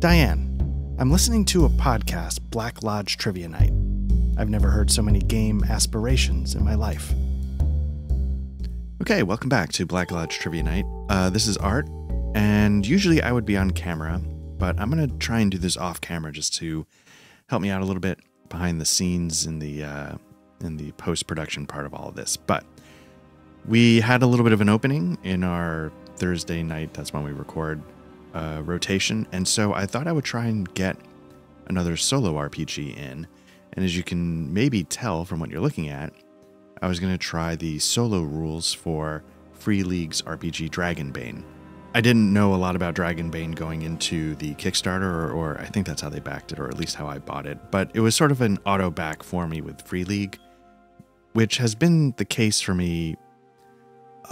Diane, I'm listening to a podcast, Black Lodge Trivia Night. I've never heard so many game aspirations in my life. Okay, welcome back to Black Lodge Trivia Night. This is Art, and usually I would be on camera, but I'm going to try and do this off camera just to help me out a little bit behind the scenes in the post-production part of all of this. But we had a little bit of an opening in our Thursday night, that's when we record, rotation, and so I thought I would try and get another solo RPG in. And as you can maybe tell from what you're looking at, I was going to try the solo rules for Free League's RPG Dragonbane. I didn't know a lot about Dragonbane going into the Kickstarter, or I think that's how they backed it, or at least how I bought it. But it was sort of an auto back for me with Free League, which has been the case for me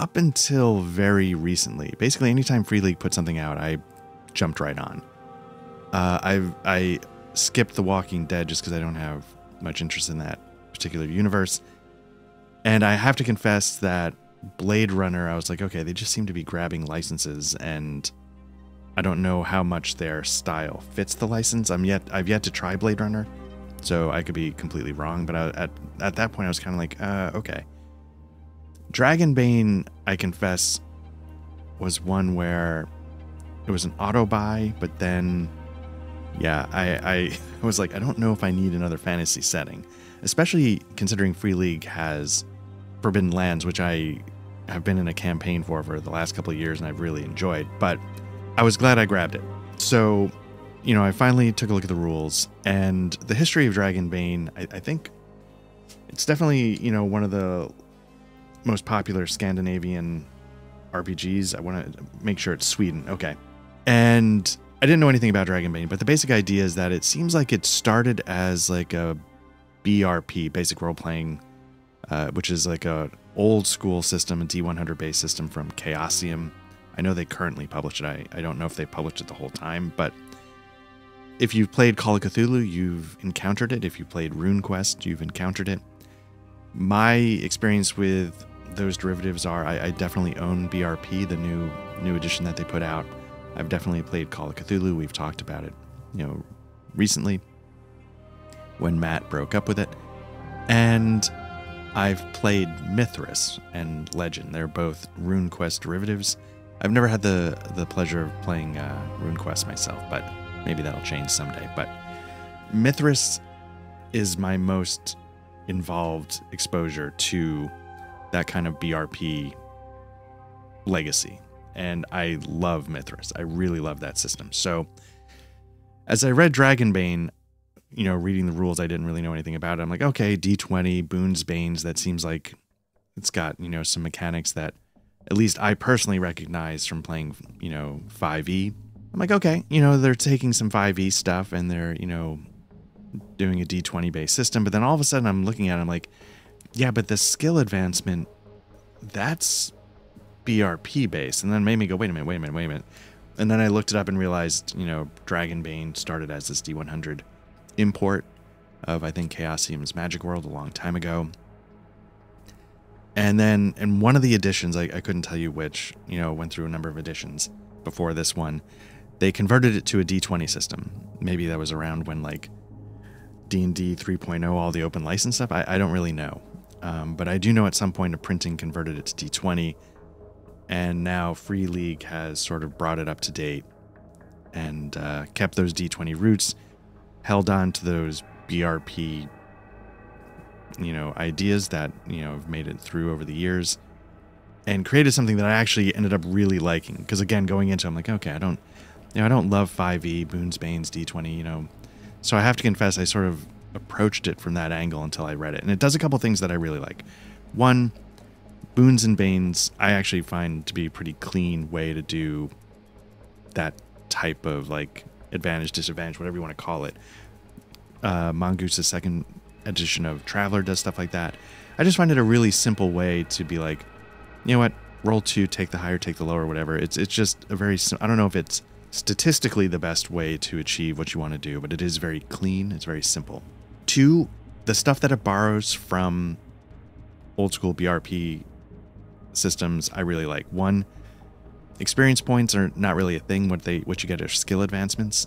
up until very recently. Basically, anytime Free League put something out, I jumped right on. I skipped The Walking Dead just because I don't have much interest in that particular universe. And I have to confess that Blade Runner, I was like, okay, they just seem to be grabbing licenses, and I don't know how much their style fits the license. I've yet to try Blade Runner, so I could be completely wrong. But at that point, I was kind of like, okay. Dragonbane, I confess, was one where it was an auto buy, but then, yeah, I was like, I don't know if I need another fantasy setting, especially considering Free League has Forbidden Lands, which I have been in a campaign for the last couple of years and I've really enjoyed, but I was glad I grabbed it. So, you know, I finally took a look at the rules, and the history of Dragonbane, I think it's definitely, you know, one of the most popular Scandinavian RPGs. I want to make sure it's Sweden. Okay. And I didn't know anything about Dragonbane, but the basic idea is that it seems like it started as like a BRP, basic role-playing, which is like a old school system, a D100 based system from Chaosium. I know they currently publish it. I don't know if they published it the whole time, but if you've played Call of Cthulhu, you've encountered it. If you played RuneQuest, you've encountered it. My experience with those derivatives are I definitely own BRP, the new edition that they put out. I've definitely played Call of Cthulhu. We've talked about it, you know, recently when Matt broke up with it. And I've played Mithras and Legend. They're both RuneQuest derivatives. I've never had the pleasure of playing RuneQuest myself, but maybe that'll change someday. But Mithras is my most involved exposure to that kind of BRP legacy. And I love Mithras. I really love that system. So as I read Dragonbane, you know, reading the rules, I didn't really know anything about it. I'm like, okay, D20, Boons, Banes, that seems like it's got, you know, some mechanics that at least I personally recognize from playing, you know, 5e. I'm like, okay, you know, they're taking some 5e stuff and they're, you know, doing a D20 based system. But then all of a sudden I'm looking at it, I'm like, yeah, but the skill advancement, that's BRP based. And then made me go, wait a minute. And then I looked it up and realized, you know, Dragonbane started as this D100 import of, I think, Chaosium's Magic World a long time ago. And then in one of the editions, I couldn't tell you which, you know, went through a number of editions before this one, they converted it to a D20 system. Maybe that was around when, like, D&D 3.0, all the open license stuff. I don't really know. But I do know at some point a printing converted it to D20, and now Free League has sort of brought it up to date and kept those D20 roots, held on to those BRP, you know, ideas that, you know, have made it through over the years, and created something that I actually ended up really liking. Because again, going into it, I'm like, okay, I don't love 5e, Boons, Banes, D20, you know. So I have to confess, I sort of approached it from that angle until I read it. And it does a couple things that I really like. One, Boons and Banes, I actually find to be a pretty clean way to do that type of, like, advantage, disadvantage, whatever you want to call it. Mongoose's second edition of Traveler does stuff like that. I just find it a really simple way to be like, you know what, roll 2, take the higher, take the lower, whatever. It's just a very, I don't know if it's statistically the best way to achieve what you want to do, but it is very clean. It's very simple. 2, the stuff that it borrows from old school BRP systems, I really like. 1, experience points are not really a thing. What you get are skill advancements.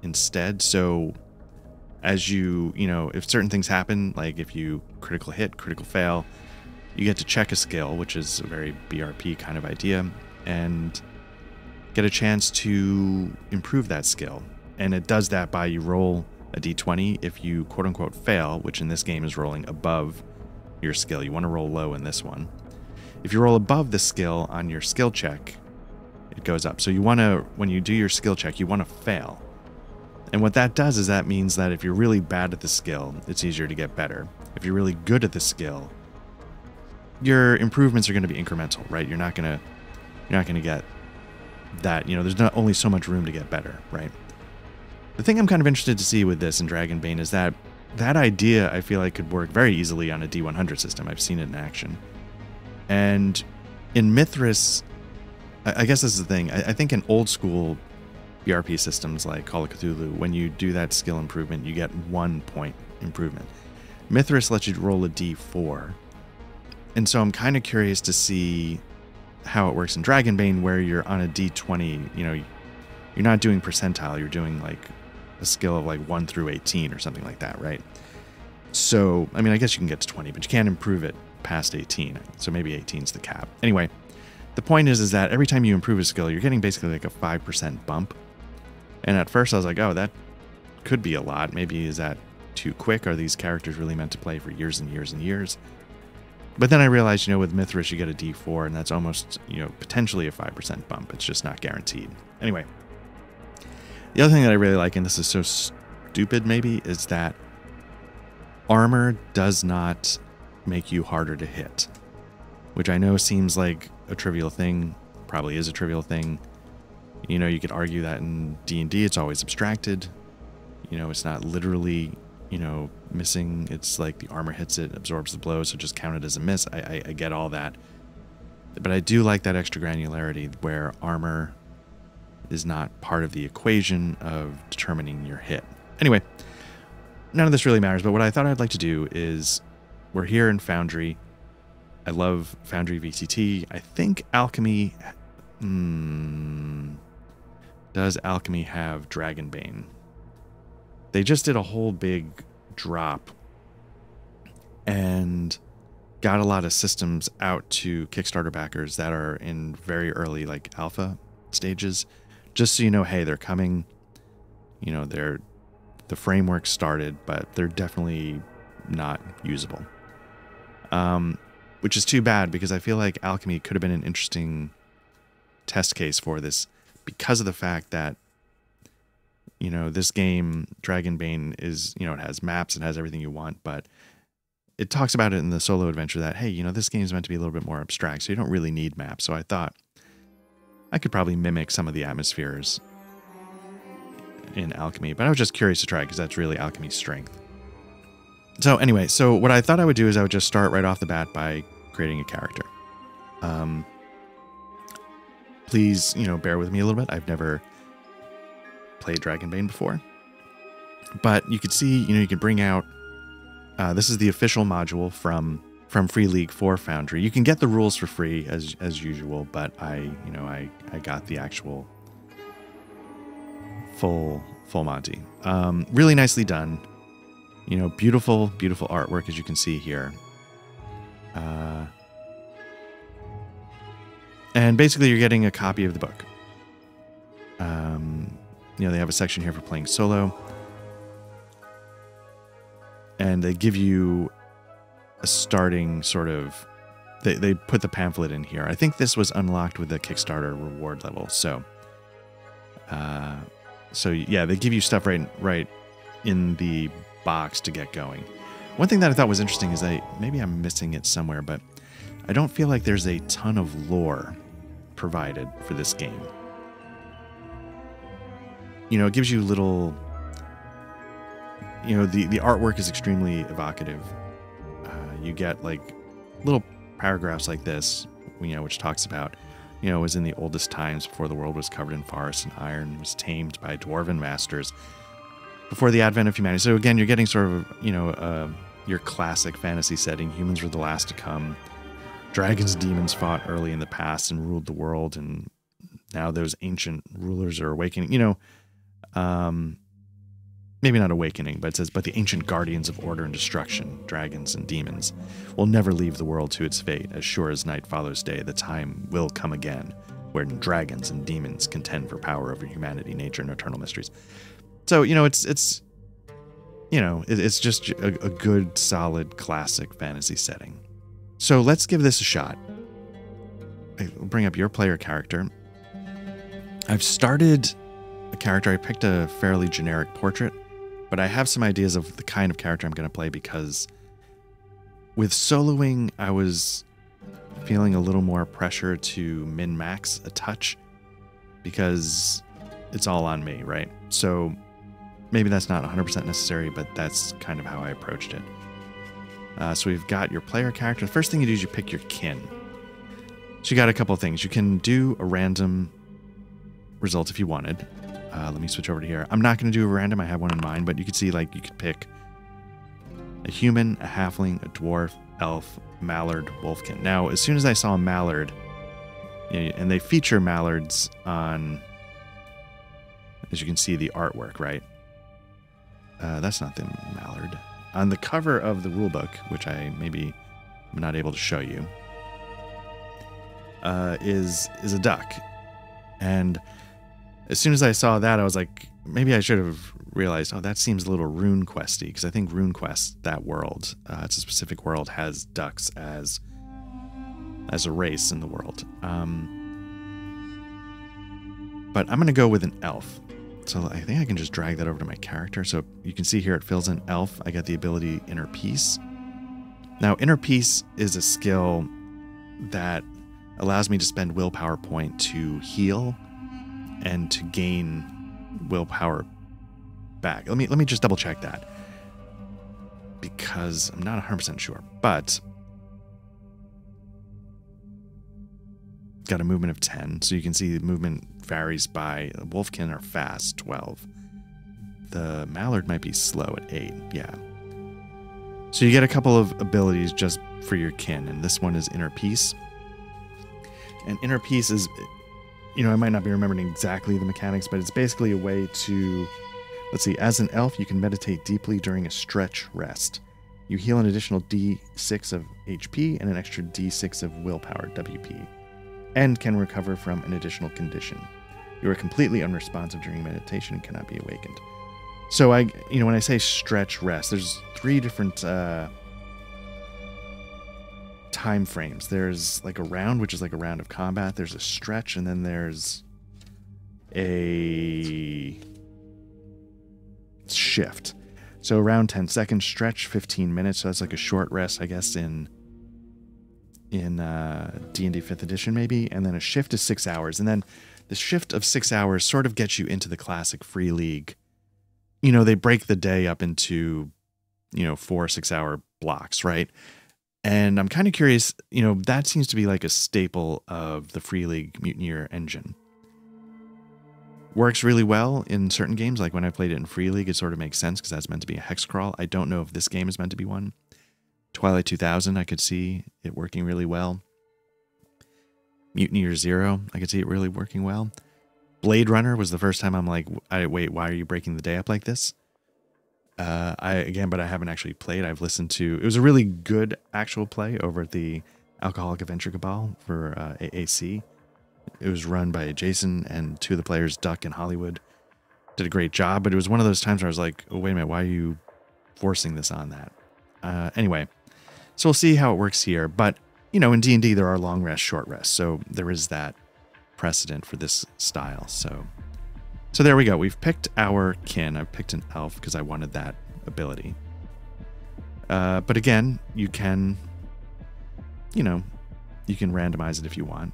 instead. So as you know, if certain things happen, like if you critical hit, critical fail, you get to check a skill, which is a very BRP kind of idea, and get a chance to improve that skill. And it does that by you roll a d20 if you quote unquote fail, which in this game is rolling above your skill. You want to roll low in this one. If you roll above the skill on your skill check, it goes up. So you want to, when you do your skill check, you want to fail. And what that does is that means that if you're really bad at the skill, it's easier to get better. If you're really good at the skill, your improvements are going to be incremental, right? You're not going to get that, there's not only so much room to get better, right? The thing I'm kind of interested to see with this in Dragonbane is that idea I feel like could work very easily on a D100 system. I've seen it in action. And in Mithras, I guess this is the thing. I think in old school BRP systems like Call of Cthulhu, when you do that skill improvement, you get 1 point improvement. Mithras lets you roll a D4. And so I'm kind of curious to see how it works in Dragonbane, where you're on a D20, you're not doing percentile, you're doing like a skill of like 1 through 18 or something like that, right? So, I mean, I guess you can get to 20, but you can't improve it past 18. So maybe 18 is the cap. Anyway, the point is that every time you improve a skill, you're getting basically like a 5% bump. And at first I was like, oh, that could be a lot. Maybe is that too quick? Are these characters really meant to play for years and years and years? But then I realized, with Mithras, you get a D4, and that's almost, potentially a 5% bump. It's just not guaranteed. Anyway, the other thing that I really like, and this is so stupid maybe, is that armor does not make you harder to hit, which I know seems like a trivial thing, probably is a trivial thing. You could argue that in D&D it's always abstracted. It's not literally, missing. It's like the armor hits it, absorbs the blow, so just count it as a miss. I get all that. But I do like that extra granularity where armor is not part of the equation of determining your hit. Anyway, none of this really matters, but what I thought I'd like to do is, we're here in Foundry. I love Foundry VTT. I think Alchemy... does Alchemy have Dragonbane? They just did a whole big drop and got a lot of systems out to Kickstarter backers that are in very early like alpha stages, just so you know, hey, they're coming. The framework started, but they're definitely not usable. Which is too bad, because I feel like Alchemy could have been an interesting test case for this, because of the fact that this game, Dragonbane, is, it has maps, it has everything you want, but it talks about it in the solo adventure that, hey, this game is meant to be a little bit more abstract, so you don't really need maps. So I thought I could probably mimic some of the atmospheres in Alchemy, but I was just curious to try, because that's really Alchemy's strength. So anyway, so what I thought I would do is I would just start right off the bat by creating a character. Please, bear with me a little bit. I've never played Dragonbane before, but you could see, you can bring out, this is the official module from Free League for Foundry. You can get the rules for free as usual, but I got the actual full Monty. Really nicely done. Beautiful artwork, as you can see here. And basically you're getting a copy of the book. They have a section here for playing solo. And they give you a starting sort of... They put the pamphlet in here. I think this was unlocked with the Kickstarter reward level. So yeah, they give you stuff right in the box to get going. One thing that I thought was interesting is maybe I'm missing it somewhere, but I don't feel like there's a ton of lore provided for this game. It gives you little... the artwork is extremely evocative. You get like little paragraphs like this, which talks about, it was in the oldest times, before the world was covered in forests and iron was tamed by dwarven masters, before the advent of humanity. So again, you're getting sort of, your classic fantasy setting. Humans were the last to come. Dragons and demons fought early in the past and ruled the world, and now those ancient rulers are awakening. maybe not awakening, but it says, but the ancient guardians of order and destruction, dragons and demons, will never leave the world to its fate. As sure as night follows day, the time will come again where dragons and demons contend for power over humanity, nature, and eternal mysteries. So, it's just a good, solid, classic fantasy setting. So let's give this a shot. I'll bring up your player character. I've started a character. I picked a fairly generic portrait, but I have some ideas of the kind of character I'm going to play because with soloing, I was feeling a little more pressure to min-max a touch because it's all on me, right? So maybe that's not 100% necessary, but that's kind of how I approached it. So we've got your player character. The first thing you do is you pick your kin. So you got a couple of things. You can do a random result if you wanted. Let me switch over to here. I'm not going to do a random. I have one in mind, but you can see like you could pick a human, a halfling, a dwarf, elf, mallard, wolfkin. Now, as soon as I saw a mallard, and they feature mallards on, as you can see, the artwork, right? That's not the mallard. On the cover of the rulebook, which I maybe am not able to show you, is a duck. And as soon as I saw that, I was like, maybe I should have realized, that seems a little RuneQuesty, because I think RuneQuest, that world, it's a specific world, has ducks as a race in the world. But I'm going to go with an elf. So I think I can just drag that over to my character. So you can see here it fills in elf. I got the ability Inner Peace. Now, Inner Peace is a skill that allows me to spend willpower point to heal and to gain willpower back. Let me just double check that because I'm not 100% sure, but got a movement of 10. So you can see the movement varies by wolfkin are fast, 12. The mallard might be slow at 8. Yeah. So you get a couple of abilities just for your kin, and this one is Inner Peace. And Inner Peace is, I might not be remembering exactly the mechanics, but it's basically a way to, let's see, as an elf, you can meditate deeply during a stretch rest. You heal an additional D6 of HP and an extra D6 of willpower, WP, and can recover from an additional condition. You are completely unresponsive during meditation and cannot be awakened. So when I say stretch rest, there's 3 different time frames. There's like a round, which is like a round of combat. There's a stretch, and then there's a shift. So around 10 seconds, stretch 15 minutes. So that's like a short rest, I guess, in D&D 5th edition maybe. And then a shift is 6 hours. And then the shift of 6 hours sort of gets you into the classic free league. They break the day up into, 4 6-hour blocks, right? And I'm kind of curious, that seems to be like a staple of the free league Mutineer engine. Works really well in certain games, like when I played it in Free League, it sort of makes sense because that's meant to be a hex crawl. I don't know if this game is meant to be one. Twilight 2000, I could see it working really well. Mutineer Zero, I could see it really working well. Blade Runner was the first time I'm like, wait, why are you breaking the day up like this? But I haven't actually played. I've listened to, it was a really good actual play over at the Alcoholic Adventure Cabal for AAC. It was run by Jason and 2 of the players, Duck and Hollywood. Did a great job, but it was one of those times where I was like, oh, wait a minute, why are you forcing this on that? Anyway, so we'll see how it works here. But, in D&D, there are long rests, short rests. So there is that precedent for this style. So there we go. We've picked our kin. I've picked an elf because I wanted that ability. But again, you can randomize it if you want.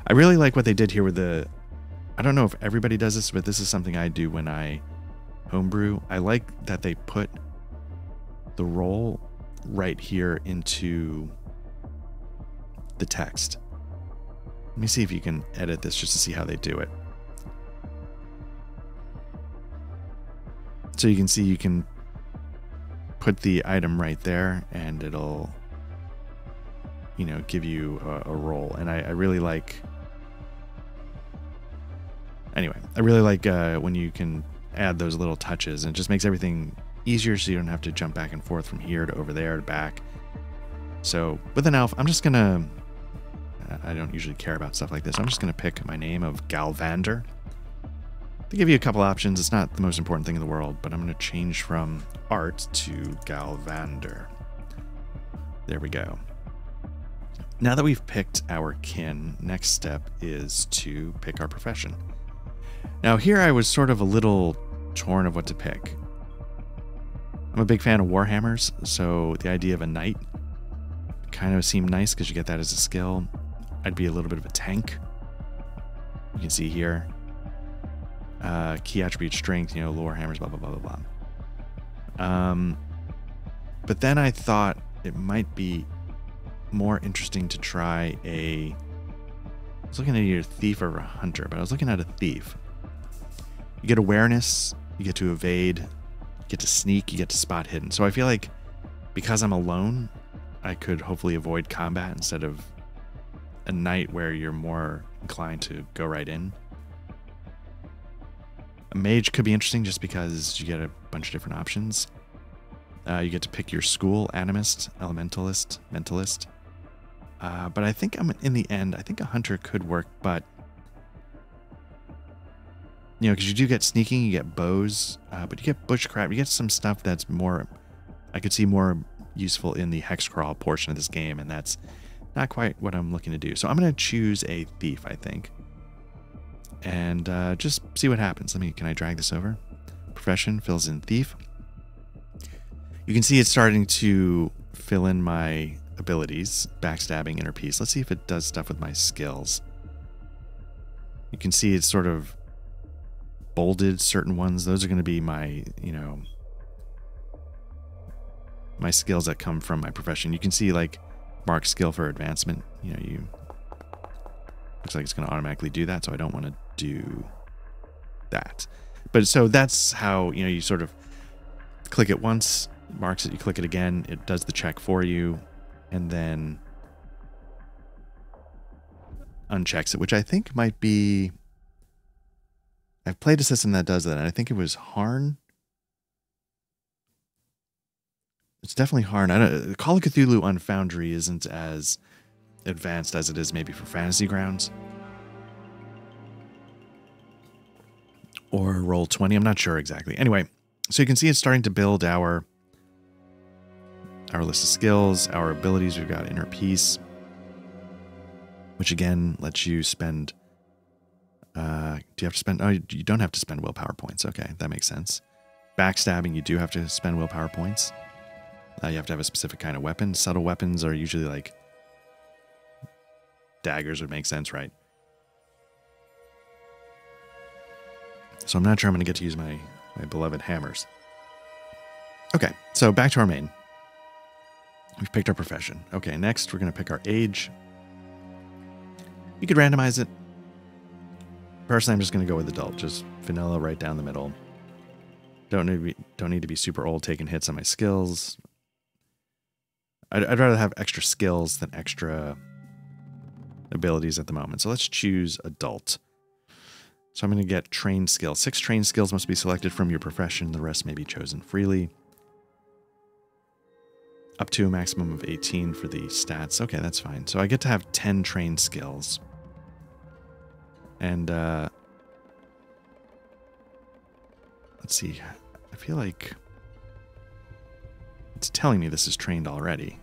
I really like what they did here with I don't know if everybody does this, but this is something I do when I homebrew. I like that they put the role right here into the text. Let me see if you can edit this just to see how they do it. So you can see you can put the item right there and it'll, give you a role. And I really like, when you can add those little touches, and it just makes everything easier so you don't have to jump back and forth from here to over there to back. So with an elf, I'm just gonna, I don't usually care about stuff like this. I'm just gonna pick my name of Galvander. They give you a couple options. It's not the most important thing in the world, but I'm gonna change from art to Galvander. There we go. Now that we've picked our kin, next step is to pick our profession. Now here I was sort of a little torn of what to pick. I'm a big fan of Warhammers, so the idea of a knight kind of seemed nice because you get that as a skill. I'd be a little bit of a tank. You can see here. Key attribute strength, you know, Warhammers, blah, blah, blah, blah, blah. But then I thought it might be more interesting to try I was looking at either a thief or a hunter, but I was looking at a thief. You get awareness, you get to evade, you get to sneak, you get to spot hidden. So I feel like because I'm alone, I could hopefully avoid combat instead of a knight where you're more inclined to go right in. A mage could be interesting just because you get a bunch of different options. You get to pick your school, animist, elementalist, mentalist. But I think in the end, I think a hunter could work, but you know, because you do get sneaking, you get bows, but you get bushcraft, you get some stuff that's more, I could see more useful in the hex crawl portion of this game, and that's not quite what I'm looking to do. So I'm going to choose a thief, I think, and just see what happens. Can I drag this over? Profession fills in thief. You can see it's starting to fill in my abilities, backstabbing, inner peace. Let's see if it does stuff with my skills. You can see it's sort of bolded certain ones. Those are going to be my, you know, my skills that come from my profession. You can see like mark skill for advancement. You know, looks like it's going to automatically do that, so I don't want to do that. But so that's how, you know, you sort of click it once, marks it, you click it again, it does the check for you, and then unchecks it, which I think might be, I've played a system that does that, and I think it was Harn. It's definitely Harn. Call of Cthulhu on Foundry isn't as advanced as it is maybe for Fantasy Grounds. Or Roll20, I'm not sure exactly. Anyway, so you can see it's starting to build our list of skills, our abilities. We've got Inner Peace, which again lets you spend, do you have to spend, oh, you don't have to spend willpower points. Okay, that makes sense. Backstabbing, you do have to spend willpower points. You have to have a specific kind of weapon. Subtle weapons are usually like daggers would make sense, right? So I'm not sure I'm going to get to use my beloved hammers. Okay, so back to our main. We've picked our profession. Okay, next we're going to pick our age. You could randomize it. Personally, I'm just going to go with adult. Just vanilla right down the middle. Don't need to be super old taking hits on my skills. I'd rather have extra skills than extra abilities at the moment. So let's choose adult. So I'm going to get trained skills. 6 trained skills must be selected from your profession. The rest may be chosen freely. Up to a maximum of 18 for the stats. Okay, that's fine. So I get to have 10 trained skills. And let's see. I feel like it's telling me this is trained already.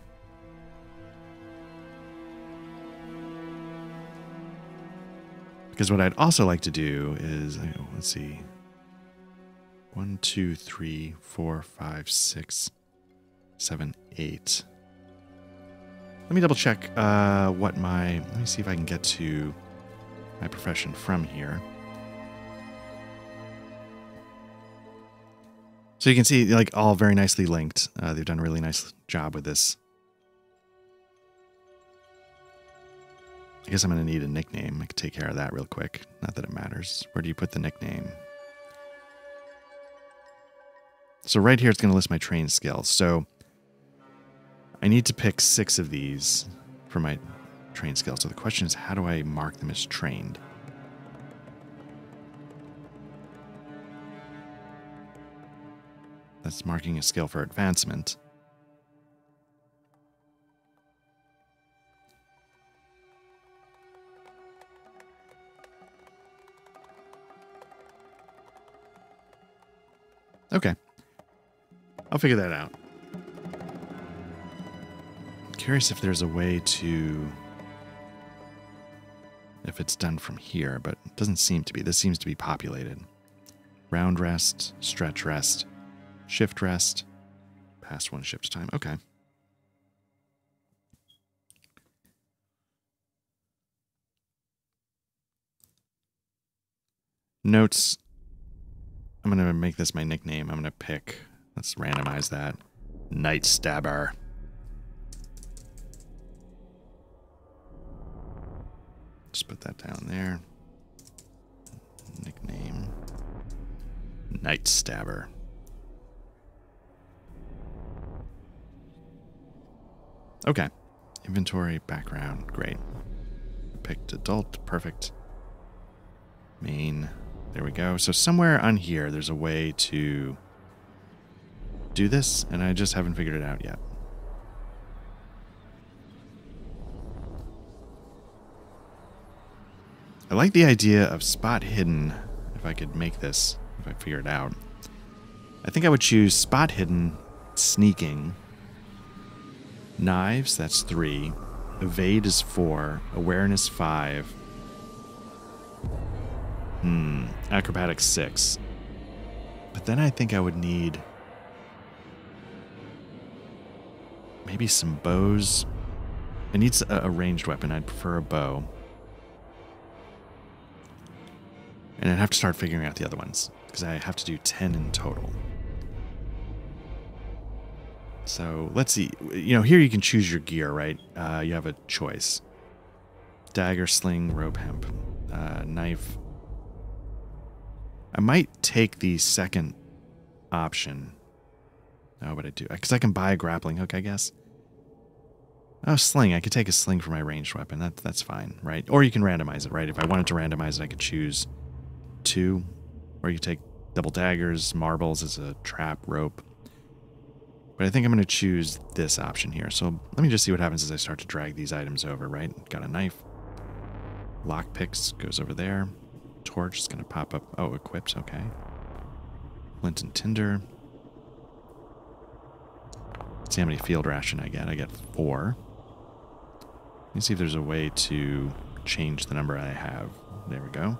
Because what I'd also like to do is, let's see. 1, 2, 3, 4, 5, 6, 7, 8. Let me double check let me see if I can get to my profession from here. So you can see, like, all very nicely linked. They've done a really nice job with this. I guess I'm going to need a nickname. I could take care of that real quick. Not that it matters. Where do you put the nickname? So right here, it's going to list my trained skills. So I need to pick 6 of these for my trained skills. So the question is, how do I mark them as trained? That's marking a skill for advancement. Okay. I'll figure that out. Curious if there's a way to... if it's done from here, but it doesn't seem to be. This seems to be populated. Round rest, stretch rest, shift rest, past one shift time. Okay. Notes. I'm going to make this my nickname. I'm going to pick, let's randomize that, Night Stabber. Just put that down there. Nickname, Night Stabber. Okay. Inventory, background, great. Picked adult, perfect. Main. There we go. So somewhere on here, there's a way to do this, and I just haven't figured it out yet. I like the idea of spot hidden, if I could make this, if I figure it out. I think I would choose spot hidden, sneaking, knives, that's 3, evade is 4, awareness 5, acrobatics 6. But then I think I would need maybe some bows. I need a ranged weapon. I'd prefer a bow. And I'd have to start figuring out the other ones, because I have to do 10 in total. So let's see. You know, here you can choose your gear, right? You have a choice. Dagger, sling, rope, hemp, knife. I might take the second option. Oh, but I do. Because I can buy a grappling hook, I guess. Oh, sling. I could take a sling for my ranged weapon. That's fine, right? Or you can randomize it, right? If I wanted to randomize it, I could choose 2. Or you take double daggers, marbles as a trap, rope. But I think I'm going to choose this option here. So let me just see what happens as I start to drag these items over, right? Got a knife. Lockpicks goes over there. Torch is going to pop up. Oh, equipped. Okay. Flint and tinder. Let's see how many field ration I get. I get 4. Let me see if there's a way to change the number I have. There we go.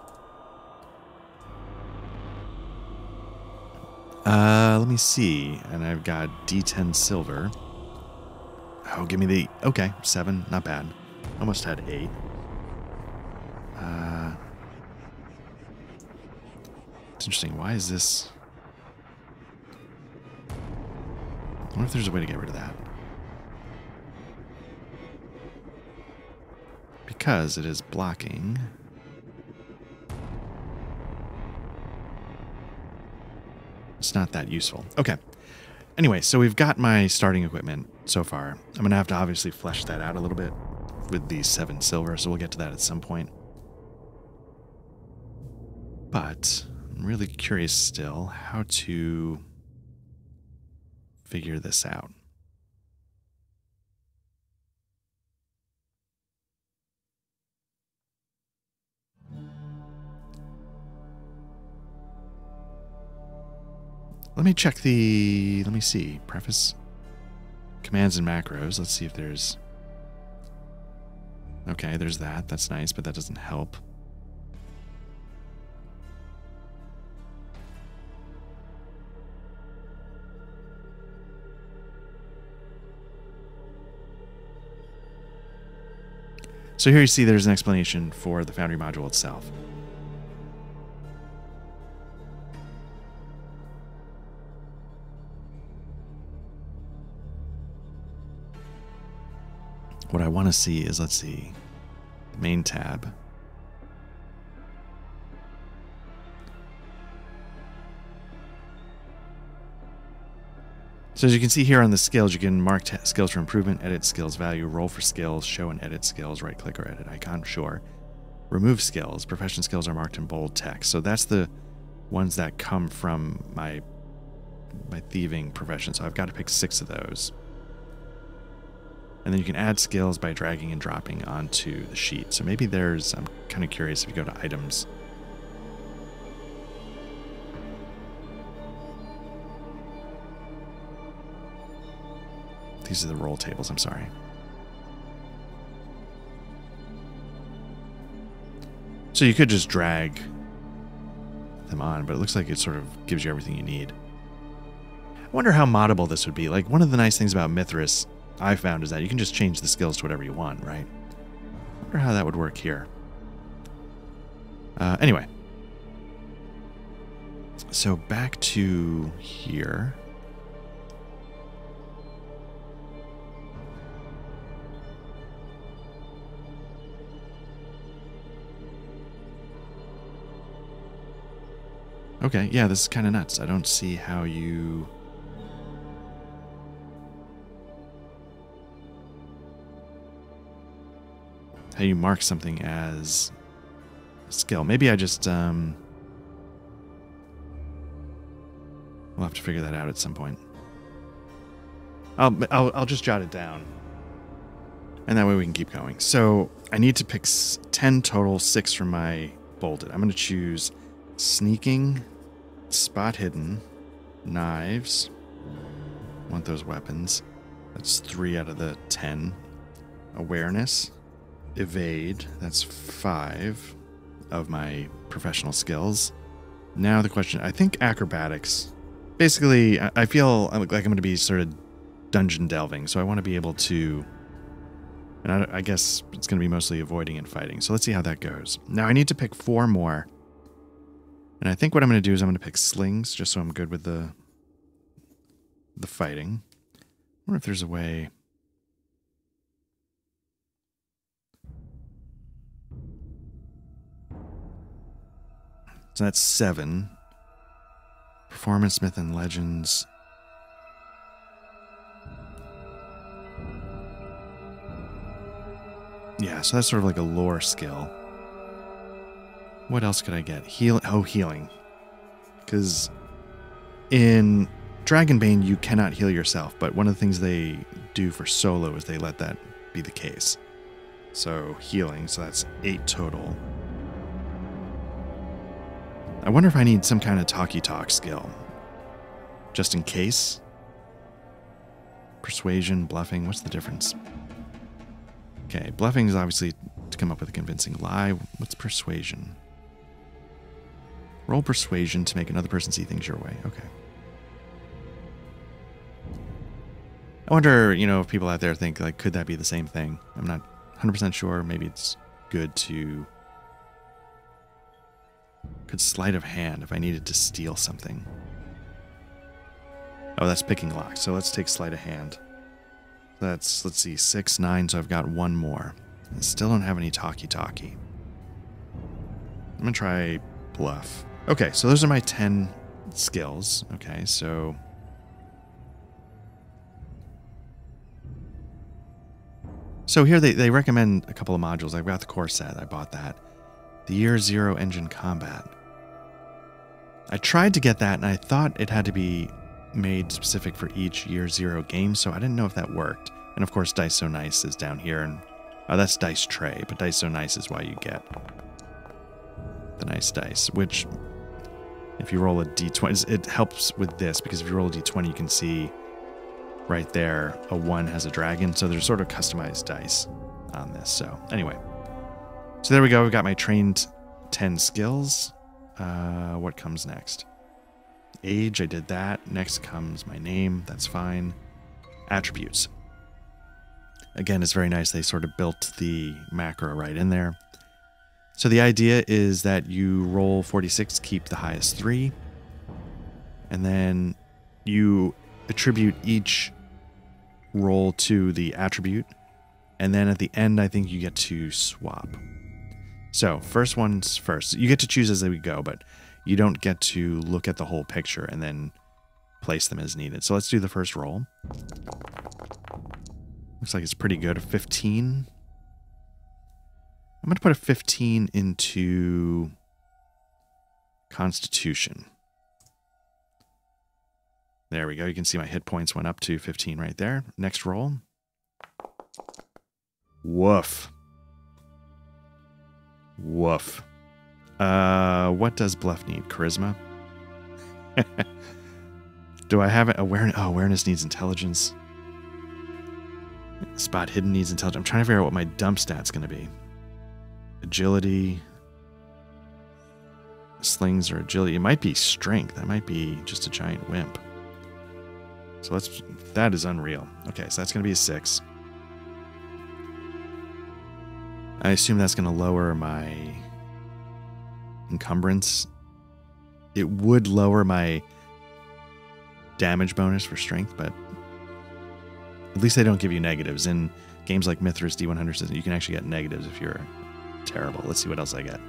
Let me see. And I've got D10 silver. Oh, give me the... Okay, 7. Not bad. Almost had 8. It's interesting. Why is this... I wonder if there's a way to get rid of that. Because it is blocking... It's not that useful. Okay. Anyway, so we've got my starting equipment so far. I'm going to have to obviously flesh that out a little bit with the 7 silver, so we'll get to that at some point. But I'm really curious still how to figure this out. Let me check the, let me see, preface, commands and macros. Let's see if there's, okay, there's that. That's nice, but that doesn't help. So here you see there's an explanation for the Foundry module itself. What I want to see is, let's see, the main tab. So as you can see here on the skills, you can mark skills for improvement, edit skills value, roll for skills, show and edit skills, right click or edit icon, sure. Remove skills, profession skills are marked in bold text. So that's the ones that come from my my thieving profession, so I've got to pick 6 of those. And then you can add skills by dragging and dropping onto the sheet. So maybe there's, I'm kind of curious if you go to items. These are the roll tables, I'm sorry. So you could just drag them on, but it looks like it sort of gives you everything you need. I wonder how moddable this would be. Like, one of the nice things about Mithras I found is that you can just change the skills to whatever you want, right? I wonder how that would work here. Anyway. So back to here. Okay, yeah, this is kind of nuts. I don't see how you... mark something as a skill. Maybe I just... we'll have to figure that out at some point. I'll just jot it down. And that way we can keep going. So I need to pick 10 total, 6 from my bolted. I'm going to choose sneaking, spot hidden, knives. Want those weapons. That's 3 out of the 10. Awareness, evade. That's 5 of my professional skills. Now the question, I think acrobatics. Basically, I feel like I'm going to be sort of dungeon delving, so I want to be able to... And I guess it's going to be mostly avoiding and fighting. So let's see how that goes. Now I need to pick 4 more. And I think what I'm going to do is I'm going to pick slings, just so I'm good with the fighting. I wonder if there's a way... So that's 7. Performance, Myth, and Legends... Yeah, so that's sort of like a lore skill. What else could I get? Healing. Because in Dragonbane, you cannot heal yourself, but one of the things they do for solo is they let that be the case. So healing, so that's 8 total. I wonder if I need some kind of talkie-talk skill. Just in case. Persuasion, bluffing, what's the difference? Okay, bluffing is obviously to come up with a convincing lie. What's persuasion? Roll persuasion to make another person see things your way. Okay. I wonder, if people out there think, like, could that be the same thing? I'm not 100% sure. Maybe it's good to... Could sleight of hand if I needed to steal something. Oh, that's picking locks. So let's take sleight of hand. That's, let's see, 6, 9, so I've got 1 more. I still don't have any talkie-talkie. I'm going to try bluff. Okay, so those are my 10 skills. Okay, so... So here they recommend a couple of modules. I've got the core set. I bought that. The Year 0 engine combat. I tried to get that, and I thought it had to be made specific for each Year 0 game, so I didn't know if that worked. And of course, Dice So Nice is down here, and that's Dice Tray, but Dice So Nice is why you get the nice dice, which if you roll a d20, it helps with this, because if you roll a d20, you can see right there a 1 has a dragon, so there's sort of customized dice on this. So anyway, so there we go. We've got my trained 10 skills. What comes next? Age, I did that. Next comes my name. That's fine. Attributes. Again, it's very nice. They sort of built the macro right in there. So the idea is that you roll 46, keep the highest 3, and then you attribute each roll to the attribute, and then at the end, I think you get to swap. So first one's first. You get to choose as we go, but you don't get to look at the whole picture and then place them as needed. So let's do the first roll. Looks like it's pretty good. A 15. I'm going to put a 15 into Constitution. There we go. You can see my hit points went up to 15 right there. Next roll. Woof. Woof. What does bluff need? Charisma? Do I have it? Awareness? Oh, awareness needs intelligence. Spot hidden needs intelligence. I'm trying to figure out what my dump stat's going to be. Agility. Slings or agility. It might be strength. That might be just a giant wimp. So that is unreal. Okay, so that's going to be a 6. I assume that's going to lower my encumbrance. It would lower my damage bonus for strength, but at least they don't give you negatives. In games like Mithras D100, you can actually get negatives if you're terrible. Let's see what else I get.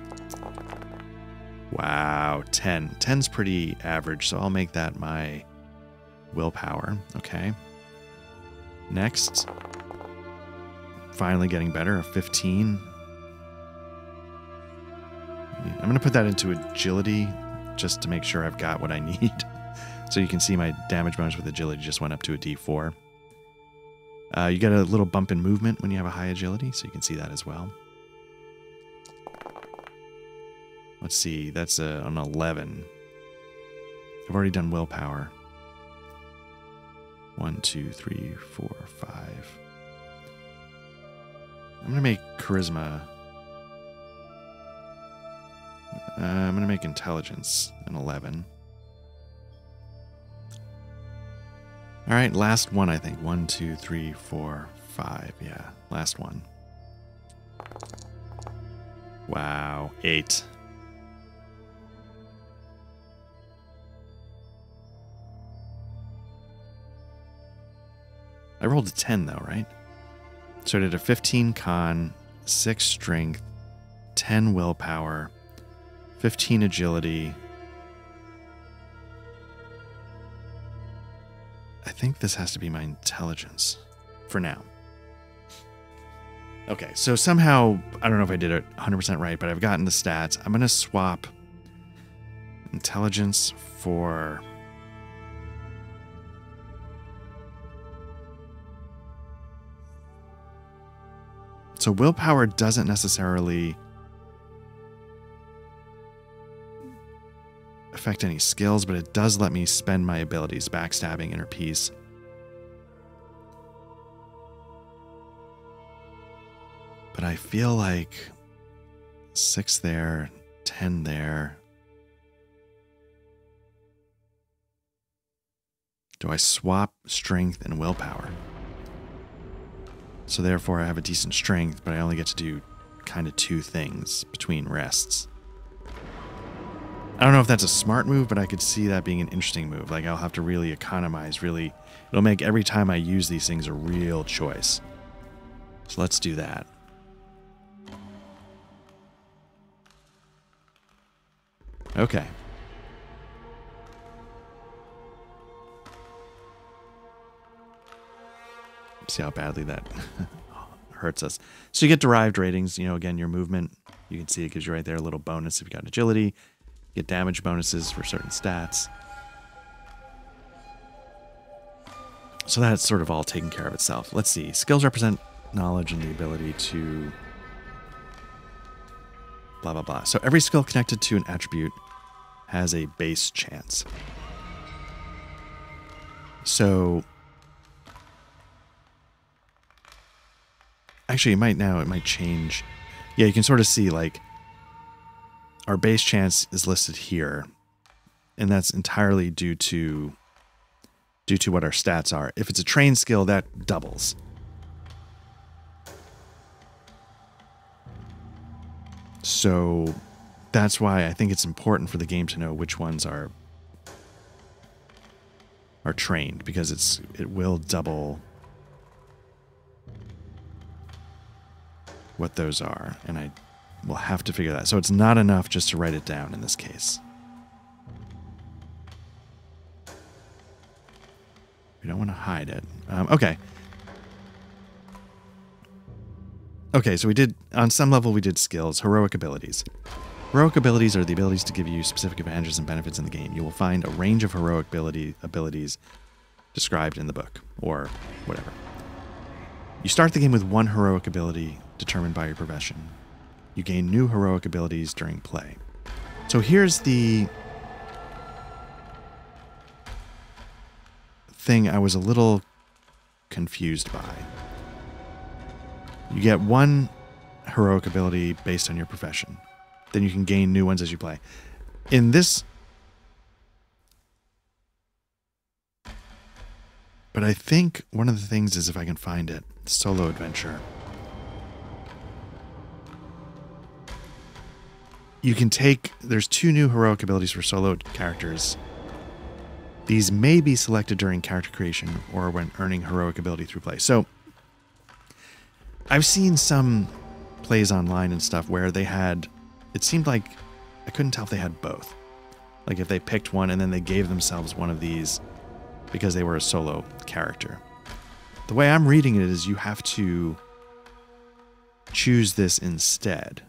Wow, 10. 10's pretty average, so I'll make that my willpower. Okay. Next. Finally getting better, a 15. I'm going to put that into agility just to make sure I've got what I need. So you can see my damage bonus with agility just went up to a D4. You get a little bump in movement when you have a high agility, so you can see that as well. Let's see, that's an 11. I've already done willpower. 1, 2, 3, 4, 5. I'm going to make charisma. I'm going to make intelligence an 11. All right, last one, I think. 1, 2, 3, 4, 5. Yeah, last one. Wow, 8. I rolled a 10 though, right? So I did a 15 con, 6 strength, 10 willpower, 15 agility. I think this has to be my intelligence for now. Okay, so somehow, I don't know if I did it 100% right, but I've gotten the stats. I'm going to swap intelligence for... So willpower doesn't necessarily affect any skills, but it does let me spend my abilities. Backstabbing, inner peace. But I feel like 6 there, 10 there. Do I swap strength and willpower? So therefore I have a decent strength, but I only get to do kind of 2 things between rests. I don't know if that's a smart move, but I could see that being an interesting move. Like, I'll have to really economize, it'll make every time I use these things a real choice. So let's do that. Okay. See how badly that hurts us. So you get derived ratings. You know, again, your movement, you can see it gives you right there a little bonus if you got agility. You get damage bonuses for certain stats. So that's sort of all taken care of itself. Let's see. Skills represent knowledge and the ability to blah, blah, blah. So every skill connected to an attribute has a base chance. So actually, it might change. Yeah, you can sort of see, like, our base chance is listed here, and that's entirely due to what our stats are. If it's a trained skill, that doubles. So that's why I think it's important for the game to know which ones are trained, because it will double what those are, and I will have to figure that. So it's not enough just to write it down in this case. We don't want to hide it. Okay. Okay, so we did, on some level we did skills, heroic abilities. Heroic abilities are the abilities to give you specific advantages and benefits in the game. You will find a range of heroic abilities described in the book, or whatever. You start the game with one heroic ability determined by your profession. You gain new heroic abilities during play. So here's the thing I was a little confused by. You get one heroic ability based on your profession. Then you can gain new ones as you play. In this... But I think one of the things is, if I can find it, solo adventure. You can take... There's 2 new heroic abilities for solo characters. These may be selected during character creation or when earning heroic ability through play. So, I've seen some plays online and stuff where they had... It seemed like I couldn't tell if they had both. Like if they picked one and then they gave themselves one of these because they were a solo character. The way I'm reading it is you have to choose this instead.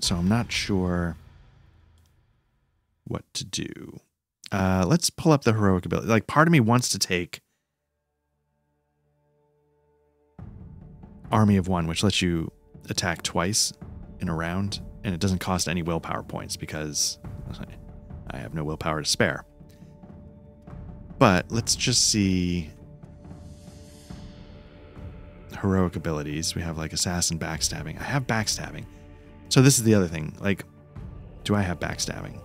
So I'm not sure what to do. Let's pull up the heroic ability. Like, part of me wants to take Army of One, which lets you attack twice in a round, and it doesn't cost any willpower points because I have no willpower to spare. But let's just see heroic abilities. We have like assassin, backstabbing. I have backstabbing. So this is the other thing. Like, do I have backstabbing?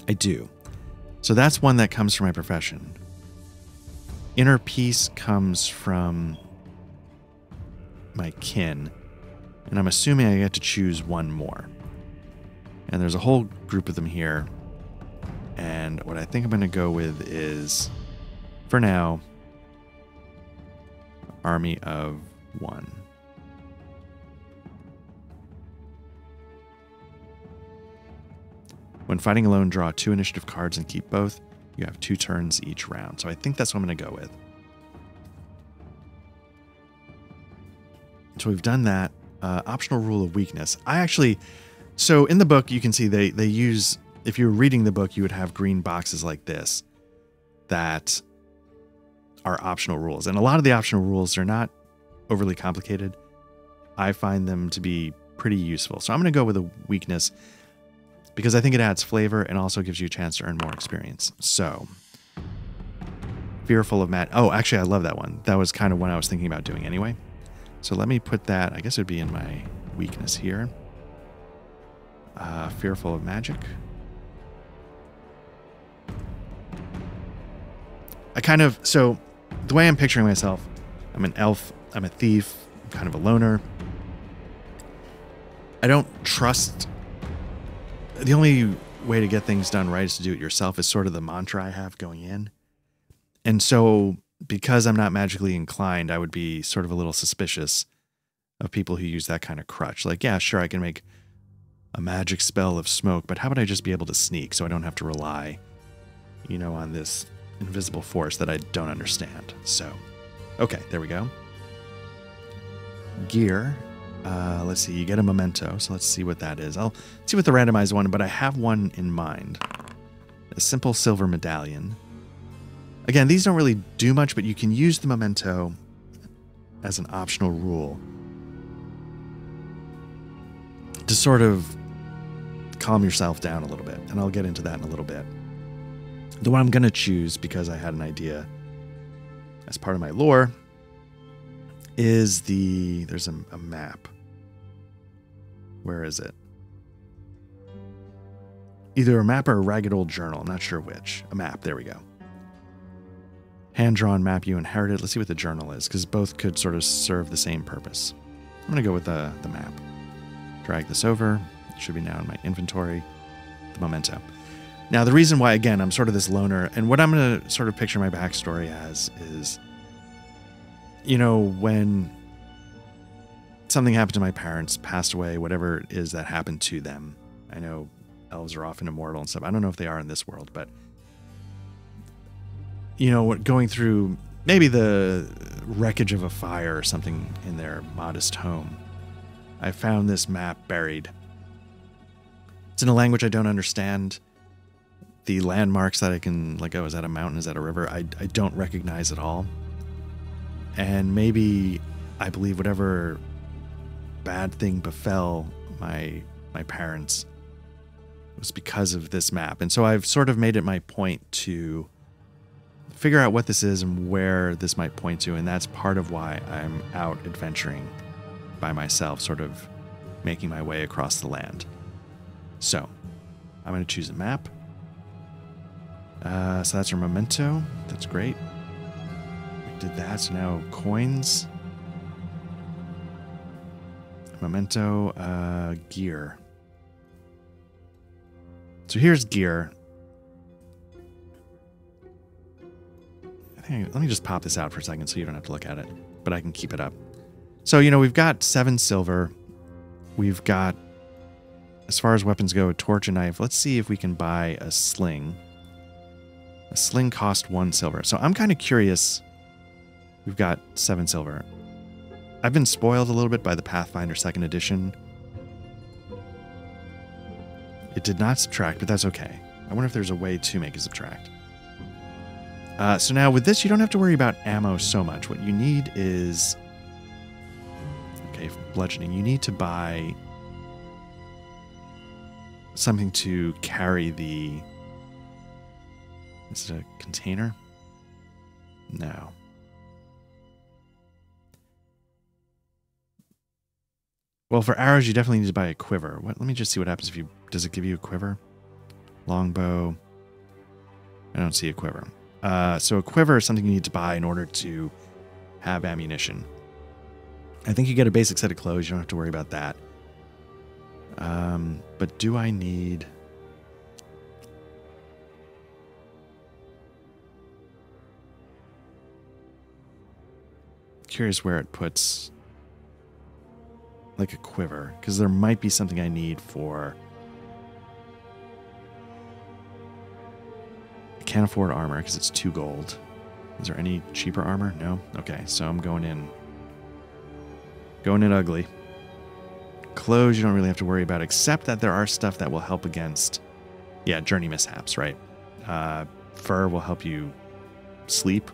I do. So that's one that comes from my profession. Inner peace comes from my kin. And I'm assuming I get to choose one more. And there's a whole group of them here. And what I think I'm going to go with is, for now, Army of One. When fighting alone, draw 2 initiative cards and keep both. You have 2 turns each round. So I think that's what I'm going to go with. So we've done that. Optional rule of weakness. So in the book, you can see they use, if you're reading the book, you would have green boxes like this that are optional rules. And a lot of the optional rules are not overly complicated. I find them to be pretty useful. So I'm going to go with a weakness because I think it adds flavor and also gives you a chance to earn more experience. So, fearful of oh, actually, I love that one. That was kind of one I was thinking about doing anyway. So let me put that, I guess it would be in my weakness here. Fearful of magic. So the way I'm picturing myself, I'm an elf, I'm a thief, I'm kind of a loner. I don't trust, the only way to get things done right is to do it yourself, is sort of the mantra I have going in. And so, because I'm not magically inclined, I would be sort of a little suspicious of people who use that kind of crutch. Like, yeah, sure, I can make a magic spell of smoke, but how about I just be able to sneak so I don't have to rely, on this invisible force that I don't understand. So, okay, there we go. Gear. Let's see, you get a memento, so let's see what that is. I'll see what the randomized one, but I have one in mind. A simple silver medallion. Again, these don't really do much, but you can use the memento as an optional rule to sort of calm yourself down a little bit, and I'll get into that in a little bit. The one I'm going to choose, because I had an idea as part of my lore, is there's a map. Where is it? Either a map or a ragged old journal. I'm not sure which. A map. There we go. Hand-drawn map you inherited. Let's see what the journal is, because both could sort of serve the same purpose. I'm going to go with the map. Drag this over. It should be now in my inventory. The memento. Now, the reason why, again, I'm sort of this loner, and what I'm going to sort of picture my backstory as is, when something happened to my parents, passed away, whatever it is that happened to them. I know elves are often immortal and stuff. I don't know if they are in this world, but going through maybe the wreckage of a fire or something in their modest home. I found this map buried. It's in a language I don't understand. The landmarks that I can, like, oh, is that a mountain? Is that a river? I don't recognize at all. And maybe I believe whatever bad thing befell my parents was because of this map. And so I've sort of made it my point to figure out what this is and where this might point to. And that's part of why I'm out adventuring by myself, sort of making my way across the land. So I'm going to choose a map. So that's our memento. That's great. We did that. So now coins. Memento, gear. So here's gear. Let me just pop this out for a second so you don't have to look at it, but I can keep it up. So, you know, we've got 7 silver. We've got, as far as weapons go, a torch and knife. Let's see if we can buy a sling. A sling cost 1 silver. So I'm kind of curious. We've got 7 silver. I've been spoiled a little bit by the Pathfinder 2nd edition. It did not subtract, but that's okay. I wonder if there's a way to make it subtract. So now with this, you don't have to worry about ammo so much. What you need is... Okay, bludgeoning. You need to buy something to carry the... Is it a container? No. Well, for arrows, you definitely need to buy a quiver. Let me just see what happens if you... Does it give you a quiver? Longbow. I don't see a quiver. So a quiver is something you need to buy in order to have ammunition. I think you get a basic set of clothes. You don't have to worry about that. But do I need... Curious where it puts... like a quiver, because there might be something I need for... I can't afford armor because it's 2 gold. Is there any cheaper armor? No? Okay, so I'm going in ugly. Clothes you don't really have to worry about, except that there are stuff that will help against, yeah, journey mishaps, right? Fur will help you sleep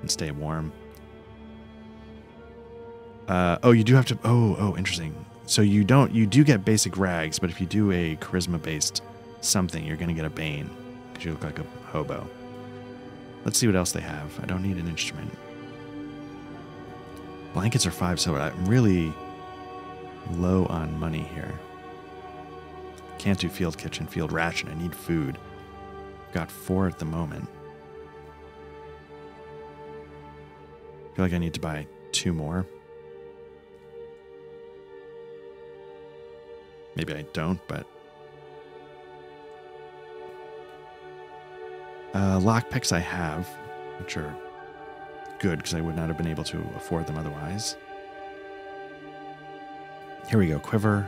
and stay warm. Oh, you do have to... Oh, interesting. So you do get basic rags, but if you do a charisma-based something, you're going to get a bane, because you look like a hobo. Let's see what else they have. I don't need an instrument. Blankets are 5 silver. I'm really low on money here. Can't do field kitchen, field ration. I need food. Got 4 at the moment. I feel like I need to buy 2 more. Maybe I don't, but... lockpicks I have, which are good because I would not have been able to afford them otherwise. Here we go, quiver.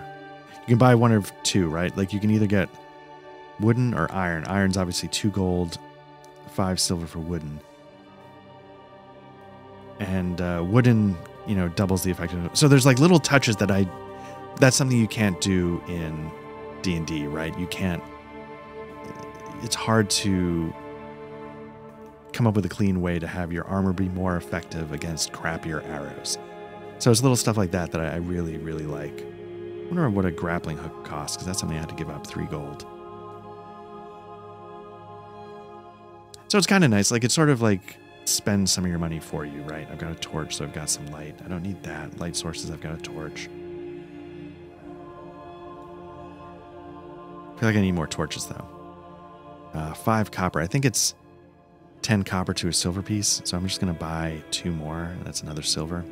You can buy 1 of 2, right? Like you can either get wooden or iron. Iron's obviously 2 gold, 5 silver for wooden. And wooden, you know, doubles the effectiveness. So there's like little touches that that's something you can't do in D&D, right? You can't... It's hard to come up with a clean way to have your armor be more effective against crappier arrows. So it's little stuff like that that I really, really like. I wonder what a grappling hook costs, because that's something I had to give up 3 gold. So it's kind of nice. Like, it's sort of like spend some of your money for you, right? I've got a torch, so I've got some light. I don't need that. Light sources, I've got a torch. I feel like I need more torches, though. 5 copper. I think it's 10 copper to a silver piece, so I'm just going to buy 2 more. That's another silver.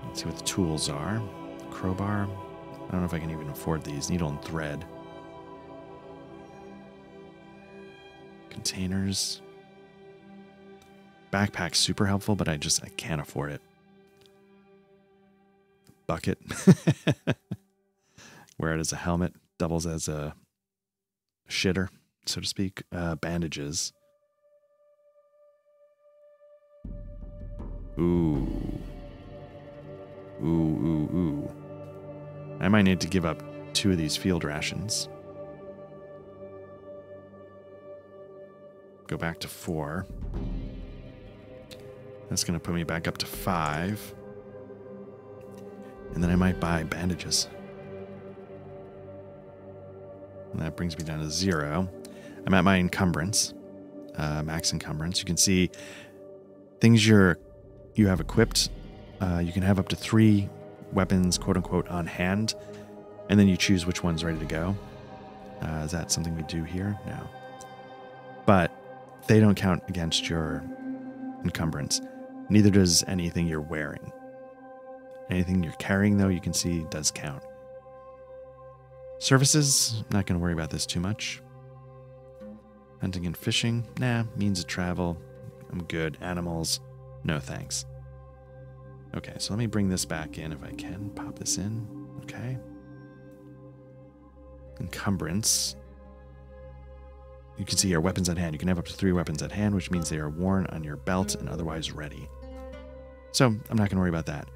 Let's see what the tools are. Crowbar. I don't know if I can even afford these. Needle and thread. Containers. Backpack's super helpful, but I can't afford it. Bucket. Wear it as a helmet. Doubles as a shitter, so to speak. Bandages. Ooh. Ooh. I might need to give up 2 of these field rations. Go back to 4. That's going to put me back up to 5. And then I might buy bandages. And that brings me down to 0. I'm at my encumbrance. Max encumbrance. You can see things you have equipped. You can have up to 3 weapons, quote unquote, on hand. And then you choose which one's ready to go. Is that something we do here? No. But they don't count against your encumbrance. Neither does anything you're wearing. Anything you're carrying, though, you can see does count. Services, not going to worry about this too much. Hunting and fishing, nah. Means of travel, I'm good. Animals, no thanks. Okay, so let me bring this back in if I can. Pop this in. Okay. Encumbrance. You can see your weapons at hand. You can have up to 3 weapons at hand, which means they are worn on your belt and otherwise ready. So I'm not going to worry about that.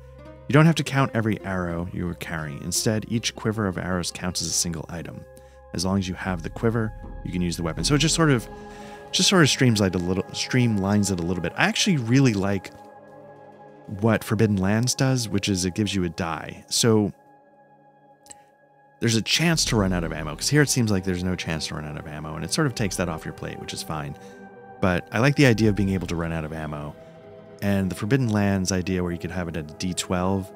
You don't have to count every arrow you are carrying. Instead, each quiver of arrows counts as a single item. As long as you have the quiver, you can use the weapon. So it just sort of streamlines it a little bit. I actually really like what Forbidden Lands does, which is it gives you a die. So there's a chance to run out of ammo, because here it seems like there's no chance to run out of ammo, and it sort of takes that off your plate, which is fine. But I like the idea of being able to run out of ammo. And the Forbidden Lands idea where you could have it at a D12,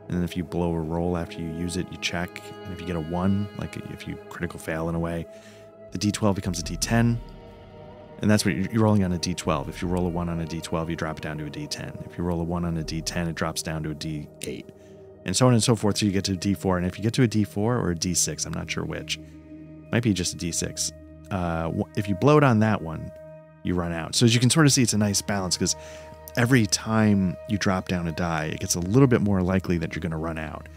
and then if you blow a roll after you use it, you check. And if you get a 1, like if you critical fail in a way, the D12 becomes a D10. And that's what you're rolling on a D12. If you roll a 1 on a D12, you drop it down to a D10. If you roll a 1 on a D10, it drops down to a D8. And so on and so forth, so you get to a D4. And if you get to a D4 or a D6, I'm not sure which. Might be just a D6. If you blow it on that one, you run out. So as you can sort of see, it's a nice balance, because every time you drop down a die, it gets a little bit more likely that you're going to run out.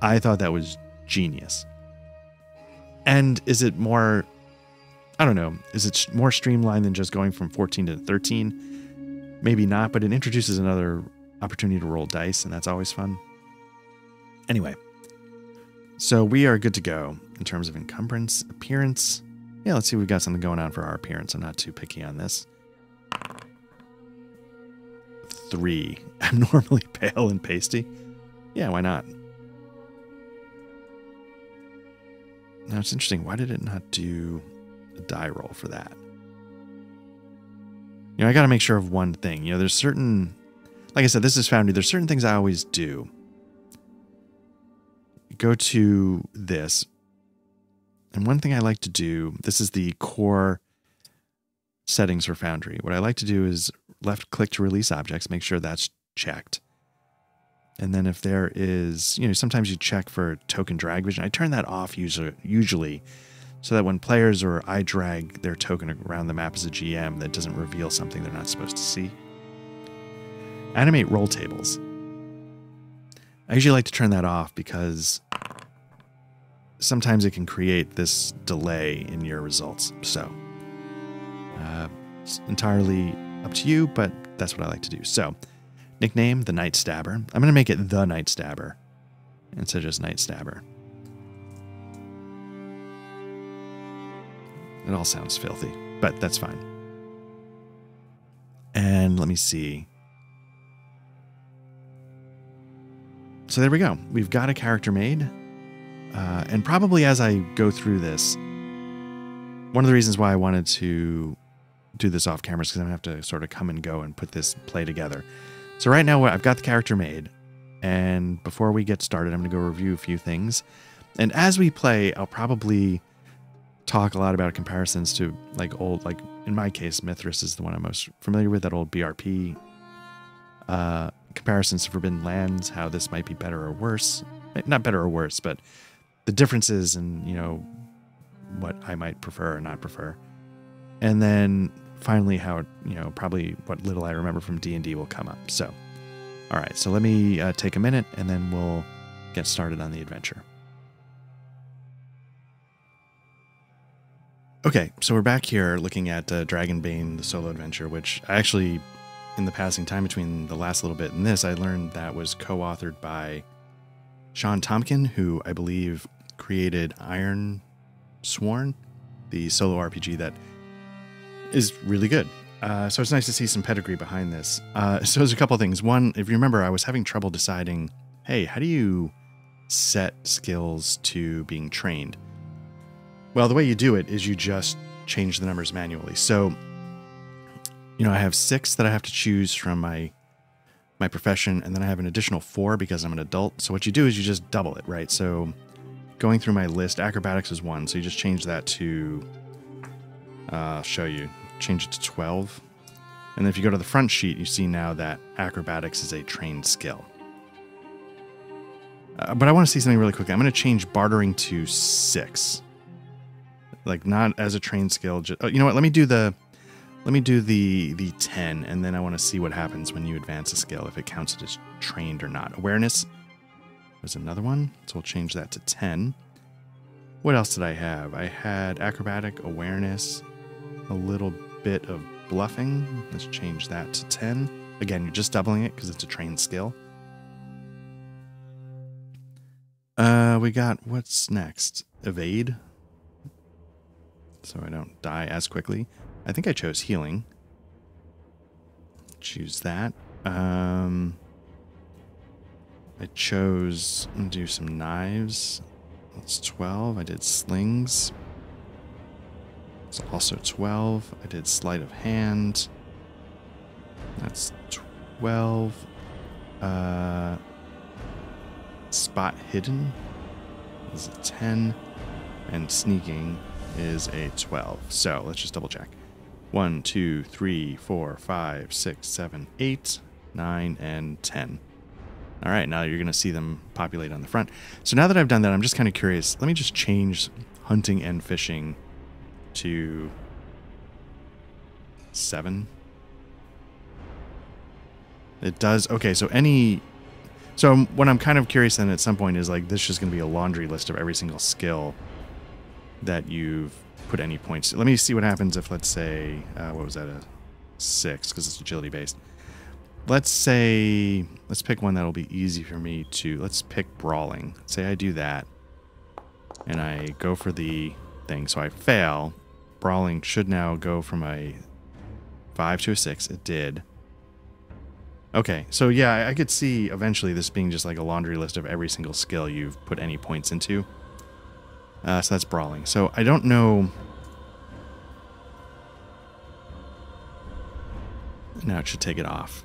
I thought that was genius. And is it more, I don't know, is it more streamlined than just going from 14 to 13? Maybe not, but it introduces another opportunity to roll dice, and that's always fun. Anyway, so we are good to go in terms of encumbrance, appearance. Yeah, let's see if we've got something going on for our appearance. I'm not too picky on this. 3. I'm normally pale and pasty. Yeah, why not? Now it's interesting. Why did it not do a die roll for that? I got to make sure of one thing. There's certain, like I said, this is Foundry. There's certain things I always do. Go to this. And one thing I like to do, this is the core settings for Foundry. What I like to do is left click to release objects, make sure that's checked. And then if there is, sometimes you check for token drag vision. I turn that off usually so that when players or I drag their token around the map as a GM, that doesn't reveal something they're not supposed to see. Animate roll tables. I usually like to turn that off because sometimes it can create this delay in your results. So it's entirely up to you, but that's what I like to do. So nickname, the Night Stabber. I'm going to make it the Night Stabber instead of just Night Stabber. It all sounds filthy, but that's fine. And let me see. So there we go. We've got a character made. And probably as I go through this, one of the reasons why I wanted to do this off camera is because I'm going to have to sort of come and go and put this play together. So right now I've got the character made. And before we get started, I'm going to go review a few things. And as we play, I'll probably talk a lot about comparisons to like in my case, Mithras is the one I'm most familiar with, that old BRP. Comparisons to Forbidden Lands, how this might be better or worse. Not better or worse, but the differences and, what I might prefer or not prefer. And then finally how, probably what little I remember from D&D will come up. So, all right, so let me take a minute and then we'll get started on the adventure. Okay, so we're back here looking at Dragonbane, the solo adventure, which I actually in the passing time between the last little bit and this, I learned that was co-authored by Sean Tompkin, who I believe created Iron Sworn, the solo RPG that is really good. So it's nice to see some pedigree behind this. So there's a couple things. One, if you remember, I was having trouble deciding, hey, how do you set skills to being trained? Well, the way you do it is you just change the numbers manually. So, you know, I have 6 that I have to choose from my profession, and then I have an additional 4 because I'm an adult. So what you do is you just double it, right? So going through my list, acrobatics is 1, so you just change that to, I'll show you, change it to 12. And then if you go to the front sheet, you see now that acrobatics is a trained skill. But I want to see something really quickly. I'm going to change bartering to 6. Like, not as a trained skill. Just, oh, you know what? Let me do the 10, and then I want to see what happens when you advance a skill, if it counts it as trained or not. Awareness was another one, so we'll change that to 10. What else did I have? I had acrobatic, awareness, a little bit of bluffing. Let's change that to 10. Again, you're just doubling it because it's a trained skill. We got, what's next? Evade. So I don't die as quickly. I think I chose healing. Choose that. I chose, I'm gonna do some knives. That's 12. I did slings. It's also 12. I did sleight of hand. That's 12. Spot hidden is a 10. And sneaking is a 12. So let's just double check. 1, 2, 3, 4, 5, 6, 7, 8, 9, and 10. All right, now you're going to see them populate on the front. So now that I've done that, I'm just kind of curious. Let me just change hunting and fishing to 7. It does. Okay, so so what I'm kind of curious then at some point is like, this is going to be a laundry list of every single skill that you've put any points. Let me see what happens if, let's say, what was that, a 6, because it's agility based. Let's say, let's pick one that'll be easy for me to, let's pick brawling. Say I do that, and I go for the thing, so I fail. Brawling should now go from a 5 to a 6. It did. Okay, so yeah, I could see eventually this being just like a laundry list of every single skill you've put any points into. So that's brawling. So I don't know. Now it should take it off.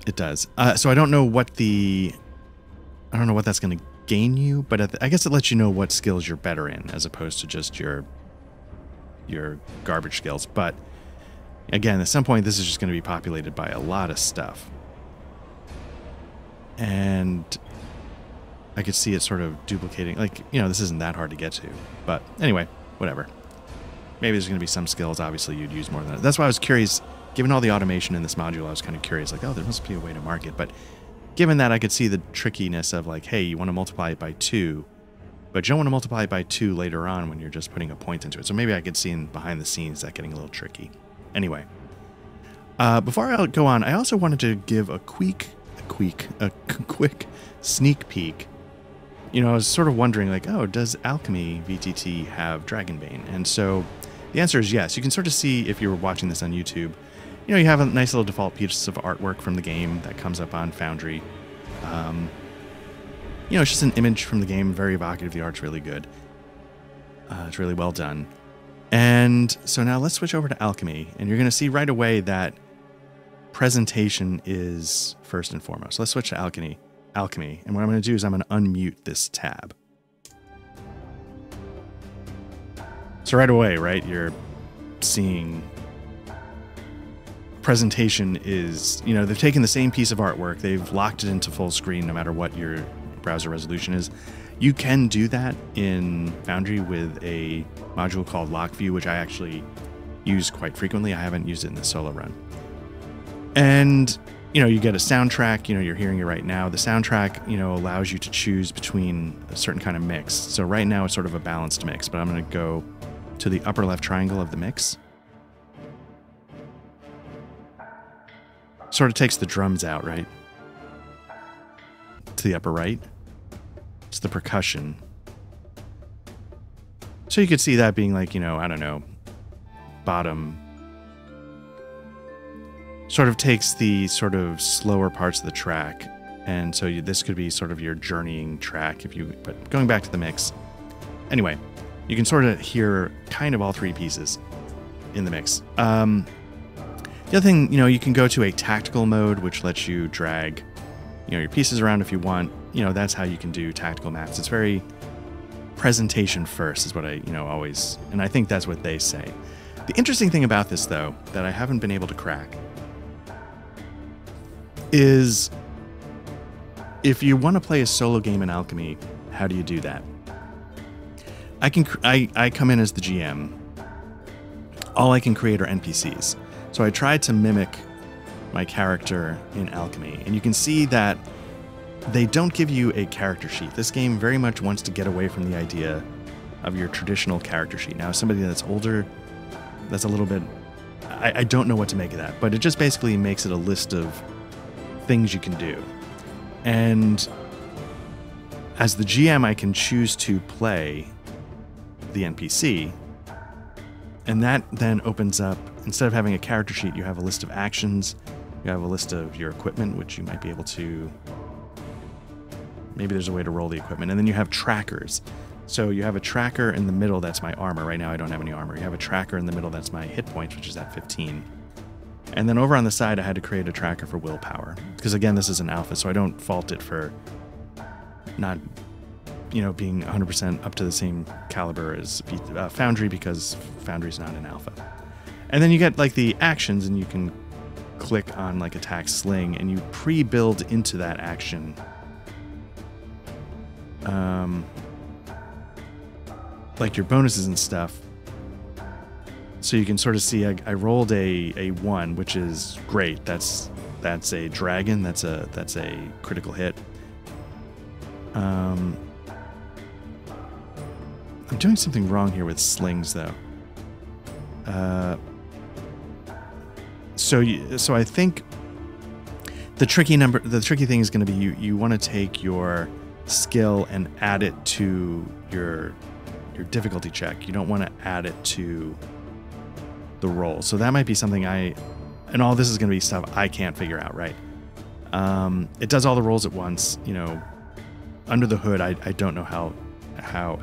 It does. So I don't know what that's going to gain you, but I guess it lets you know what skills you're better in as opposed to just your garbage skills. But again, at some point, this is just going to be populated by a lot of stuff. And I could see it sort of duplicating. Like, you know, this isn't that hard to get to. But anyway, whatever. Maybe there's going to be some skills, obviously, you'd use more than that. That's why I was curious. Given all the automation in this module, I was kind of curious. Like, oh, there must be a way to mark it. But given that, I could see the trickiness of, like, hey, you want to multiply it by 2. But you don't want to multiply it by 2 later on when you're just putting a point into it. So maybe I could see in behind the scenes that getting a little tricky. Anyway. Before I go on, I also wanted to give a quick sneak peek. You know, I was sort of wondering, like, oh, does Alchemy VTT have Dragonbane? And so the answer is yes. You can sort of see, if you were watching this on YouTube, you know, you have a nice little default piece of artwork from the game that comes up on Foundry. You know, it's just an image from the game, very evocative. The art's really good. It's really well done. And so now let's switch over to Alchemy, and you're going to see right away that presentation is first and foremost. So let's switch to Alchemy. And what I'm going to do is I'm going to unmute this tab. So right away, right, you're seeing presentation is, you know, they've taken the same piece of artwork, they've locked it into full screen no matter what your browser resolution is. You can do that in Foundry with a module called Lock View, which I actually use quite frequently. I haven't used it in the solo run. And you know, you get a soundtrack, you know, you're hearing it right now. The soundtrack, you know, allows you to choose between a certain kind of mix. So right now it's sort of a balanced mix, but I'm going to go to the upper left triangle of the mix. sort of takes the drums out, right? To the upper right. It's the percussion. So you could see that being like, I don't know, bottom. Sort of takes the sort of slower parts of the track. And so this could be sort of your journeying track but going back to the mix. Anyway, you can sort of hear kind of all three pieces in the mix. The other thing, you can go to a tactical mode, which lets you drag, your pieces around if you want. That's how you can do tactical maps. It's very presentation first is what I, always, and I think that's what they say. The interesting thing about this, though, that I haven't been able to crack is if you want to play a solo game in Alchemy, how do you do that? I come in as the GM. All I can create are NPCs. So I tried to mimic my character in Alchemy, and you can see that they don't give you a character sheet. This game very much wants to get away from the idea of your traditional character sheet. Now, somebody that's older, that's a little bit... I don't know what to make of that, but it just basically makes it a list of things you can do. And as the GM, I can choose to play the NPC, and that then opens up, instead of having a character sheet, you have a list of actions, you have a list of your equipment, which you might be able to, maybe there's a way to roll the equipment, and then you have trackers. So you have a tracker in the middle, that's my armor. Right now I don't have any armor. You have a tracker in the middle, that's my hit points, which is at 15. And then over on the side, I had to create a tracker for willpower. Because again, this is an alpha, so I don't fault it for not, being 100% up to the same caliber as Foundry, because Foundry's not an alpha. And then you get like the actions, and you can click on like attack sling, and you pre-build into that action like your bonuses and stuff. So you can sort of see I rolled a 1, which is great. That's a dragon. That's a critical hit. I'm doing something wrong here with slings, though. So I think the tricky thing is going to be you want to take your skill and add it to your difficulty check. You don't want to add it to the roll. So that might be something and all this is going to be stuff I can't figure out, right? It does all the rolls at once. Under the hood, I don't know how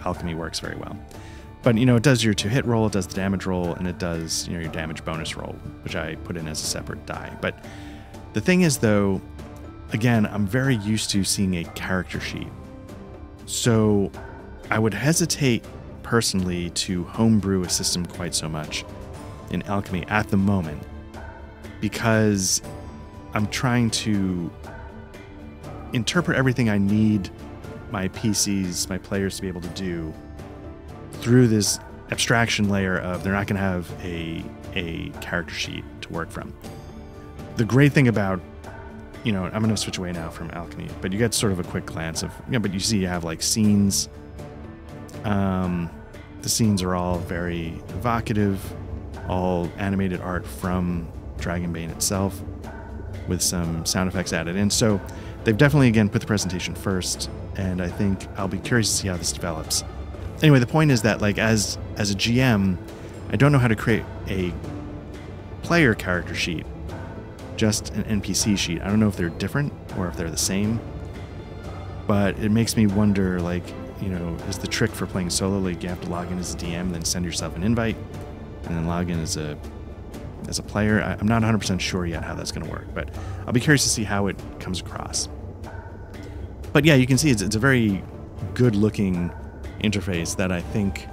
Alchemy works very well. But, it does your 2-hit roll, it does the damage roll, and it does, your damage bonus roll, which I put in as a separate die. But the thing is, though, again, I'm very used to seeing a character sheet. So I would hesitate personally to homebrew a system quite so much in Alchemy at the moment, because I'm trying to interpret everything I need my PCs, my players to be able to do through this abstraction layer of they're not going to have a character sheet to work from. The great thing about, I'm going to switch away now from Alchemy, but you get sort of a quick glance of, but you see you have like scenes. The scenes are all very evocative, all animated art from Dragonbane itself with some sound effects added in. So they've definitely, again, put the presentation first, and I think I'll be curious to see how this develops. Anyway, the point is that, like, as a GM, I don't know how to create a player character sheet, just an NPC sheet. I don't know if they're different or if they're the same, but it makes me wonder, like, is the trick for playing solo, like, you have to log in as a DM, then send yourself an invite, and then log in as a player? I'm not 100% sure yet how that's going to work, but I'll be curious to see how it comes across. But yeah, you can see it's a very good-looking interface that I think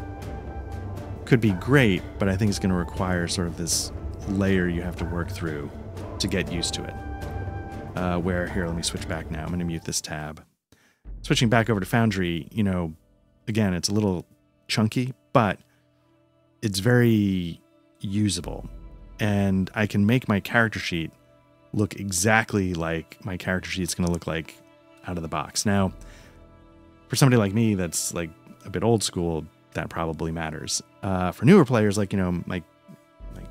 could be great, but I think it's going to require sort of this layer you have to work through to get used to it. Here, let me switch back now. I'm going to mute this tab. Switching back over to Foundry, again, it's a little chunky, but it's very usable. And I can make my character sheet look exactly like my character sheet's going to look like out of the box. Now, for somebody like me that's like a bit old school, that probably matters. For newer players, like, my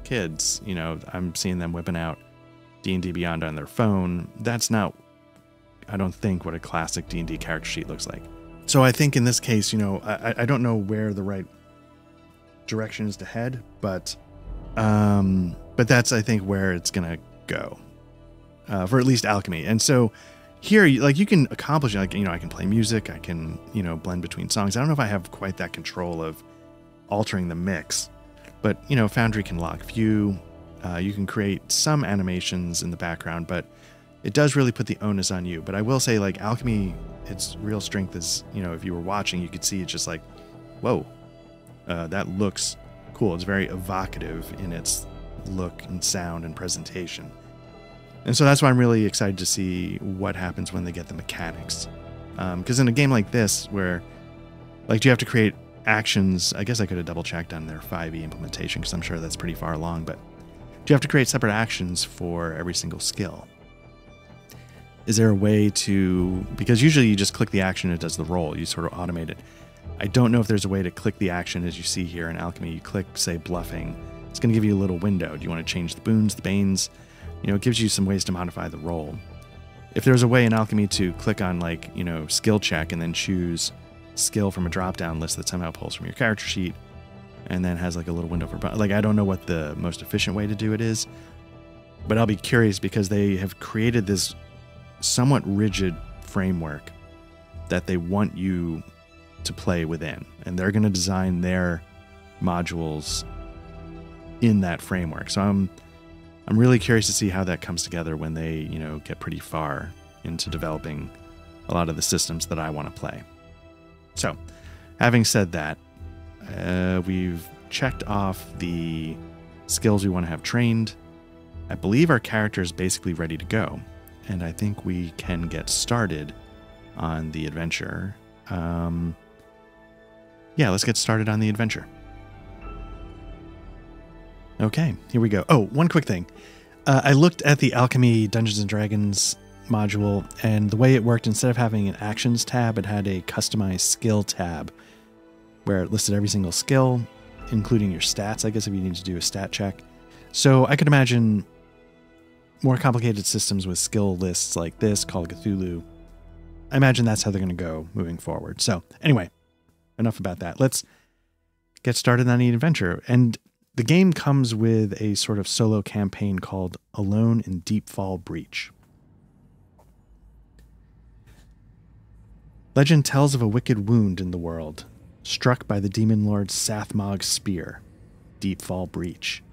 kids, I'm seeing them whipping out D&D Beyond on their phone, that's not, I don't think, what a classic D&D character sheet looks like. So I think in this case, I don't know where the right direction is to head, but that's, I think, where it's going to go for at least Alchemy. And so here, you can accomplish, I can play music, I can, blend between songs. I don't know if I have quite that control of altering the mix, but, Foundry can lock view. You can create some animations in the background, but it does really put the onus on you. But I will say, Alchemy, its real strength is, if you were watching, you could see it's just like, whoa, that looks cool. It's very evocative in its look and sound and presentation. And so that's why I'm really excited to see what happens when they get the mechanics. Because in a game like this, where, do you have to create actions? I guess I could have double-checked on their 5e implementation, because I'm sure that's pretty far along, but do you have to create separate actions for every single skill? Is there a way to, because usually you just click the action and it does the roll, you sort of automate it. I don't know if there's a way to click the action as you see here in Alchemy. You click, say, bluffing. It's going to give you a little window. Do you want to change the boons, the banes? It gives you some ways to modify the roll. If there's a way in Alchemy to click on, skill check and then choose skill from a drop-down list that somehow pulls from your character sheet and then has a little window for, I don't know what the most efficient way to do it is, but I'll be curious because they have created this somewhat rigid framework that they want you to play within, and they're going to design their modules in that framework. So I'm really curious to see how that comes together when they, get pretty far into developing a lot of the systems that I want to play. So, having said that, we've checked off the skills we want to have trained. I believe our character is basically ready to go, and I think we can get started on the adventure. Let's get started on the adventure. Okay, here we go. Oh, one quick thing. I looked at the Alchemy Dungeons & Dragons module, and the way it worked, instead of having an actions tab, it had a customized skill tab where it listed every single skill, including your stats, I guess, if you need to do a stat check. So I could imagine more complicated systems with skill lists like this, Call of Cthulhu. I imagine that's how they're going to go moving forward. So anyway, enough about that. Let's get started on the adventure. And the game comes with a sort of solo campaign called Alone in Deepfall Breach. Legend tells of a wicked wound in the world, struck by the demon lord Sathmog's spear, Deepfall Breach.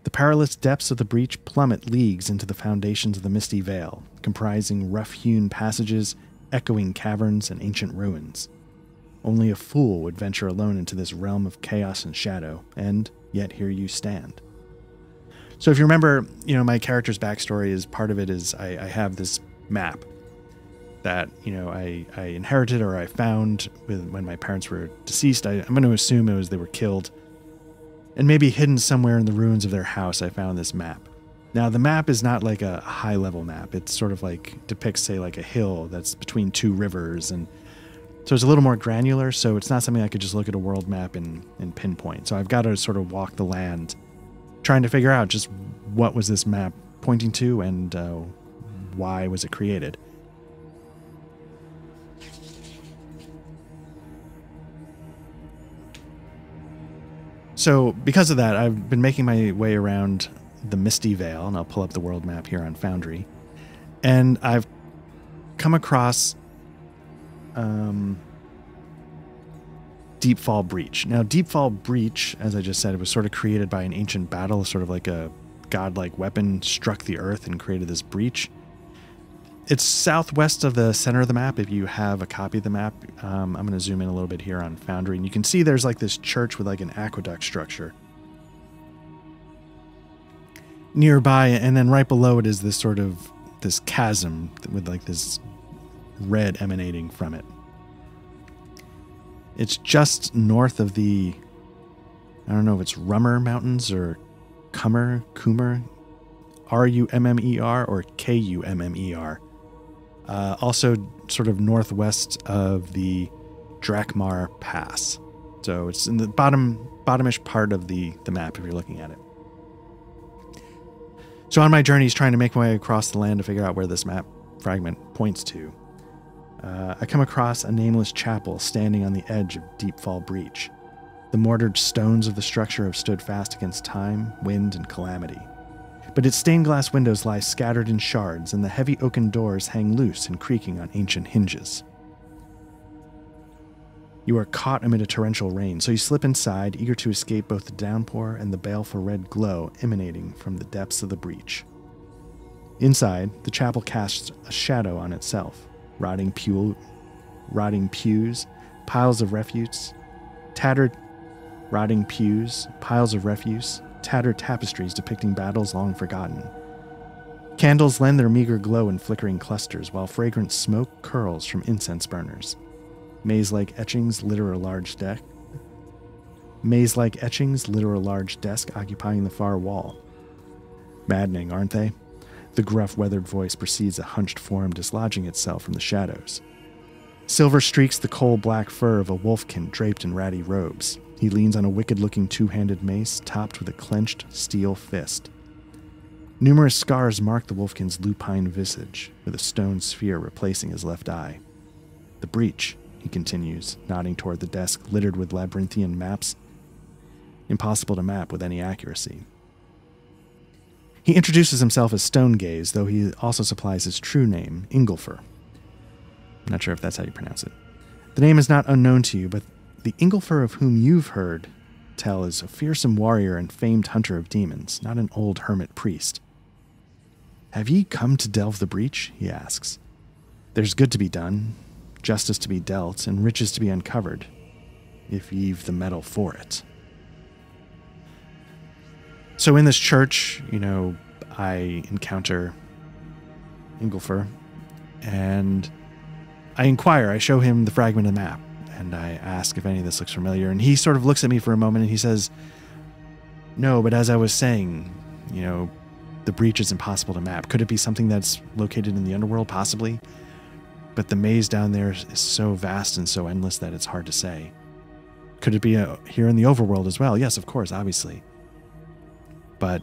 The perilous depths of the breach plummet leagues into the foundations of the Misty Vale, comprising rough-hewn passages, echoing caverns, and ancient ruins. Only a fool would venture alone into this realm of chaos and shadow, and yet here you stand. So if you remember, my character's backstory is part of it is I have this map that, I inherited or I found when my parents were deceased. I'm going to assume it was they were killed. And maybe hidden somewhere in the ruins of their house, I found this map. Now, the map is not like a high-level map. It's sort of depicts, say, a hill that's between two rivers. And so it's a little more granular, so it's not something I could just look at a world map and pinpoint. So I've got to sort of walk the land, trying to figure out just what was this map pointing to and why was it created. So because of that, I've been making my way around the Misty Vale, and I'll pull up the world map here on Foundry, and I've come across Deepfall Breach. Now, Deepfall Breach, as I just said, it was sort of created by an ancient battle, sort of like a godlike weapon struck the earth and created this breach. It's southwest of the center of the map. If you have a copy of the map, I'm going to zoom in a little bit here on Foundry, and you can see there's this church with an aqueduct structure nearby, and then right below it is this chasm with this red emanating from it. It's just north of the, I don't know if it's Rummer Mountains or Kummer, R-U-M-M-E-R or K-U-M-M-E-R. Also sort of northwest of the Drakmar Pass. So it's in the bottomish part of the map if you're looking at it. So on my journeys, trying to make my way across the land to figure out where this map fragment points to, I come across a nameless chapel standing on the edge of Deepfall Breach. The mortared stones of the structure have stood fast against time, wind, and calamity. But its stained glass windows lie scattered in shards, and the heavy oaken doors hang loose and creaking on ancient hinges. You are caught amid a torrential rain, so you slip inside, eager to escape both the downpour and the baleful red glow emanating from the depths of the breach. Inside, the chapel casts a shadow on itself. Rotting pews, piles of refuse, tattered tapestries depicting battles long forgotten. Candles lend their meager glow in flickering clusters, while fragrant smoke curls from incense burners. Maze-like etchings litter a large desk occupying the far wall. Maddening, aren't they? The gruff, weathered voice precedes a hunched form dislodging itself from the shadows. Silver streaks the coal-black fur of a wolfkin draped in ratty robes. He leans on a wicked-looking two-handed mace topped with a clenched steel fist. Numerous scars mark the wolfkin's lupine visage, with a stone sphere replacing his left eye. The breach, he continues, nodding toward the desk littered with labyrinthian maps, impossible to map with any accuracy. He introduces himself as Stonegaze, though he also supplies his true name, Ingolfer. I'm not sure if that's how you pronounce it. The name is not unknown to you, but the Ingolfer of whom you've heard tell is a fearsome warrior and famed hunter of demons, not an old hermit priest. Have ye come to delve the breach? He asks. There's good to be done, justice to be dealt, and riches to be uncovered, if ye've the mettle for it. So in this church, I encounter Ingolfer, and I inquire. I show him the fragment of the map, and I ask if any of this looks familiar. And he sort of looks at me for a moment, and he says, no, but as I was saying, the breach is impossible to map. Could it be something that's located in the underworld? Possibly. But the maze down there is so vast and so endless that it's hard to say. Could it be here in the overworld as well? Yes, of course, obviously. But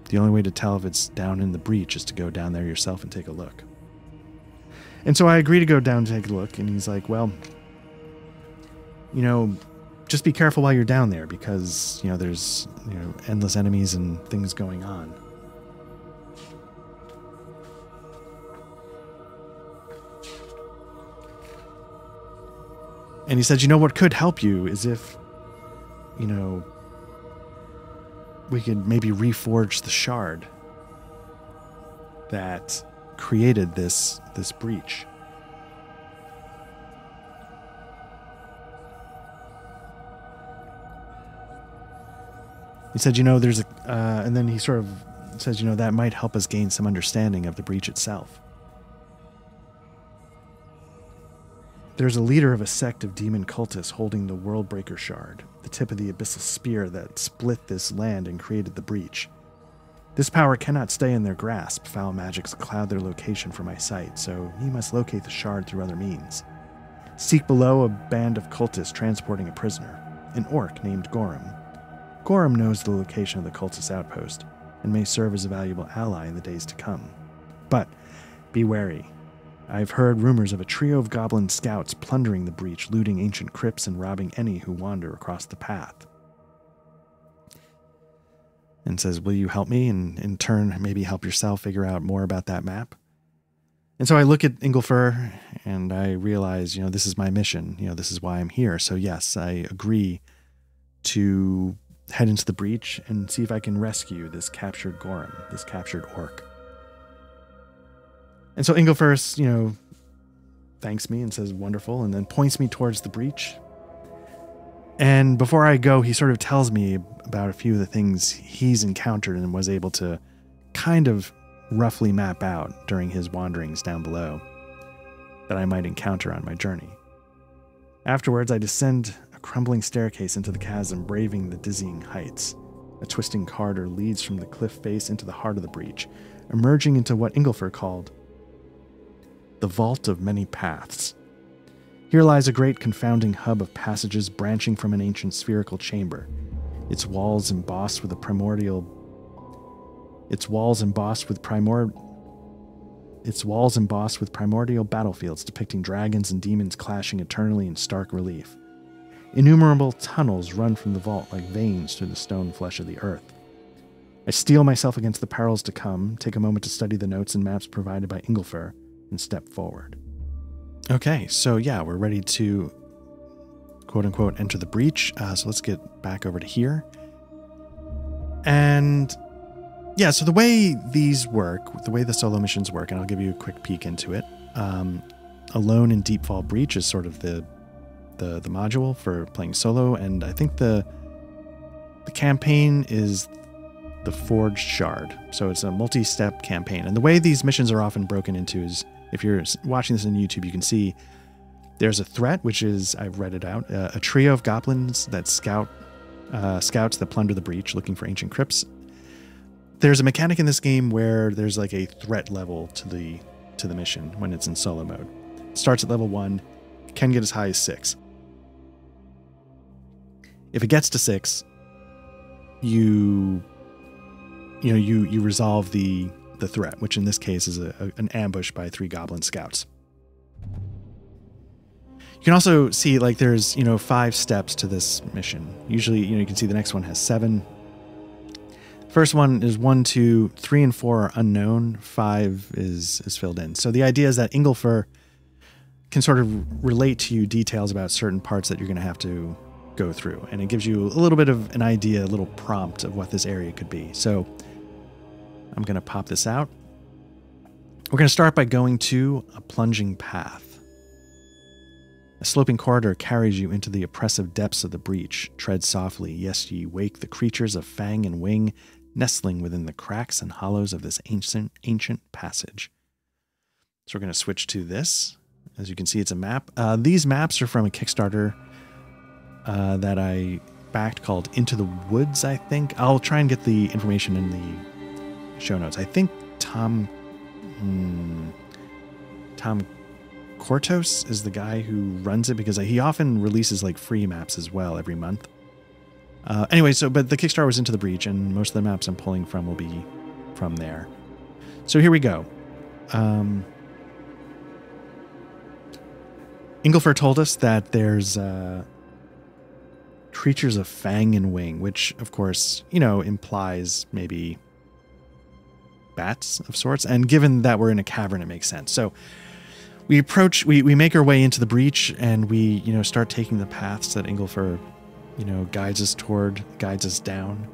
the only way to tell if it's down in the breach is to go down there yourself and take a look. And so I agree to go down and take a look, and he's like, well, just be careful while you're down there because, there's, endless enemies and things going on. And he said, what could help you is if, we could maybe reforge the shard that created this breach. He said, there's and then he sort of says, that might help us gain some understanding of the breach itself. There's a leader of a sect of demon cultists holding the Worldbreaker Shard, the tip of the abyssal spear that split this land and created the breach. This power cannot stay in their grasp. Foul magics cloud their location from my sight, so he must locate the shard through other means. Seek below a band of cultists transporting a prisoner, an orc named Gorham. Gorham knows the location of the cultist outpost and may serve as a valuable ally in the days to come. But be wary. I've heard rumors of a trio of goblin scouts plundering the breach, looting ancient crypts and robbing any who wander across the path. And says, will you help me and in turn maybe help yourself figure out more about that map? And so I look at Ingolfer and I realize, this is my mission. This is why I'm here. So yes, I agree to head into the breach and see if I can rescue this captured Gorham, this captured orc. And so Ingolfer, thanks me and says, wonderful, and then points me towards the breach. And before I go, he sort of tells me about a few of the things he's encountered and was able to kind of roughly map out during his wanderings down below that I might encounter on my journey. Afterwards, I descend a crumbling staircase into the chasm, braving the dizzying heights. A twisting corridor leads from the cliff face into the heart of the breach, emerging into what Ingolfer called the Vault of Many Paths. Here lies a great confounding hub of passages branching from an ancient spherical chamber, its walls embossed with a primordial its walls embossed with primordial battlefields depicting dragons and demons clashing eternally in stark relief. Innumerable tunnels run from the vault like veins through the stone flesh of the earth. I steel myself against the perils to come, take a moment to study the notes and maps provided by Inglefur, and step forward. Okay, so yeah, we're ready to quote-unquote enter the breach. So let's get back over to here. And yeah, so the way these work, the way the solo missions work, and I'll give you a quick peek into it. Alone in Deepfall Breach is sort of the module for playing solo, and I think the campaign is the Forged Shard. So it's a multi-step campaign. And the way these missions are often broken into is, if you're watching this on YouTube, you can see there's a threat, which is, I've read it out, a trio of goblins that scouts that plunder the breach looking for ancient crypts. There's a mechanic in this game where there's like a threat level to the mission when it's in solo mode. It starts at level 1, can get as high as 6. If it gets to 6, you resolve the threat, which in this case is an ambush by 3 goblin scouts. You can also see like there's 5 steps to this mission. Usually you can see the next one has 7. First one is 1, 2, 3, and 4 are unknown. 5 is filled in. So the idea is that Inglefur can sort of relate to you details about certain parts that you're going to have to go through, and it gives you a little bit of an idea, a little prompt of what this area could be. So I'm going to pop this out. We're going to start by going to a plunging path. A sloping corridor carries you into the oppressive depths of the breach. Tread softly, yes, ye wake the creatures of fang and wing, nestling within the cracks and hollows of this ancient passage. So we're going to switch to this. As you can see, it's a map. These maps are from a Kickstarter that I backed called Into the Woods, I think. I'll try and get the information in the show notes. I think Tom Kortos is the guy who runs it, because he often releases like free maps as well every month. Anyway, but the Kickstarter was Into the Breach, and most of the maps I'm pulling from will be from there. So here we go. Inglefur told us that there's creatures of fang and wing, which of course, implies maybe bats of sorts. And given that we're in a cavern, it makes sense. So we make our way into the breach, and we, start taking the paths that Inglefur, guides us down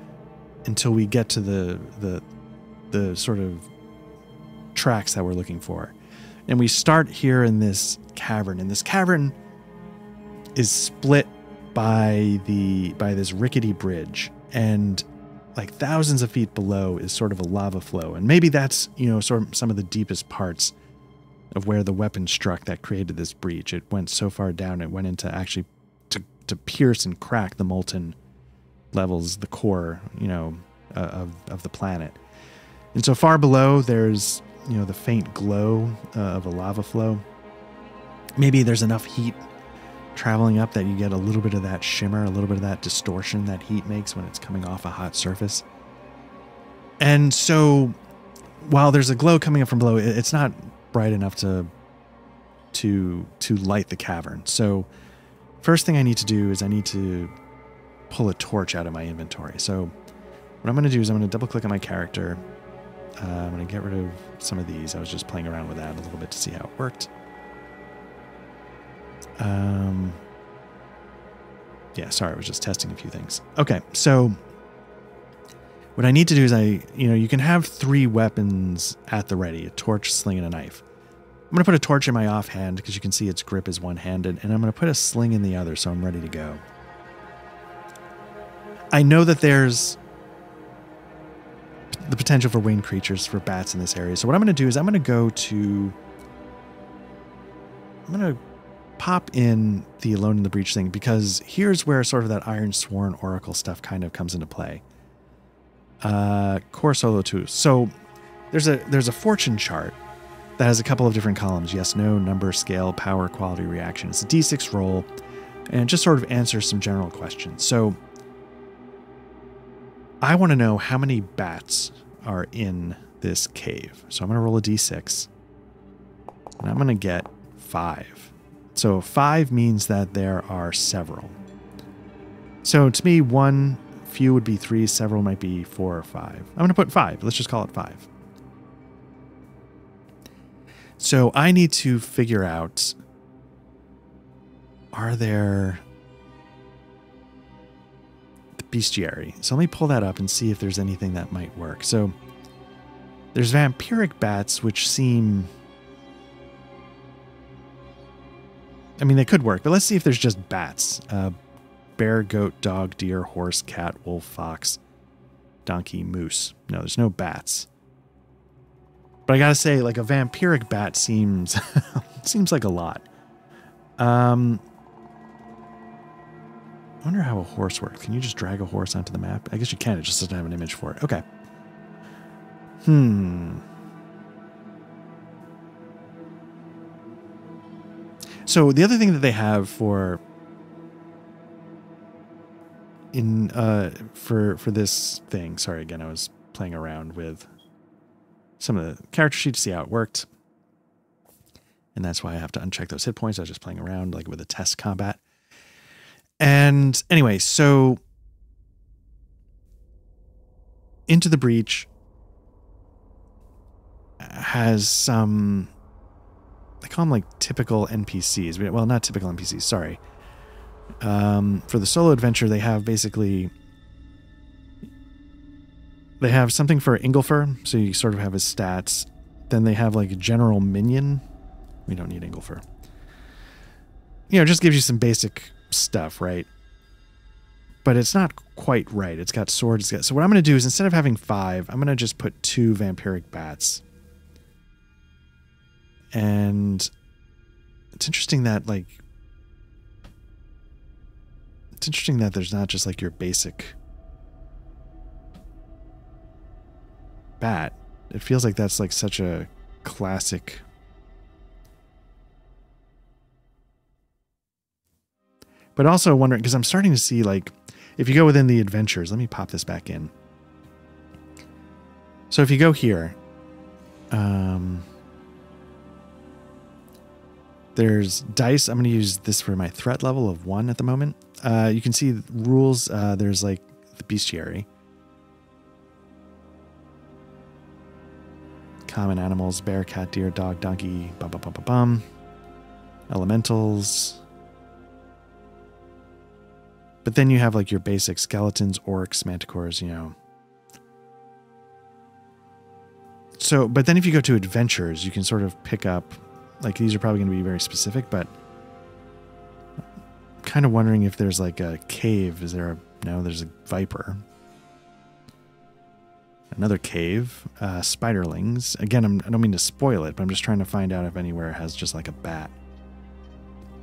until we get to the sort of tracks that we're looking for. And we start here in this cavern, and this cavern is split by this rickety bridge, and like thousands of feet below is sort of a lava flow. And maybe that's, sort of some of the deepest parts of where the weapon struck that created this breach. It went so far down, it went into actually to pierce and crack the molten levels, the core, of the planet. And so far below, there's, the faint glow of a lava flow. Maybe there's enough heat traveling up that you get a little bit of that shimmer, a little bit of that distortion that heat makes when it's coming off a hot surface. And so while there's a glow coming up from below, it's not bright enough to light the cavern. So first thing I need to do is I need to pull a torch out of my inventory. So what I'm going to do is I'm going to double click on my character. I'm going to get rid of some of these. I was just playing around with that a little bit to see how it worked. Yeah, sorry, I was just testing a few things. Okay, so what I need to do is you can have 3 weapons at the ready, a torch, sling, and a knife. I'm going to put a torch in my offhand because you can see its grip is one-handed, and I'm going to put a sling in the other so I'm ready to go. I know that there's the potential for winged creatures, for bats in this area. So what I'm going to do is I'm going to pop in the Alone in the Breach thing, because here's where sort of that Iron Sworn Oracle stuff kind of comes into play. Core Solo 2. So there's a fortune chart that has a couple of different columns. Yes, no, number, scale, power, quality, reaction. It's a D6 roll, and it just sort of answers some general questions. So I want to know how many bats are in this cave. So I'm going to roll a d6. And I'm going to get 5. So 5 means that there are several. So to me, one, few would be 3, several might be 4 or 5. I'm going to put 5. Let's just call it 5. So I need to figure out, are there the bestiary? So let me pull that up and see if there's anything that might work. So there's vampiric bats, which seem, I mean, they could work, but let's see if there's just bats. Bear, goat, dog, deer, horse, cat, wolf, fox, donkey, moose. No, there's no bats. But I gotta say, like, a vampiric bat seems seems like a lot. I wonder how a horse works. Can you just drag a horse onto the map? I guess you can. It just doesn't have an image for it. Okay. So the other thing that they have for this thing. Sorry, again, I was playing around with some of the character sheets to see how it worked. And that's why I have to uncheck those hit points. I was just playing around like with a test combat. And anyway, so Into the Breach has some, they call them like typical NPCs. Well, not typical NPCs, sorry. For the solo adventure, they have basically, they have something for Ingolfer, so you sort of have his stats. Then they have like a general minion. We don't need Ingolfer. You know, it just gives you some basic stuff, right? But it's not quite right. It's got swords. So what I'm going to do is, instead of having 5, I'm going to just put 2 vampiric bats. And it's interesting that, like, it's interesting that there's not just like your basic bat. It feels like that's like such a classic. But also wondering, because I'm starting to see, like, if you go within the adventures, let me pop this back in. So if you go here, there's dice. I'm going to use this for my threat level of 1 at the moment. You can see rules. There's like the bestiary. Common animals, bear, cat, deer, dog, donkey, bum, bum, bum, bum, bum. Elementals. But then you have like your basic skeletons, orcs, manticores, you know. So, but then if you go to adventures, you can sort of pick up, like, these are probably going to be very specific, but I'm kind of wondering if there's like a cave. Is there a, no, there's a viper. Another cave, spiderlings. Again, I don't mean to spoil it, but I'm just trying to find out if anywhere has just like a bat.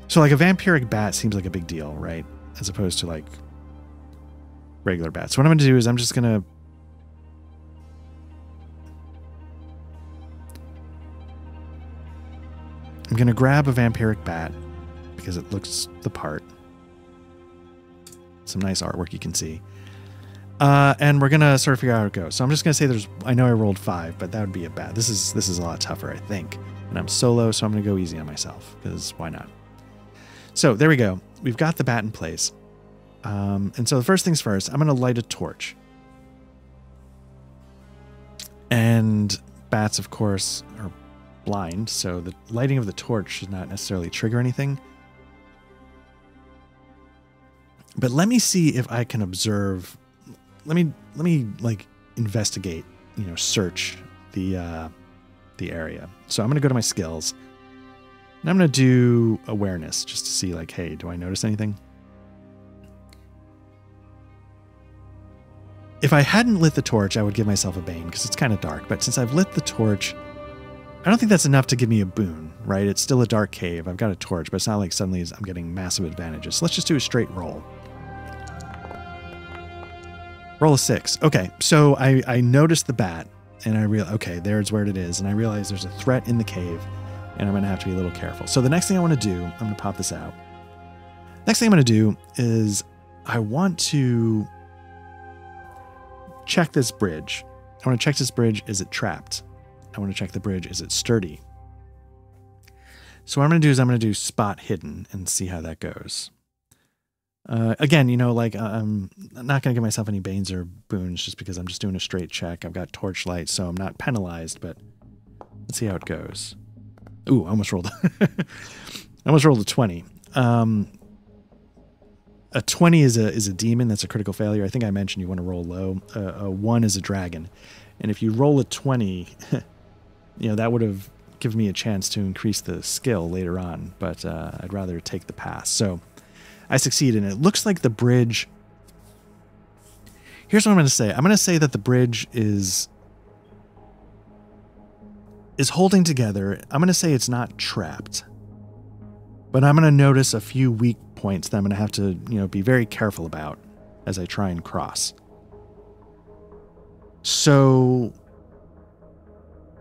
So like a vampiric bat seems like a big deal, right? As opposed to like regular bats. So what I'm going to do is I'm just going to grab a vampiric bat because it looks the part. Some nice artwork you can see. And we're going to sort of figure out how it goes. So I'm just going to say I know I rolled 5, but that would be a bat. This is a lot tougher, I think. And I'm solo, so I'm going to go easy on myself because why not? So there we go. We've got the bat in place. And so the first things first, I'm going to light a torch. And bats, of course, are blind, so the lighting of the torch should not necessarily trigger anything. But let me see if I can observe. Let me like investigate, you know, search the area. So I'm going to go to my skills. And I'm going to do awareness just to see, like, hey, do I notice anything? If I hadn't lit the torch, I would give myself a bane because it's kind of dark. But since I've lit the torch, I don't think that's enough to give me a boon, right? It's still a dark cave. I've got a torch, but it's not like suddenly I'm getting massive advantages. So let's just do a straight roll. Roll a 6. Okay, so I noticed the bat, and I realized, okay, there's where it is. And I realize there's a threat in the cave, and I'm going to have to be a little careful. So the next thing I want to do, I'm going to pop this out. Next thing I'm going to do is I want to check this bridge. I I want to check this bridge. Is it trapped? I want to check the bridge. Is it sturdy? So what I'm going to do is I'm going to do spot hidden and see how that goes. Again, you know, like I'm not going to give myself any banes or boons just because I'm just doing a straight check. I've got torchlight, so I'm not penalized, but let's see how it goes. Ooh, I almost rolled. I almost rolled a 20. A 20 is a demon. That's a critical failure. I think I mentioned you want to roll low. A 1 is a dragon. And if you roll a 20, you know, that would have given me a chance to increase the skill later on, but I'd rather take the pass. So I succeed, and it looks like the bridge... Here's what I'm going to say. I'm going to say that the bridge is holding together. I'm going to say it's not trapped, but I'm going to notice a few weak points that I'm going to have to, you know, be very careful about as I try and cross. So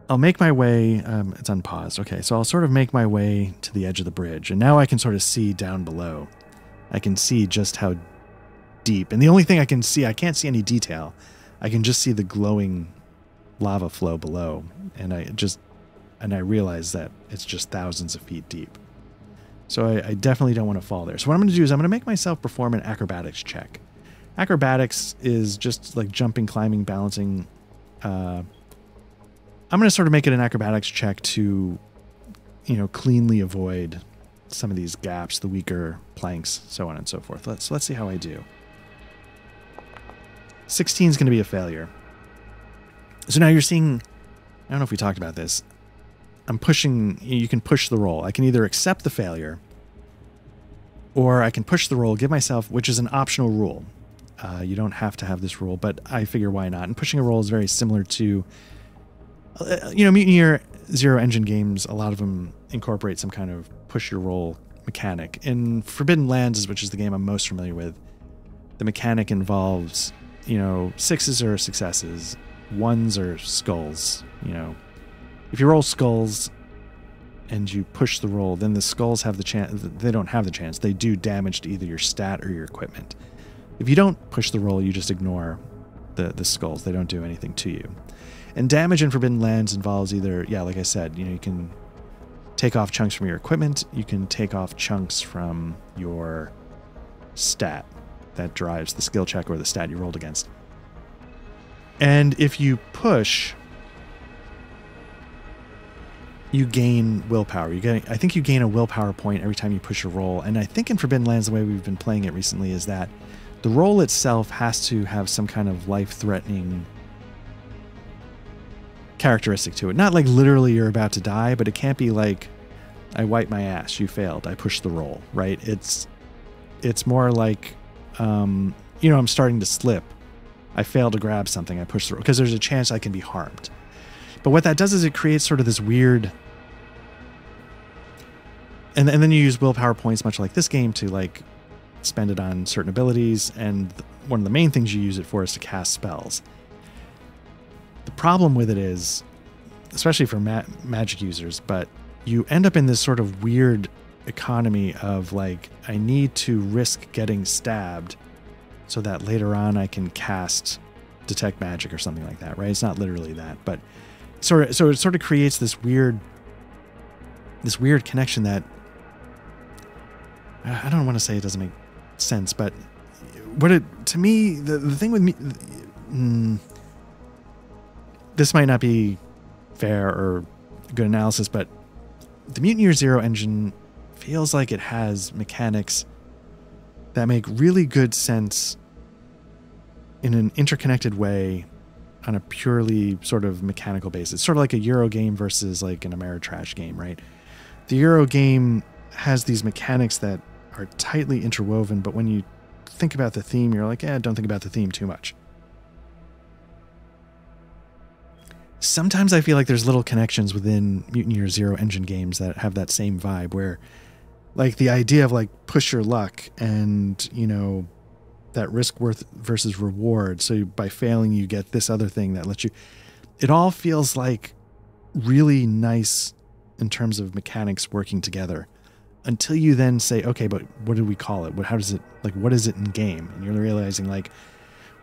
I'll make my way, it's unpaused. Okay, so I'll sort of make my way to the edge of the bridge, and now I can sort of see down below. I can see just how deep, and the only thing I can see, I can't see any detail. I can just see the glowing lava flow below, and I realize that it's just thousands of feet deep. So I definitely don't want to fall there. So what I'm going to do is I'm going to make myself perform an acrobatics check. Acrobatics is just like jumping, climbing, balancing. I'm going to sort of make it an acrobatics check to, you know, cleanly avoid some of these gaps, the weaker planks, so on and so forth. Let's see how I do. 16 is going to be a failure. So now you're seeing, I don't know if we talked about this. I'm pushing, you can push the roll. I can either accept the failure or I can push the roll, give myself, which is an optional rule. You don't have to have this rule, but I figure why not? And pushing a roll is very similar to, you know, Mutineer Zero Engine games. A lot of them incorporate some kind of push your roll mechanic. In Forbidden Lands, which is the game I'm most familiar with, the mechanic involves, you know, 6s are successes, 1s are skulls. You know, if you roll skulls and you push the roll, then the skulls have the chance, they don't have the chance. They do damage to either your stat or your equipment. If you don't push the roll, you just ignore the skulls. They don't do anything to you. And damage in Forbidden Lands involves either, yeah, like I said, you know, you can take off chunks from your equipment, you can take off chunks from your stat that drives the skill check or the stat you rolled against. And if you push, you gain willpower. I think you gain a willpower point every time you push a roll. And I think in Forbidden Lands, the way we've been playing it recently is that the roll itself has to have some kind of life-threatening characteristic to it. Not like literally you're about to die, but it can't be like, I wiped my ass, you failed, I pushed the roll, right? It's more like, you know, I'm starting to slip. I failed to grab something, I pushed the roll, because there's a chance I can be harmed. But what that does is it creates sort of this weird, and then you use willpower points, much like this game, to like spend it on certain abilities, and one of the main things you use it for is to cast spells. The problem with it is, especially for magic users, but you end up in this sort of weird economy of like, I need to risk getting stabbed so that later on I can cast detect magic or something like that, right? It's not literally that, but so it sort of creates this weird connection that I don't want to say it doesn't make sense, but to me, the thing with me, this might not be fair or good analysis, but the Mutineer Zero engine feels like it has mechanics that make really good sense in an interconnected way on a purely sort of mechanical basis. Sort of like a Euro game versus like an Ameritrash game, right? The Euro game has these mechanics that are tightly interwoven, but when you think about the theme, you're like, don't think about the theme too much. Sometimes I feel like there's little connections within Mutineer Zero Engine games that have that same vibe, where like the idea of like push your luck and, you know, that risk worth versus reward. So by failing, you get this other thing that lets you, it all feels like really nice in terms of mechanics working together until you then say, okay, but what do we call it? How does it, like, what is it in game? And you're realizing like,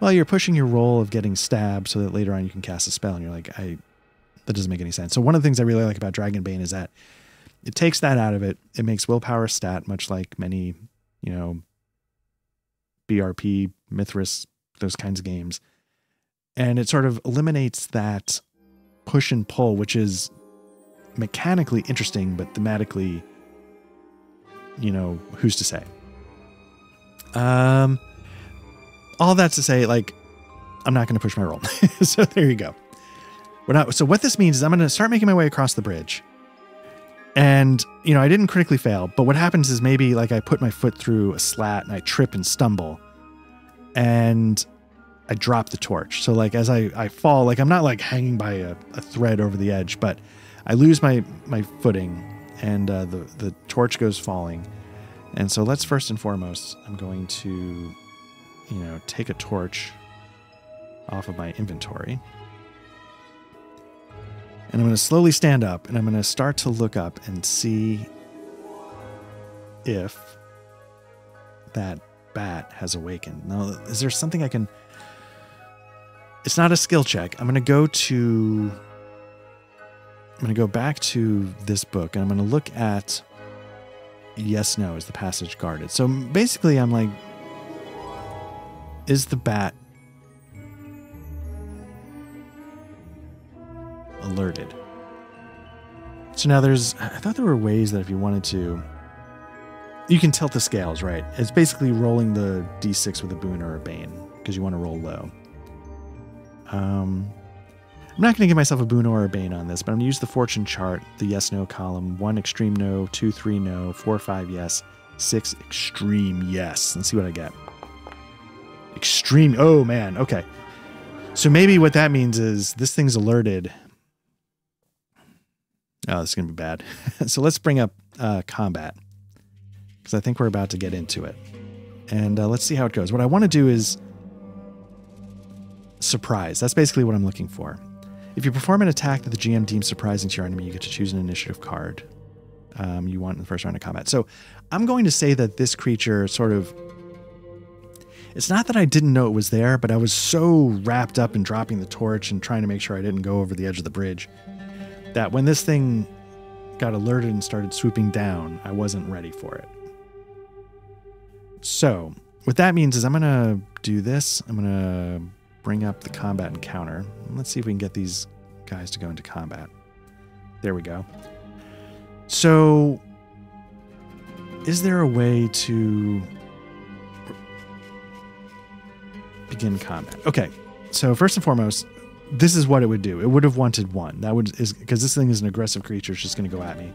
well, you're pushing your roll of getting stabbed so that later on you can cast a spell. And you're like, that doesn't make any sense. So one of the things I really like about Dragonbane is that it takes that out of it. It makes willpower a stat, much like many, BRP, Mithras, those kinds of games. And it sort of eliminates that push and pull, which is mechanically interesting, but thematically, who's to say? All that's to say, like, I'm not going to push my roll. So there you go. So what this means is I'm going to start making my way across the bridge. And, I didn't critically fail, but what happens is maybe like I put my foot through a slat and I trip and stumble and I drop the torch. So like as I fall, like I'm not like hanging by a thread over the edge, but I lose my footing and the torch goes falling. And so let's first and foremost, I'm going to, take a torch off of my inventory. And I'm going to slowly stand up and I'm going to start to look up and see if that bat has awakened. Now, is there something I can... It's not a skill check. I'm going to go back to this book and I'm going to look at yes, no, is the passage guarded? So basically I'm like, is the bat alerted? So now I thought there were ways that if you wanted to, you can tilt the scales, right? It's basically rolling the D6 with a boon or a bane because you want to roll low. I'm not going to give myself a boon or a bane on this, but I'm going to use the fortune chart, the yes, no column, 1 extreme no, 2, 3 no, 4, 5 yes, 6 extreme yes. Let's see what I get. Extreme. Oh man. Okay. So maybe what that means is this thing's alerted. Oh, this is going to be bad. So let's bring up combat because I think we're about to get into it. And let's see how it goes. What I want to do is surprise. That's basically what I'm looking for. If you perform an attack that the GM deems surprising to your enemy, you get to choose an initiative card you want in the first round of combat. So I'm going to say that this creature sort of... It's not that I didn't know it was there, but I was so wrapped up in dropping the torch and trying to make sure I didn't go over the edge of the bridge that when this thing got alerted and started swooping down, I wasn't ready for it. So what that means is I'm going to do this. I'm going to bring up the combat encounter. Let's see if we can get these guys to go into combat. There we go. So is there a way to begin combat? Okay. So first and foremost, this is what it would do. It would have wanted 1. Because this thing is an aggressive creature. It's just going to go at me.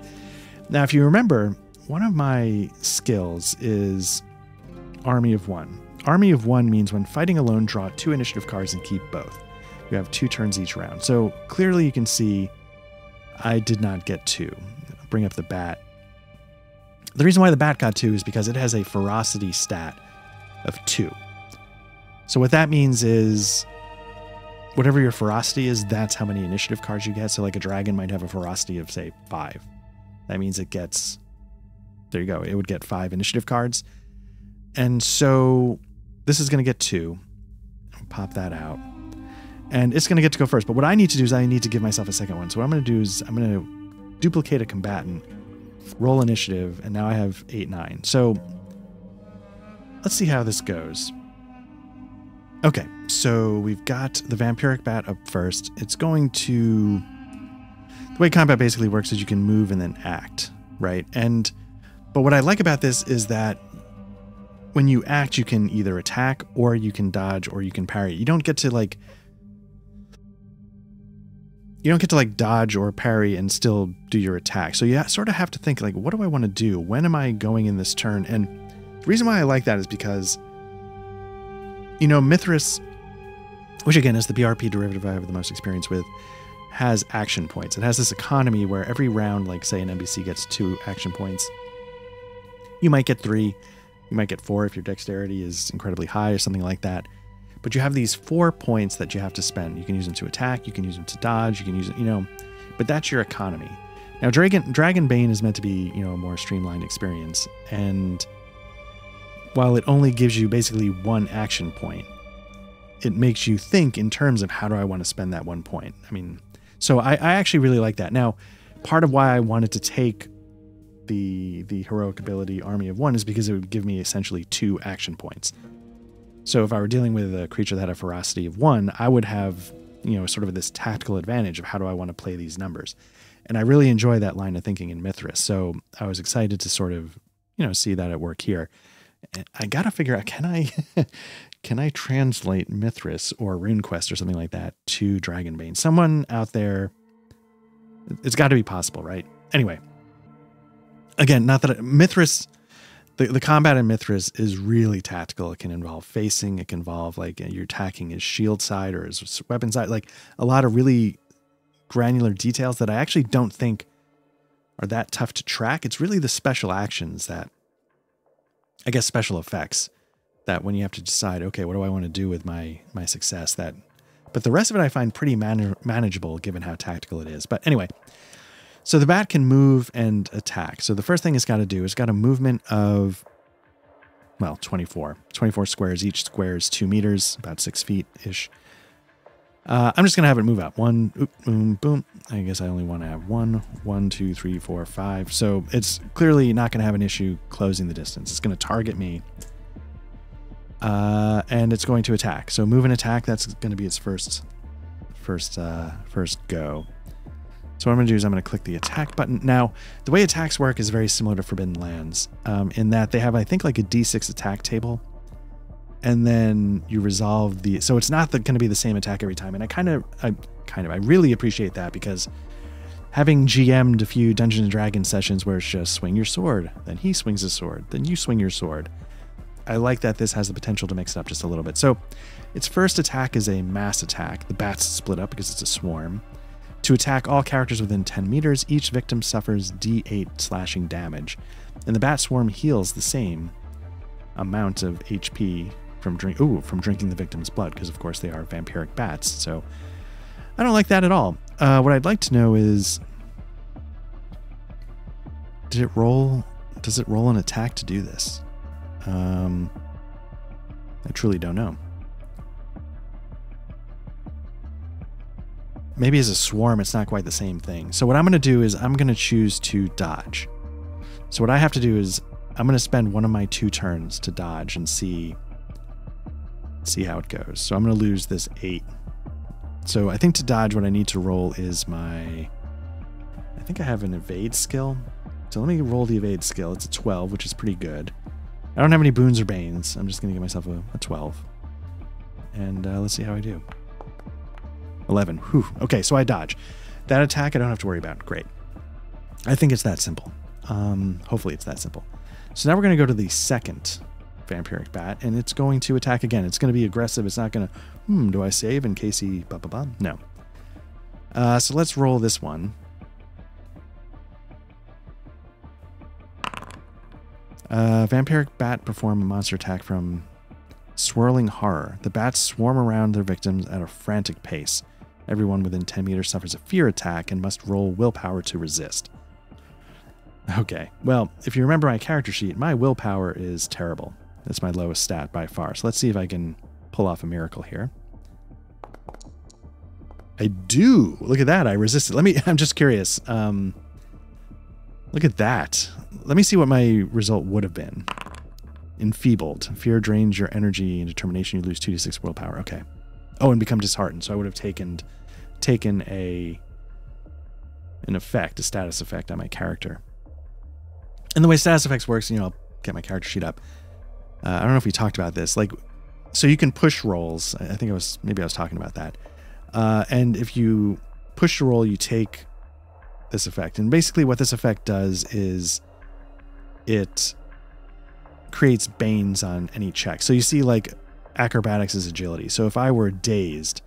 Now, if you remember, one of my skills is Army of 1. Army of 1 means when fighting alone, draw 2 initiative cards and keep both. You have 2 turns each round. So clearly you can see I did not get 2. Bring up the bat. The reason why the bat got 2 is because it has a ferocity stat of 2. So what that means is whatever your ferocity is, that's how many initiative cards you get. So like a dragon might have a ferocity of, say, 5. That means it gets, there you go, it would get 5 initiative cards. And so this is going to get 2. I'll pop that out. And it's going to get to go first. But what I need to do is I need to give myself a second one. So what I'm going to do is I'm going to duplicate a combatant, roll initiative, and now I have 8, 9. So let's see how this goes. Okay, so we've got the vampiric bat up first. It's going to... The way combat basically works is you can move and then act, right? But what I like about this is that when you act, you can either attack or you can dodge or you can parry. You don't get to like dodge or parry and still do your attack. So you sort of have to think like, what do I want to do? When am I going in this turn? And the reason why I like that is because, you know, Mithras, which again is the BRP derivative I have the most experience with, has action points. It has this economy where every round, like say an NPC gets 2 action points. You might get 3. You might get 4 if your dexterity is incredibly high or something like that. But you have these 4 points that you have to spend. You can use them to attack, you can use them to dodge, you can use it, you know, but that's your economy. Now, Dragonbane is meant to be, you know, a more streamlined experience. And while it only gives you basically 1 action point, it makes you think in terms of how do I want to spend that 1 point. I mean, so I actually really like that. Now, part of why I wanted to take the heroic ability Army of One is because it would give me essentially 2 action points. So if I were dealing with a creature that had a ferocity of 1, I would have, you know, sort of this tactical advantage of how do I want to play these numbers. And I really enjoy that line of thinking in Mithras. So I was excited to sort of, you know, see that at work here. And I got to figure out, can I translate Mithras or RuneQuest or something like that to Dragonbane? Someone out there, it's got to be possible, right? Anyway, again, not that Mithras, the combat in Mithras is really tactical. It can involve facing. It can involve like you're attacking his shield side or his weapon side, like a lot of really granular details that I actually don't think are that tough to track. It's really the special actions that, I guess, special effects that when you have to decide, okay, what do I want to do with my success? But the rest of it I find pretty manageable given how tactical it is. But anyway, so the bat can move and attack. So the first thing it's got to do is got a movement of, well, 24 squares. Each square is 2 meters, about 6 feet-ish. I'm just going to have it move out. 1, boom, boom. I guess I only want to have 1, 2, 3, 4, 5. So it's clearly not going to have an issue closing the distance. It's going to target me. And it's going to attack. So move and attack, that's going to be its first go. So what I'm going to do is I'm going to click the attack button. Now, the way attacks work is very similar to Forbidden Lands, in that they have, I think, like a D6 attack table. And then you resolve so it's not going to be the same attack every time. And I really appreciate that, because having GM'd a few Dungeons and Dragons sessions where it's just swing your sword, then he swings his sword, then you swing your sword. I like that this has the potential to mix it up just a little bit. So its first attack is a mass attack. The bats split up because it's a swarm. To attack all characters within 10 meters, each victim suffers D8 slashing damage. And the bat swarm heals the same amount of HP from drinking the victim's blood, because of course they are vampiric bats. So I don't like that at all. What I'd like to know is, does it roll an attack to do this? I truly don't know. Maybe as a swarm, it's not quite the same thing. So what I'm going to do is I'm going to choose to dodge. So what I have to do is I'm going to spend one of my 2 turns to dodge and see how it goes. So I'm going to lose this 8. So I think to dodge, what I need to roll is I think I have an evade skill. So let me roll the evade skill. It's a 12, which is pretty good. I don't have any boons or banes. I'm just going to give myself a 12. And let's see how I do. 11. Whew. Okay, so I dodge. That attack I don't have to worry about. Great. I think it's that simple. Hopefully it's that simple. So now we're going to go to the second vampiric bat, and it's going to attack again. It's going to be aggressive. It's not going to, do I save in case he... No. So let's roll this one. Vampiric bat perform a monster attack from Swirling Horror. The bats swarm around their victims at a frantic pace. Everyone within 10 meters suffers a fear attack and must roll willpower to resist. Okay, well, if you remember my character sheet, my willpower is terrible. That's my lowest stat by far. So let's see if I can pull off a miracle here. I do. Look at that. I resisted. I'm just curious. Look at that. Let me see what my result would have been. Enfeebled. Fear drains your energy and determination. You lose 2d6 willpower. Okay. Oh, and become disheartened. So I would have taken an effect, a status effect on my character. And the way status effects works, I'll get my character sheet up. I don't know if we talked about this. So you can push rolls. I think maybe I was talking about that. And if you push the roll, you take this effect. And basically what this effect does is it creates banes on any check. So you see acrobatics is agility. So if I were dazed,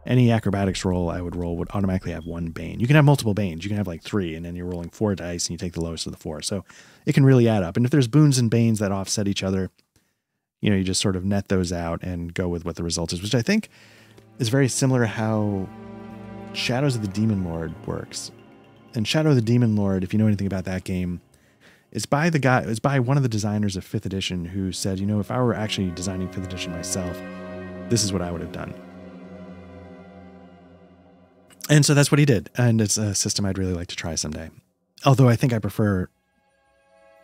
any acrobatics roll I would roll would automatically have 1 bane. You can have multiple banes. You can have 3, and then you're rolling 4 dice and you take the lowest of the 4. So it can really add up. And if there's boons and banes that offset each other, you just sort of net those out and go with what the result is, which I think is very similar to how Shadows of the Demon Lord works. And Shadow of the Demon Lord, if you know anything about that game, it's by one of the designers of 5th edition who said, if I were actually designing 5th edition myself, this is what I would have done. And so that's what he did. And it's a system I'd really like to try someday. Although I think I prefer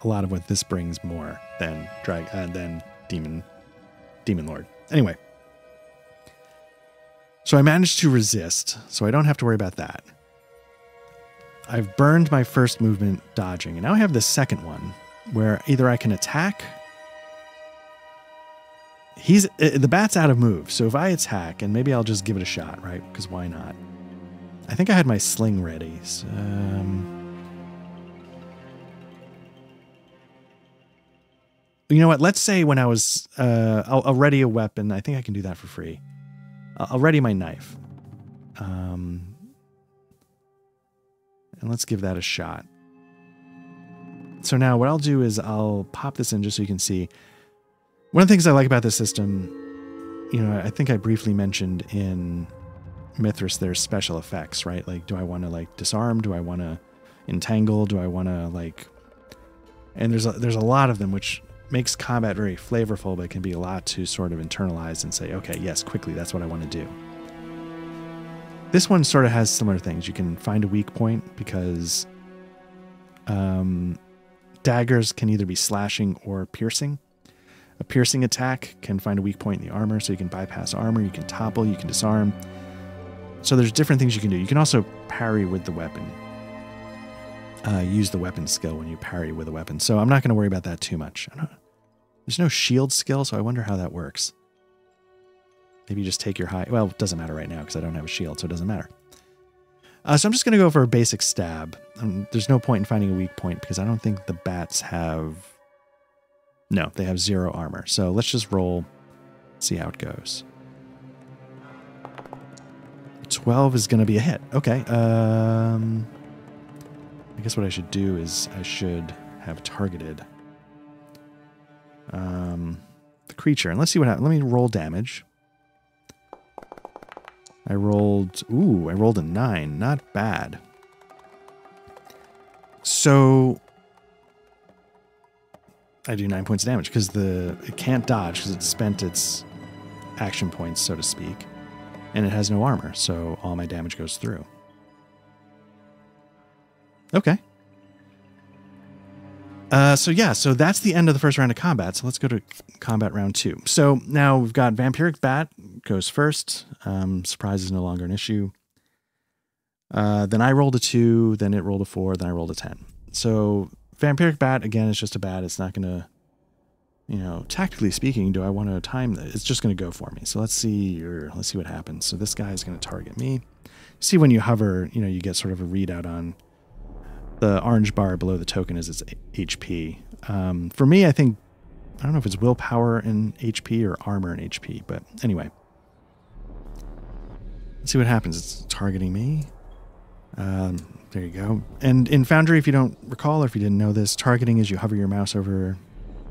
a lot of what this brings more than Demon Lord. Anyway. So I managed to resist, so I don't have to worry about that. I've burned my first movement dodging, and now I have the second one, where either I can attack. The bat's out of move, so if I attack, and maybe I'll just give it a shot, right? Because why not? I think I had my sling ready. So, you know what? Let's say when I was, I'll ready a weapon. I think I can do that for free. I'll ready my knife. And let's give that a shot. So now what I'll do is I'll pop this in just so you can see. One of the things I like about this system, you know, I think I briefly mentioned in Mithras, there's special effects, right? Like, do I want to like disarm? Do I want to entangle? Do I want to like, and there's a lot of them, which makes combat very flavorful, but it can be a lot to sort of internalize and say, okay, yes, quickly, that's what I want to do. This one sort of has similar things. You can find a weak point because daggers can either be slashing or piercing. A piercing attack can find a weak point in the armor, so you can bypass armor, you can topple, you can disarm. So there's different things you can do. You can also parry with the weapon. Use the weapon skill when you parry with a weapon. So I'm not going to worry about that too much. There's no shield skill, so I wonder how that works. Maybe you just take your high... Well, it doesn't matter right now because I don't have a shield, so it doesn't matter. So I'm just going to go for a basic stab. There's no point in finding a weak point because I don't think the bats have... No, they have 0 armor. So let's just roll, see how it goes. 12 is going to be a hit. Okay. I guess what I should do is I should have targeted the creature. And let's see what happens. Let me roll damage. I rolled a 9. Not bad. So I do 9 points of damage because it can't dodge because it's spent its action points, so to speak. And it has no armor, so all my damage goes through. Okay. So that's the end of the first round of combat. So let's go to combat round 2. So now we've got Vampiric Bat goes first. Surprise is no longer an issue. Then I rolled a 2, then it rolled a 4, then I rolled a 10. So Vampiric Bat, again, is just a bat. It's not going to, you know, tactically speaking, do I want to time that? It's just going to go for me. So let's see what happens. So this guy is going to target me. See, when you hover, you know, you get sort of a readout on the orange bar below the token is its HP. For me, I think, I don't know if it's willpower in HP or armor in HP, but anyway. Let's see what happens. It's targeting me. There you go. And in Foundry, if you don't recall, or if you didn't know this, targeting is you hover your mouse over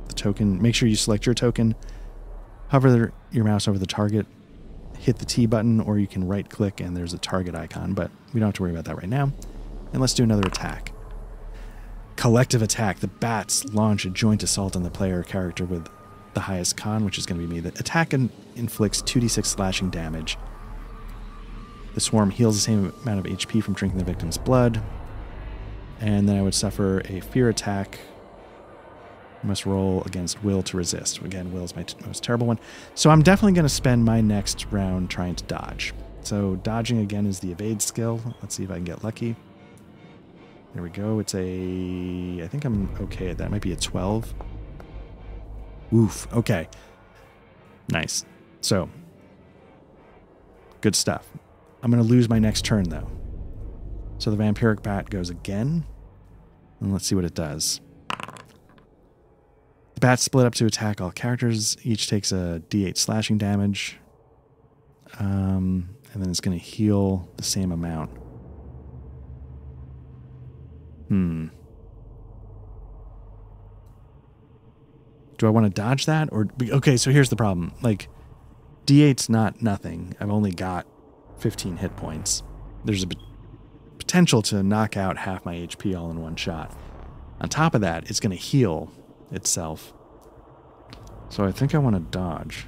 the token. Make sure you select your token, hover your mouse over the target, hit the T button, or you can right click and there's a target icon, but we don't have to worry about that right now. And let's do another attack. Collective attack. The bats launch a joint assault on the player character with the highest con, which is going to be me. The attack inflicts 2d6 slashing damage. The swarm heals the same amount of HP from drinking the victim's blood. And then I would suffer a fear attack. I must roll against will to resist. Again, will is my most terrible one. So I'm definitely going to spend my next round trying to dodge. So dodging again is the evade skill. Let's see if I can get lucky. There we go. It's I think I'm okay at that. It might be a 12. Oof. Okay. Nice. So, good stuff. I'm going to lose my next turn, though. So the Vampiric Bat goes again. And let's see what it does. The bats split up to attack all characters. Each takes a d8 slashing damage. And then it's going to heal the same amount. Do I want to dodge that? Or okay, so here's the problem. Like, D8's not nothing. I've only got 15 hit points. There's a potential to knock out half my HP all in one shot. On top of that, it's going to heal itself. So I think I want to dodge.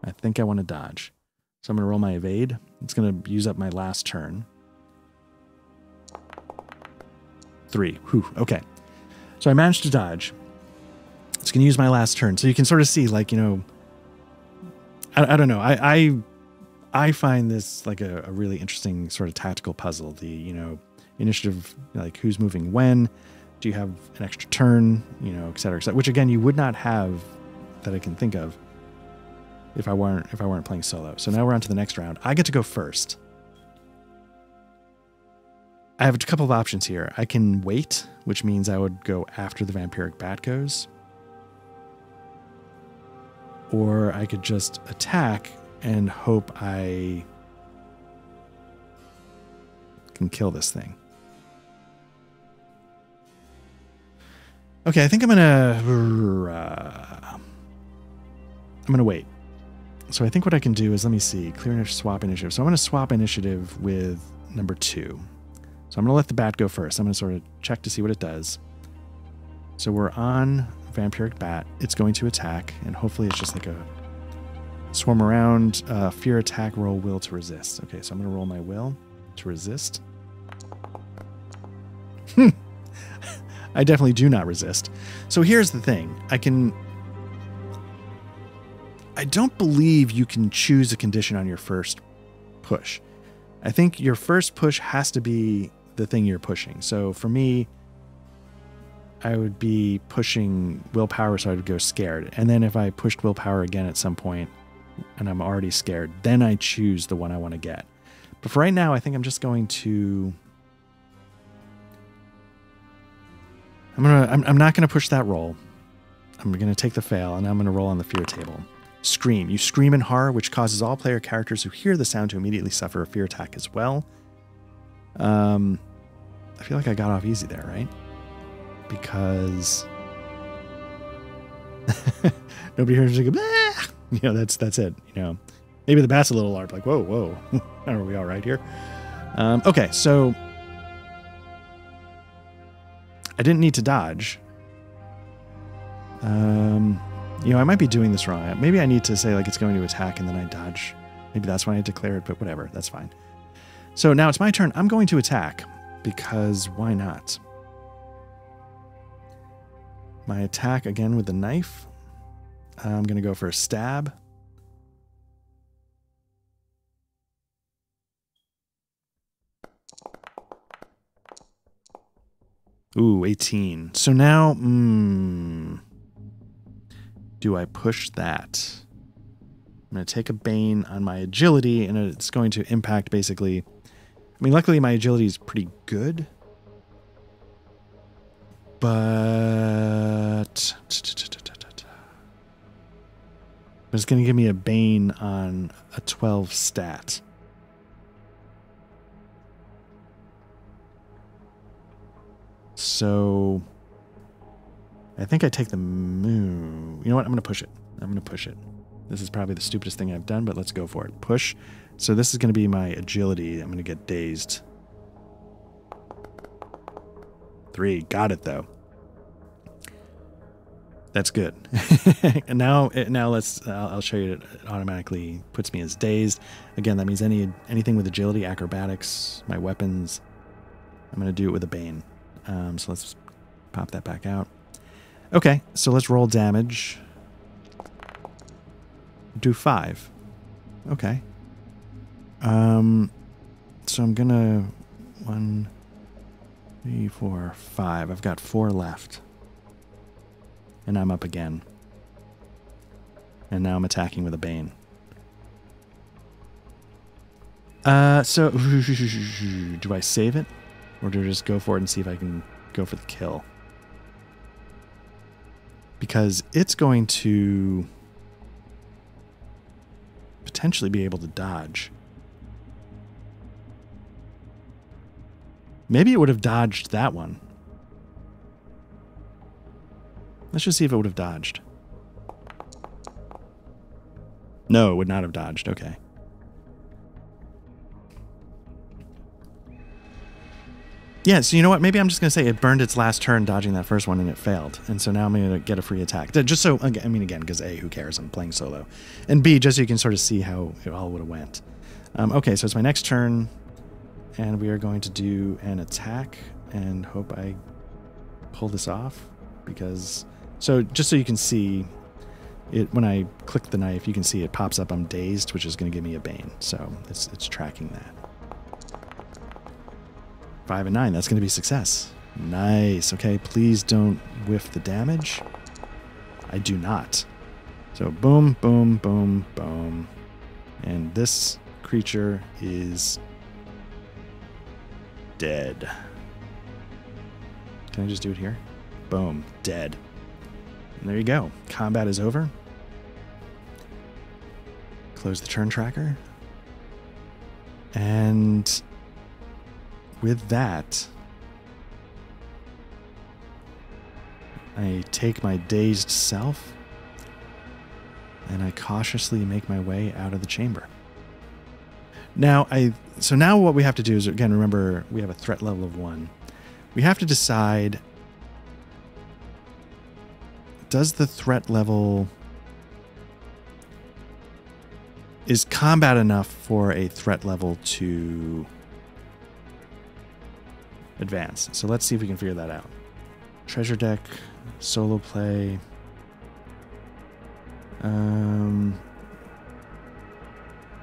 I think I want to dodge. So I'm going to roll my evade. It's going to use up my last turn. 3. Whew. Okay. So I managed to dodge. It's going to use my last turn. So you can sort of see, like, you know, I don't know. I find this like a really interesting sort of tactical puzzle. The, you know, initiative, like who's moving when, do you have an extra turn, you know, et cetera, which again, you would not have that I can think of if I weren't playing solo. So now we're on to the next round. I get to go first. I have a couple of options here. I can wait, which means I would go after the vampiric bat goes. Or I could just attack and hope I can kill this thing. Okay, I think I'm gonna wait. So I think what I can do is, let me see, clear initiative, swap initiative. So I'm gonna swap initiative with number 2. So I'm gonna let the bat go first. I'm gonna sort of check to see what it does. So we're on vampiric bat. It's going to attack, and hopefully it's just like a swarm around, fear attack, roll will to resist. Okay, so I'm gonna roll my will to resist. I definitely do not resist. So here's the thing. I don't believe you can choose a condition on your first push. I think your first push has to be the thing you're pushing. So for me, I would be pushing willpower, so I would go scared. And then if I pushed willpower again at some point and I'm already scared, then I choose the one I want to get. But for right now, I think I'm just going to... I'm not going to push that roll. I'm going to take the fail, and I'm going to roll on the fear table. Scream. You scream in horror, which causes all player characters who hear the sound to immediately suffer a fear attack as well. I feel like I got off easy there, right? Because nobody hears me go, bah! You know, that's it. You know, maybe the bat's a little alarmed, like, whoa, are we all right here? Okay, so I didn't need to dodge. You know, I might be doing this wrong. Maybe I need to say, like, it's going to attack and then I dodge. Maybe that's when I declare it, but whatever, that's fine. So now it's my turn. I'm going to attack because why not? My attack again with the knife. I'm going to go for a stab. Ooh, 18. So now, do I push that? I'm going to take a bane on my agility, and it's going to impact basically... I mean, luckily my agility is pretty good. But... it's going to give me a bane on a 12 stat. So... I think I take the move. You know what? I'm going to push it. I'm going to push it. This is probably the stupidest thing I've done, but let's go for it. Push. So this is going to be my agility. I'm going to get dazed. 3. Got it, though. That's good. And now let's. I'll show you. It automatically puts me as dazed. Again, that means anything with agility, acrobatics, my weapons. I'm going to do it with a bane. So let's pop that back out. Okay, so let's roll damage. Do 5. Okay. So I'm gonna 1, 3, 4, 5. I've got 4 left. And I'm up again. And now I'm attacking with a bane. So do I save it? Or do I just go for it and see if I can go for the kill? Because it's going to potentially be able to dodge. Maybe it would have dodged that one. Let's just see if it would have dodged. No, it would not have dodged. Okay. Yeah, so you know what? Maybe I'm just going to say it burned its last turn dodging that first one and it failed. And so now I'm going to get a free attack. Just so, I mean, again, because A, who cares? I'm playing solo. And B, just so you can sort of see how it all would have went. Okay, so it's my next turn. And we are going to do an attack and hope I pull this off. Because, so just so you can see it, when I click the knife, you can see it pops up, I'm dazed, which is going to give me a Bane. So it's tracking that. 5 and 9. That's going to be success. Nice. Okay, please don't whiff the damage. I do not. So boom, boom, boom, boom. And this creature is dead. Can I just do it here? Boom. Dead. And there you go. Combat is over. Close the turn tracker. And with that, I take my dazed self and I cautiously make my way out of the chamber. Now, so now what we have to do is, again, remember, we have a threat level of 1. We have to decide, does the threat level, is combat enough for a threat level to advance? So let's see if we can figure that out. Treasure deck, solo play.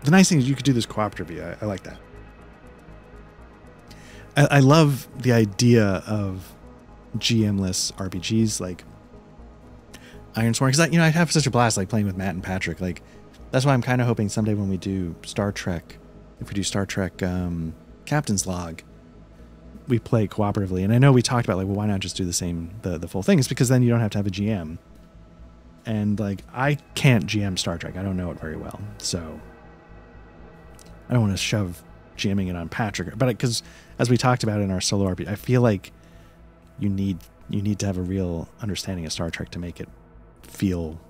The nice thing is you could do this cooperatively. I like that. I love the idea of GM-less RPGs like Ironsworn, because I have such a blast like playing with Matt and Patrick. Like that's why I'm kind of hoping someday when we do Star Trek, if we do Star Trek Captain's Log, we play cooperatively. And I know we talked about like, well, why not just do the full thing? It's because then you don't have to have a GM. And like, I can't GM Star Trek. I don't know it very well. So I don't want to shove GMing it on Patrick, but because as we talked about in our solo RPG, I feel like you need to have a real understanding of Star Trek to make it feel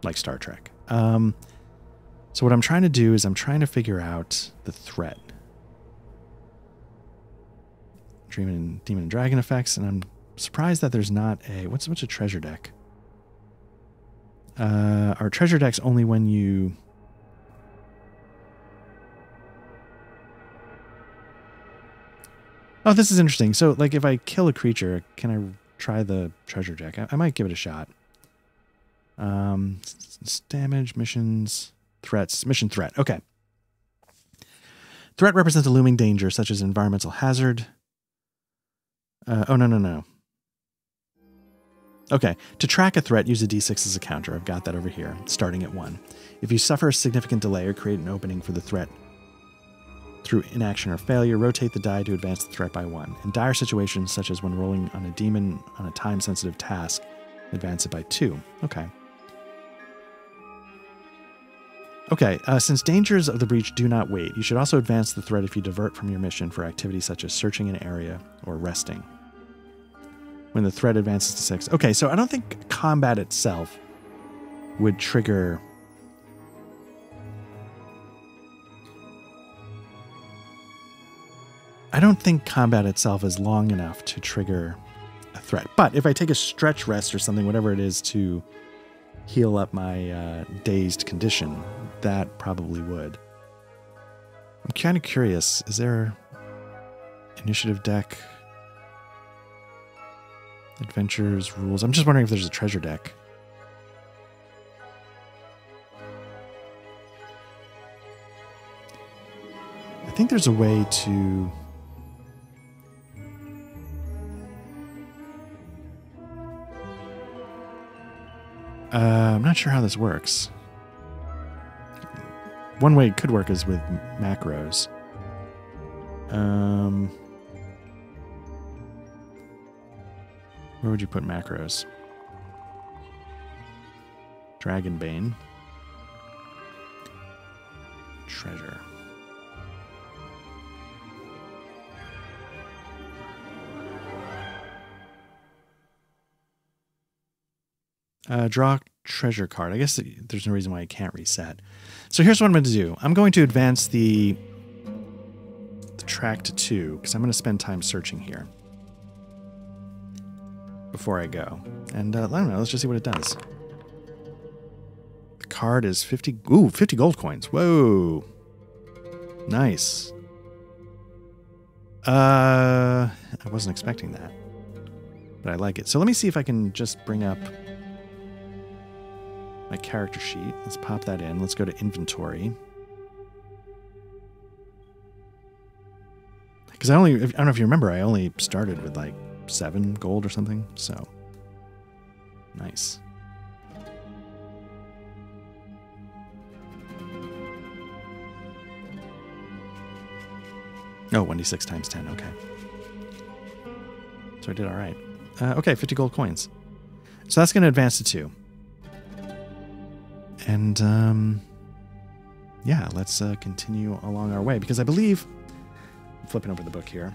like Star Trek. So what I'm trying to do is I'm trying to figure out the threat. Demon and Dragon effects, and I'm surprised that there's not a what's a treasure deck. Our treasure deck's only when you oh, this is interesting. So like if I kill a creature, can I try the treasure deck? I might give it a shot. Damage, missions, threats, mission threat. Okay. Threat represents a looming danger such as environmental hazard. Oh, no. Okay, to track a threat, use a d6 as a counter. I've got that over here, starting at 1. If you suffer a significant delay or create an opening for the threat through inaction or failure, rotate the die to advance the threat by 1. In dire situations, such as when rolling on a demon on a time-sensitive task, advance it by 2. Okay. Okay, since dangers of the breach do not wait, you should also advance the threat if you divert from your mission for activities such as searching an area or resting. When the threat advances to 6. Okay, so I don't think combat itself would trigger... I don't think combat itself is long enough to trigger a threat. But if I take a stretch rest or something, whatever it is, to heal up my dazed condition, that probably would. I'm kind of curious. Is there initiative deck? Adventures, rules. I'm just wondering if there's a treasure deck. I think there's a way to... I'm not sure how this works. One way it could work is with macros. Where would you put macros? Dragonbane. Treasure. Draw treasure card. I guess there's no reason why I can't reset. So here's what I'm going to do. I'm going to advance the Tract 2, because I'm going to spend time searching here before I go. And I don't know, let's just see what it does. The card is 50... Ooh, 50 gold coins. Whoa. Nice. I wasn't expecting that, but I like it. So let me see if I can just bring up my character sheet. Let's pop that in. Let's go to inventory. Because I don't know if you remember, I only started with like 7 gold or something. So nice. Oh, 1d6 times 10. Okay. So I did all right. Okay, 50 gold coins. So that's going to advance to 2. And yeah, let's continue along our way, because I believe, I'm flipping over the book here.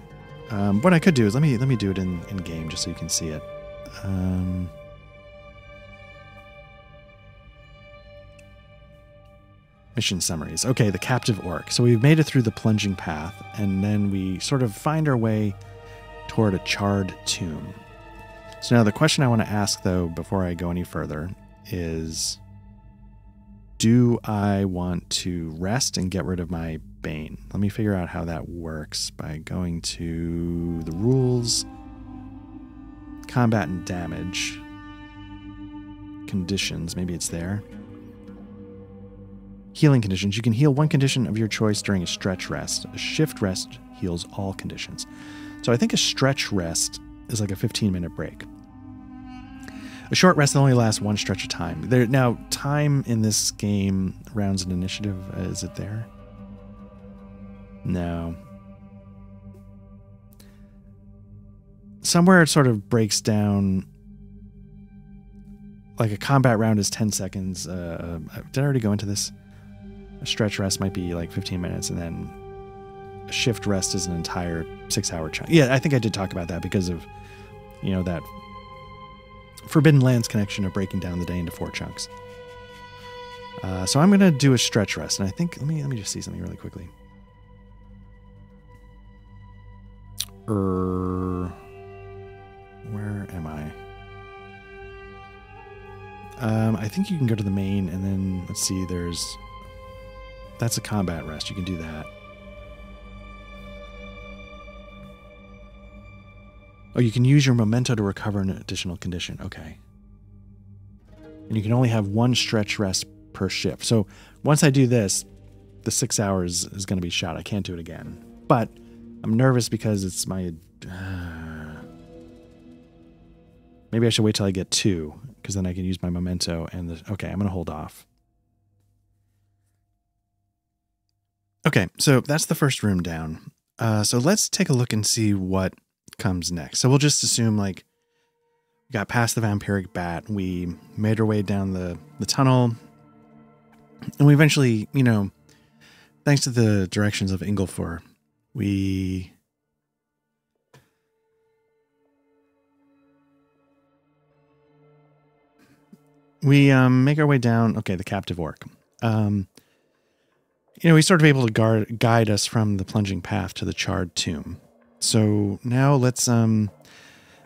What I could do is let me do it in game just so you can see it. Mission summaries. Okay, the captive orc. So we've made it through the plunging path, and then we sort of find our way toward a charred tomb. So now the question I want to ask, though, before I go any further, is do I want to rest and get rid of my Bane? Let me figure out how that works by going to the rules, combat and damage, conditions, maybe it's there. Healing conditions. You can heal one condition of your choice during a stretch rest. A shift rest heals all conditions. So I think a stretch rest is like a 15-minute break. A short rest only lasts one stretch of time. Now, time in this game rounds an initiative. Is it there? No. Somewhere it sort of breaks down. Like a combat round is 10 seconds. Did I already go into this? A stretch rest might be like 15 minutes, and then a shift rest is an entire 6-hour chunk. Yeah, I think I did talk about that because of, you know, that Forbidden Lands connection of breaking down the day into 4 chunks. So I'm going to do a stretch rest, and I think, let me just see something really quickly. Where am I? I think you can go to the main, and then, let's see, that's a combat rest. You can do that. Oh, you can use your memento to recover an additional condition. Okay. And you can only have 1 stretch rest per shift. So once I do this, the 6 hours is going to be shot. I can't do it again. But I'm nervous because it's my... maybe I should wait till I get 2, because then I can use my memento and the... Okay, I'm going to hold off. Okay, so that's the first room down. So let's take a look and see what comes next. So we'll just assume, like, we got past the vampiric bat, we made our way down the tunnel, and we eventually, you know, thanks to the directions of Ingolfor, we make our way down. Okay, the captive orc. You know, he's sort of able to guide us from the plunging path to the charred tomb. So now let's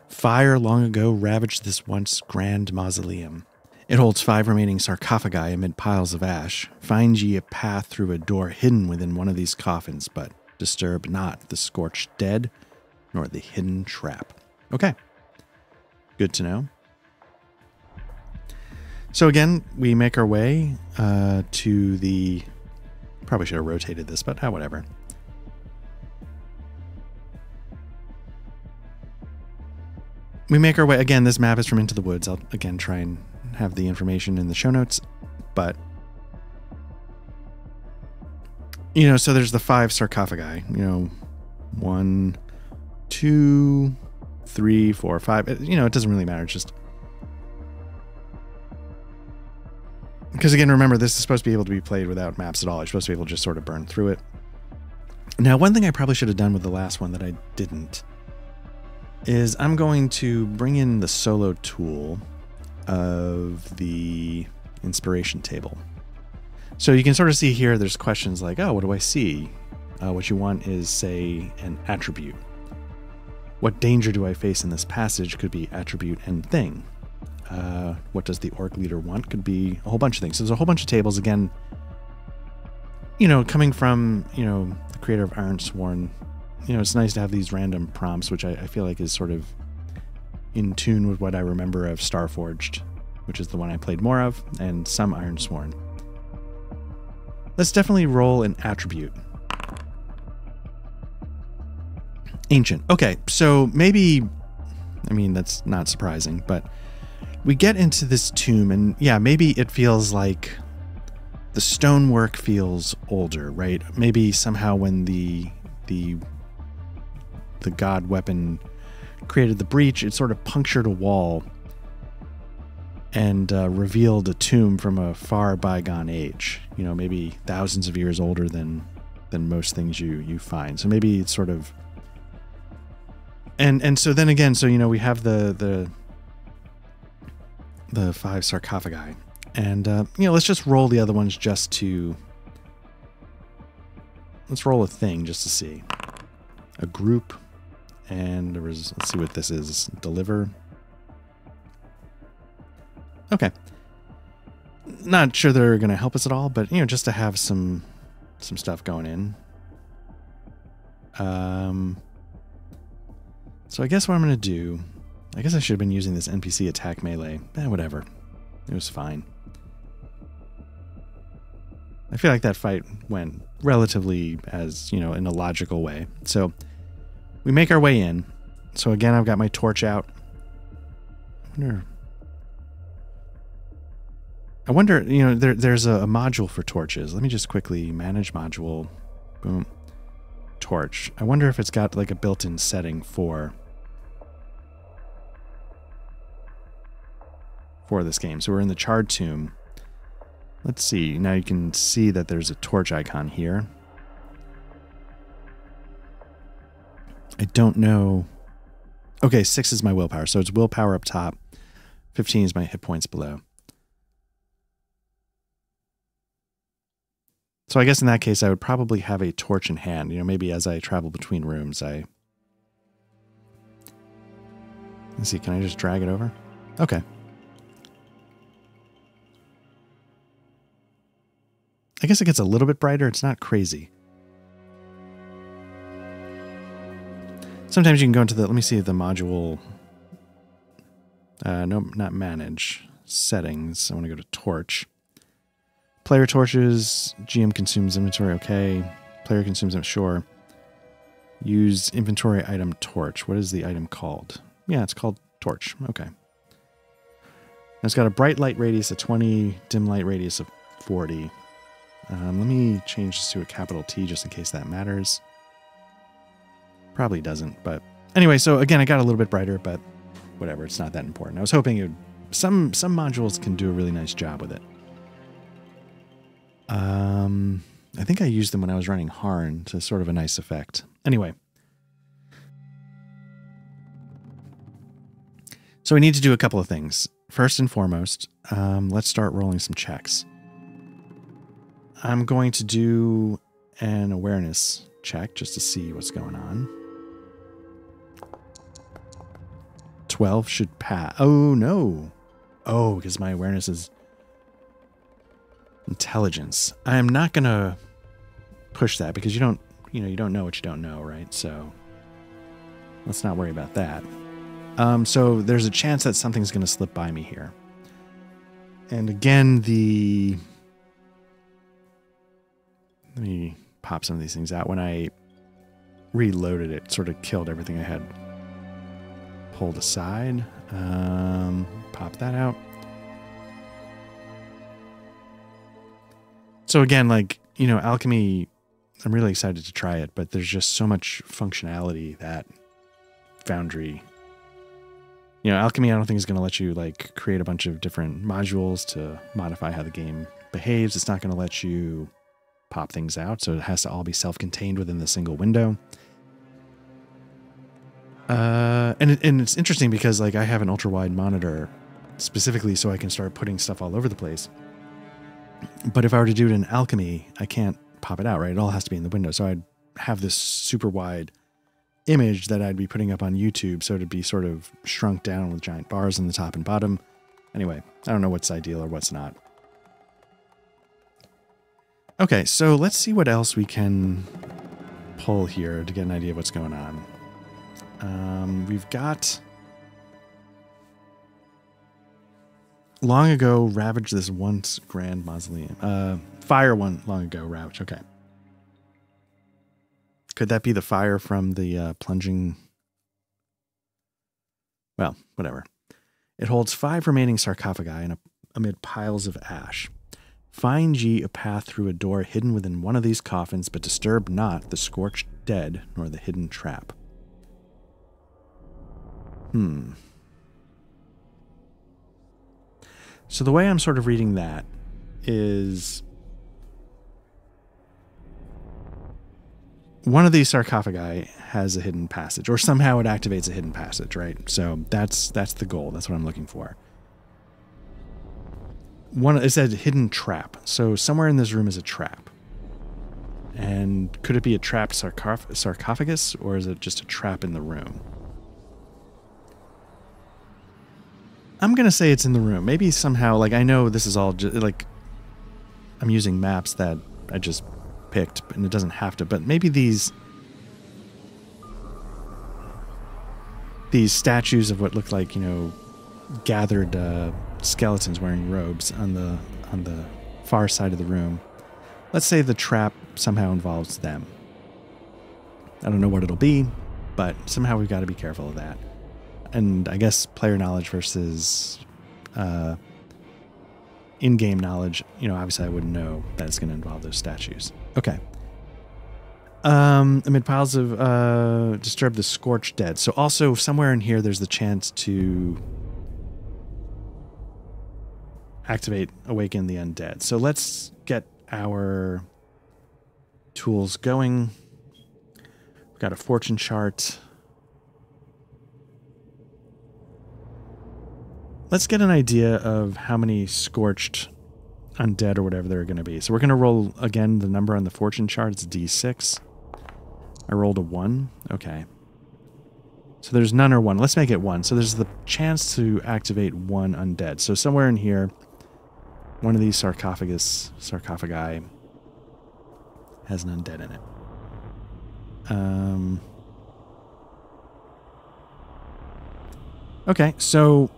fire long ago ravaged this once grand mausoleum. It holds 5 remaining sarcophagi amid piles of ash. Find ye a path through a door hidden within one of these coffins, but disturb not the scorched dead, nor the hidden trap. Okay. Good to know. So again, we make our way to the... Probably should have rotated this, but whatever. We make our way... Again, this map is from Into the Woods. I'll, again, try and have the information in the show notes. But, you know, so there's the 5 sarcophagi. You know, 1, 2, 3, 4, 5. You know, it doesn't really matter. It's just... Because, again, remember, this is supposed to be able to be played without maps at all. You're supposed to be able to just sort of burn through it. Now, one thing I probably should have done with the last one that I didn't is I'm going to bring in the solo tool of the inspiration table. So you can sort of see here, there's questions like, oh, what do I see? what you want is, say, an attribute. What danger do I face in this passage could be attribute and thing. What does the orc leader want could be a whole bunch of things. So there's a whole bunch of tables. Again, coming from, the creator of Ironsworn, it's nice to have these random prompts, which I feel like is sort of in tune with what I remember of Starforged, which is the one I played more of, and some Ironsworn. Let's definitely roll an attribute. Ancient. Okay, so maybe, that's not surprising, but we get into this tomb, and yeah, maybe it feels like the stonework feels older, right? Maybe somehow when the god weapon created the breach, it sort of punctured a wall and revealed a tomb from a far bygone age. Maybe thousands of years older than most things you find. So maybe it's sort of, and so then again, so we have the 5 sarcophagi, and let's just roll the other ones let's roll a thing just to see. A group, and let's see what this is. Deliver. Okay. Not sure they're going to help us at all, but just to have some stuff going in. So I guess what I'm going to do, I guess I should have been using this NPC attack melee. Whatever. It was fine. I feel like that fight went relatively in a logical way. So we make our way in. So again, I've got my torch out. I wonder, there's a module for torches. Let me just quickly manage module. Boom. Torch. I wonder if it's got like a built-in setting for this game. So we're in the Charred Tomb. Let's see. Now you can see that there's a torch icon here. I don't know. Okay, 6 is my willpower. So it's willpower up top. 15 is my hit points below. So I guess in that case, I would probably have a torch in hand. Maybe as I travel between rooms, let's see, can I just drag it over? Okay. I guess it gets a little bit brighter. It's not crazy. Sometimes you can go into let me see the module. No, not manage. Settings. I want to go to torch. Player torches. GM consumes inventory. Okay. Player consumes them. Sure. Use inventory item torch. What is the item called? Yeah, it's called torch. Okay. It's got a bright light radius of 20, dim light radius of 40. Let me change this to a capital T just in case that matters. Probably doesn't, but anyway, so again, I got a little bit brighter, but whatever, it's not that important. I was hoping some modules can do a really nice job with it. I think I used them when I was running Harn to sort of a nice effect. Anyway. So we need to do a couple of things. First and foremost, let's start rolling some checks. I'm going to do an awareness check just to see what's going on. 12 should pass. Oh, no. Oh, because my awareness is intelligence. I am not going to push that because you don't know what you don't know, right? So let's not worry about that. So there's a chance that something's going to slip by me here. And again, let me pop some of these things out. When I reloaded it, sort of killed everything I had pulled aside. Pop that out. So again, Alchemy, I'm really excited to try it, but there's just so much functionality that Foundry, Alchemy I don't think is going to let you create a bunch of different modules to modify how the game behaves. It's not going to let you pop things out, so it has to all be self-contained within the single window. And it's interesting because I have an ultra-wide monitor specifically so I can start putting stuff all over the place. But if I were to do it in Alchemy, I can't pop it out, right? It all has to be in the window. So I'd have this super wide image that I'd be putting up on YouTube, so it'd be sort of shrunk down with giant bars on the top and bottom. Anyway, I don't know what's ideal or what's not. Okay, so let's see what else we can pull here to get an idea of what's going on. We've got... Long ago, ravaged this once grand mausoleum. Fire one long ago, ravaged. Okay. Could that be the fire from the plunging... Well, whatever. It holds 5 remaining sarcophagi amid piles of ash. Find ye a path through a door hidden within one of these coffins, but disturb not the scorched dead nor the hidden trap. So the way I'm sort of reading that is one of these sarcophagi has a hidden passage, or somehow it activates a hidden passage, right? So that's the goal. That's what I'm looking for. It said hidden trap. So somewhere in this room is a trap. And could it be a trapped sarcophagus, or is it just a trap in the room? I'm going to say it's in the room. Maybe somehow, like, I know this is all just, like, I'm using maps that I just picked, and it doesn't have to, but maybe these statues of what look like, you know, gathered skeletons wearing robes on the far side of the room. Let's say the trap somehow involves them. I don't know what it'll be, but somehow we've got to be careful of that. And I guess player knowledge versus in-game knowledge, you know, obviously I wouldn't know that it's going to involve those statues. Okay. Amid piles of disturb the scorched dead. So also somewhere in here there's the chance to activate awaken the undead. So let's get our tools going. We've got a fortune chart. Let's get an idea of how many scorched undead or whatever there are going to be. So we're going to roll, again, the number on the fortune chart. It's D6. I rolled a 1. Okay. So there's none or 1. Let's make it 1. So there's the chance to activate 1 undead. So somewhere in here, one of these sarcophagi has an undead in it. Okay, so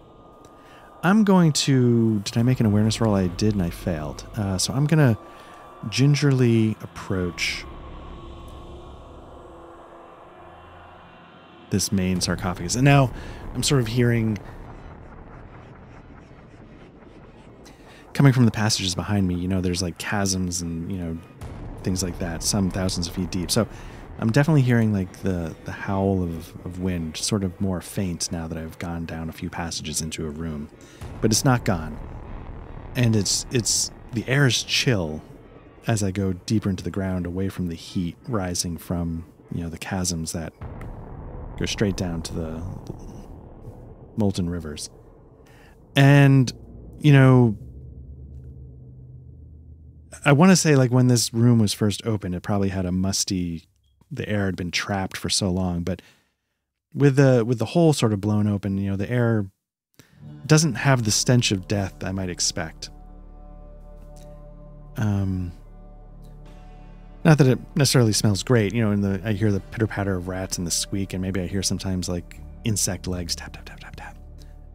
I'm going to... Did I make an awareness roll? I did, and I failed. So I'm going to gingerly approach this main sarcophagus. And now I'm sort of hearing... Coming from the passages behind me, you know, there's like chasms and, you know, things like that, some thousands of feet deep. So I'm definitely hearing like the howl of wind, sort of more faint now that I've gone down a few passages into a room. But it's not gone. And it's the air is chill as I go deeper into the ground, away from the heat rising from, you know, the chasms that go straight down to the molten rivers. And, you know, I want to say, like, when this room was first opened, it probably had a musty... The air had been trapped for so long, but with the hole sort of blown open, you know, the air doesn't have the stench of death I might expect. Not that it necessarily smells great, you know. I hear the pitter patter of rats and the squeak, and maybe I hear sometimes like insect legs tap tap tap tap tap,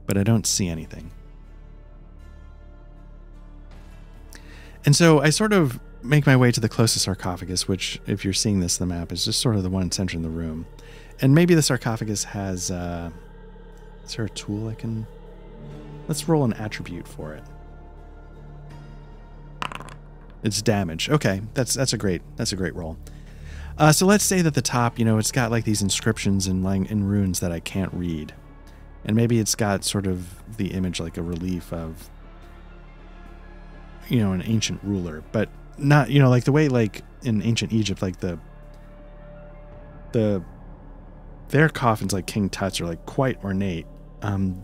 but I don't see anything. And so I sort of make my way to the closest sarcophagus, which, if you're seeing this on the map, is just sort of the one center in the room. And maybe the sarcophagus has... is there a tool I can... Let's roll an attribute for it. It's damage. Okay, that's a great roll. So let's say that the top, you know, it's got like these inscriptions in runes that I can't read. And maybe it's got sort of the image like a relief of, you know, an ancient ruler, but not, you know, like the way like in ancient Egypt, like their coffins, like King Tut's, are like quite ornate.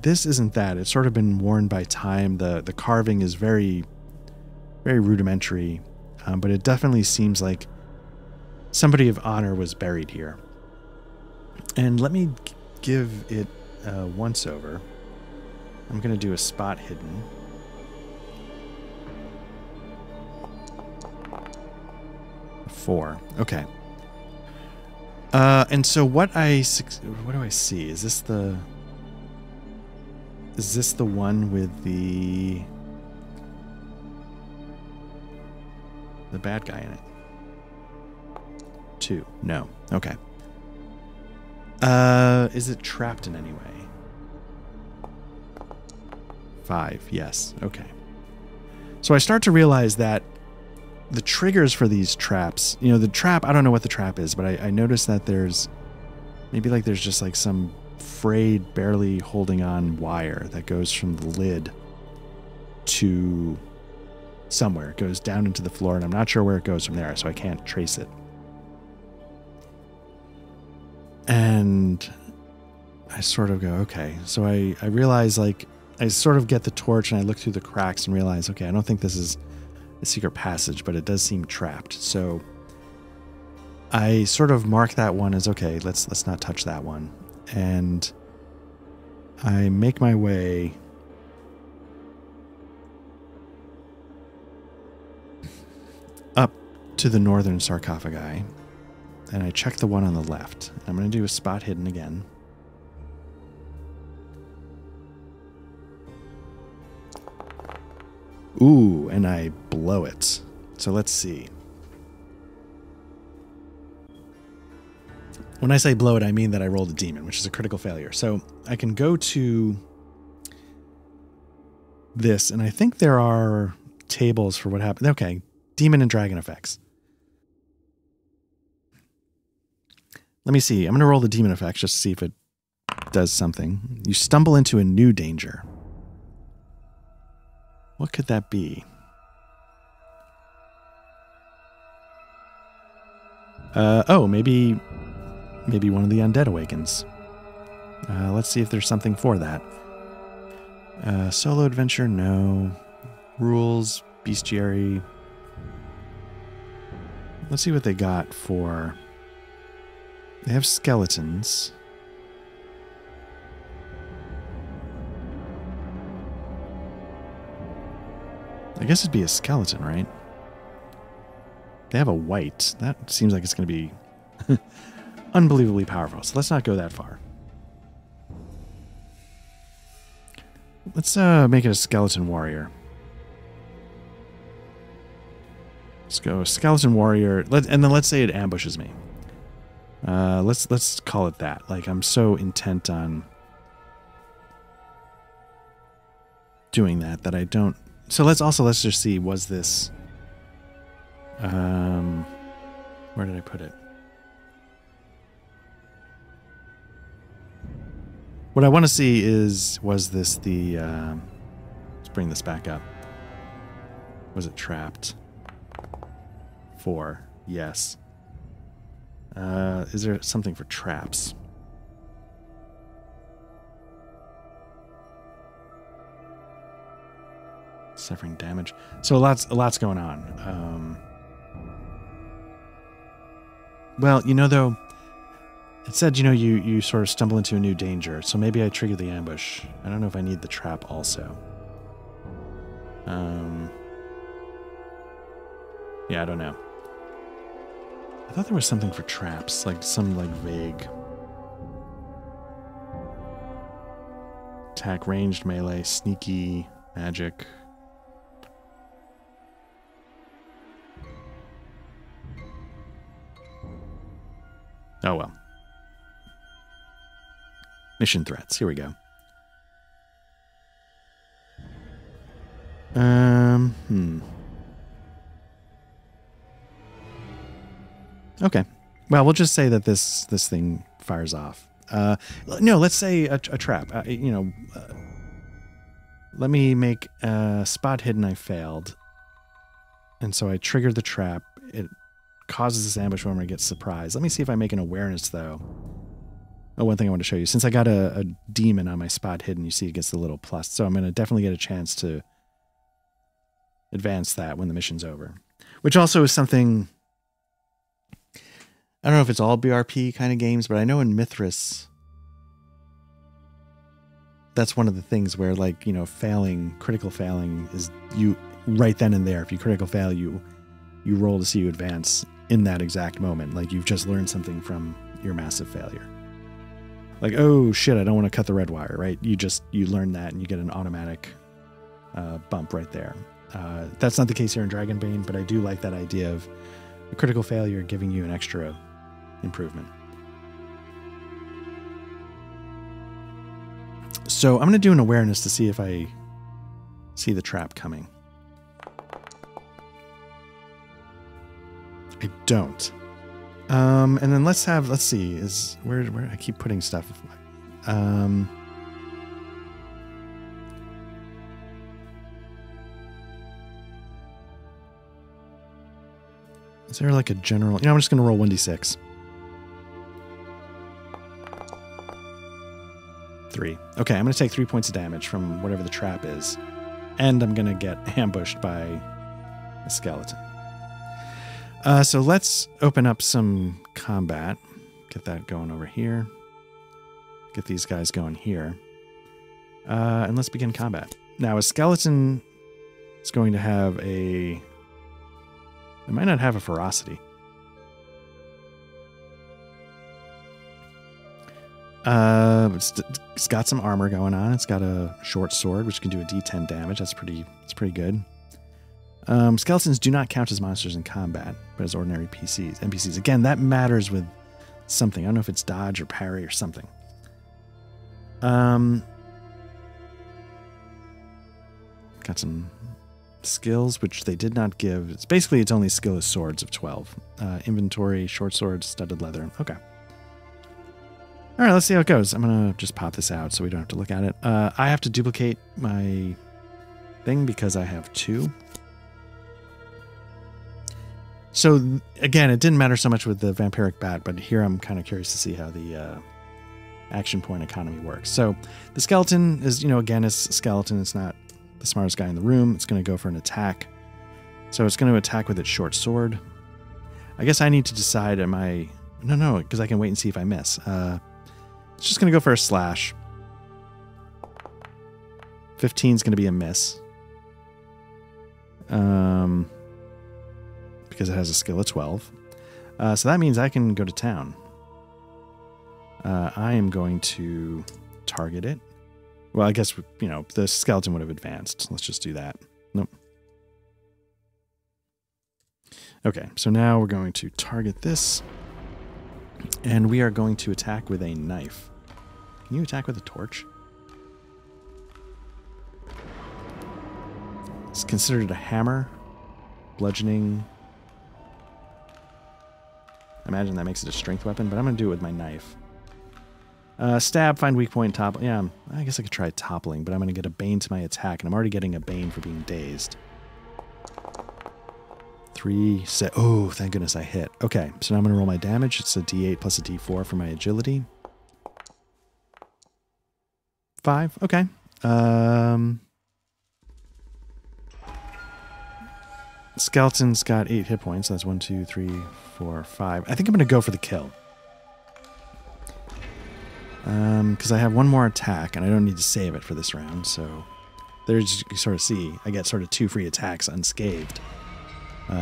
This isn't that. It's sort of been worn by time. The carving is very, very rudimentary, but it definitely seems like somebody of honor was buried here. And let me give it a once over. I'm going to do a spot hidden. Four. Okay. And so what do I see? Is this the one with the bad guy in it? 2. No. Okay. Is it trapped in any way? 5. Yes. Okay. So I start to realize that the triggers for these traps, you know, the trap, I don't know what the trap is, but I noticed that there's just like some frayed, barely holding on wire that goes from the lid to somewhere. It goes down into the floor, and I'm not sure where it goes from there, so I can't trace it. And I sort of go, okay. So I realize, like, I sort of get the torch and I look through the cracks and realize, okay, I don't think this is a secret passage, but it does seem trapped. So I sort of mark that one as, okay, let's not touch that one. And I make my way up to the northern sarcophagi, and I check the one on the left. I'm going to do a spot hidden again. Ooh, and I blow it. So let's see. When I say blow it, I mean that I rolled a demon, which is a critical failure. So I can go to this, and I think there are tables for what happened. Okay, demon and dragon effects. Let me see. I'm going to roll the demon effects just to see if it does something. You stumble into a new danger. What could that be? Maybe one of the undead awakens. Let's see if there's something for that. Solo adventure, no. Rules, bestiary. Let's see what they got for... They have skeletons. I guess it'd be a skeleton, right? They have a white. That seems like it's going to be unbelievably powerful. So let's not go that far. Let's make it a skeleton warrior. Let's go skeleton warrior. And then let's say it ambushes me. Let's call it that. Like, I'm so intent on doing that I don't. So let's just see, was this where did I put it? What I want to see is, was this the let's bring this back up. Was it trapped? 4. Yes. Is there something for traps? Suffering damage. So a lot's going on. Well, you know, though, it said, you know, you sort of stumble into a new danger. So maybe I trigger the ambush. I don't know if I need the trap also. Yeah, I don't know. I thought there was something for traps, like some like vague attack, ranged, melee, sneaky, magic. Oh well. Mission threats. Here we go. Okay. Well, we'll just say that this thing fires off. No, let's say a trap. Let me make a spot hidden. I failed. And so I triggered the trap. It causes this ambush when I get surprised. Let me see if I make an awareness, though. Oh, one thing I want to show you. Since I got a demon on my spot hidden, you see it gets the little plus. So I'm going to definitely get a chance to advance that when the mission's over. Which also is something I don't know if it's all BRP kind of games, but I know in Mithras, that's one of the things where, like, you know, critical failing is you right then and there. If you critical fail, you roll to see you advance in that exact moment. Like, you've just learned something from your massive failure. Like, oh shit, I don't want to cut the red wire, right? You learn that and you get an automatic bump right there. That's not the case here in Dragonbane, but I do like that idea of a critical failure giving you an extra improvement. So I'm going to do an awareness to see if I see the trap coming. I don't. And then let's see, where I keep putting stuff. Is there like a general, I'm just going to roll 1d6. 3. Okay, I'm going to take 3 points of damage from whatever the trap is. And I'm going to get ambushed by a skeleton. So let's open up some combat. Get that going over here. Get these guys going here. And let's begin combat. Now, a skeleton is going to have it might not have a ferocity. It's got some armor going on. It's got a short sword, which can do a d10 damage. That's pretty good. Skeletons do not count as monsters in combat, but as ordinary NPCs. Again, that matters with something. I don't know if it's dodge or parry or something. Got some skills, which they did not give. Its only skill is swords of 12. Inventory, short sword, studded leather. Okay. All right, let's see how it goes. I'm going to just pop this out so we don't have to look at it. I have to duplicate my thing because I have 2. So, again, it didn't matter so much with the vampiric bat, but here I'm kind of curious to see how the action point economy works. So, the skeleton is, again, it's a skeleton. It's not the smartest guy in the room. It's going to go for an attack. So, it's going to attack with its short sword. I guess I need to decide, No, because I can wait and see if I miss. It's just going to go for a slash. 15 is going to be a miss. Because it has a skill of 12. So that means I can go to town. I am going to target it. Well, I guess, the skeleton would have advanced. Let's just do that. Nope. Okay, so now we're going to target this. And we are going to attack with a knife. Can you attack with a torch? It's considered a hammer. Bludgeoning. I imagine that makes it a strength weapon, but I'm going to do it with my knife. Stab, find weak point, topple. Yeah, I guess I could try toppling, but I'm going to get a bane to my attack, and I'm already getting a bane for being dazed. 3, oh, thank goodness I hit. Okay, so now I'm going to roll my damage. It's a d8 plus a d4 for my agility. 5, okay. Skeleton's got 8 hit points. That's 1, 2, 3, 4, 5. I think I'm going to go for the kill. Because I have one more attack, and I don't need to save it for this round, so there's, you sort of see, I get sort of 2 free attacks unscathed.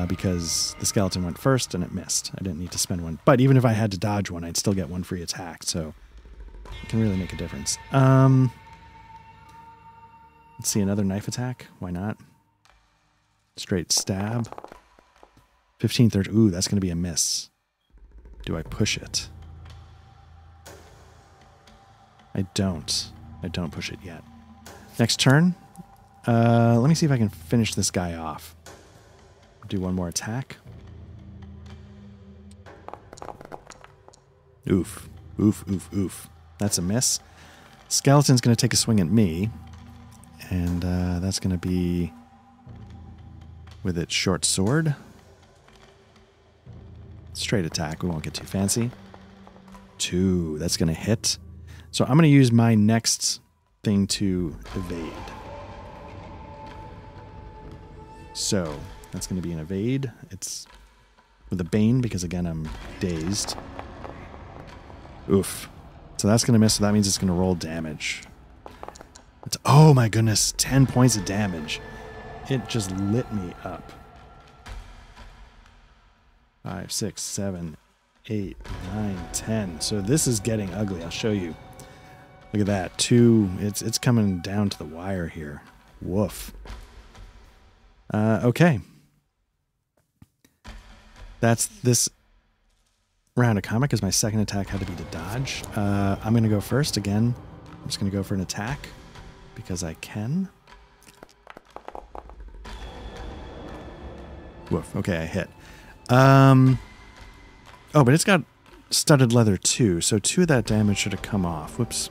Because the skeleton went first and it missed. I didn't need to spend one. But even if I had to dodge one, I'd still get 1 free attack. So it can really make a difference. Let's see, another knife attack. Why not? Straight stab. 15, 30. Ooh, that's going to be a miss. Do I push it? I don't. I don't push it yet. Next turn. Let me see if I can finish this guy off. Do one more attack. Oof. Oof, oof, oof. That's a miss. Skeleton's going to take a swing at me. And that's going to be with its short sword. Straight attack. We won't get too fancy. 2. That's going to hit. So I'm going to use my next thing to evade. So that's going to be an evade. with a Bane because, again, I'm dazed. Oof. So that's going to miss, so that means it's going to roll damage. Oh my goodness, 10 points of damage. It just lit me up. 5, 6, 7, 8, 9, 10. So this is getting ugly. I'll show you. Look at that. 2. It's coming down to the wire here. Woof. Okay. That's this round of combat because my second attack had to be to dodge. I'm going to go first again. I'm just going to go for an attack because I can. Woof. Okay, I hit. Oh, but it's got studded leather too, so 2 of that damage should have come off. Whoops.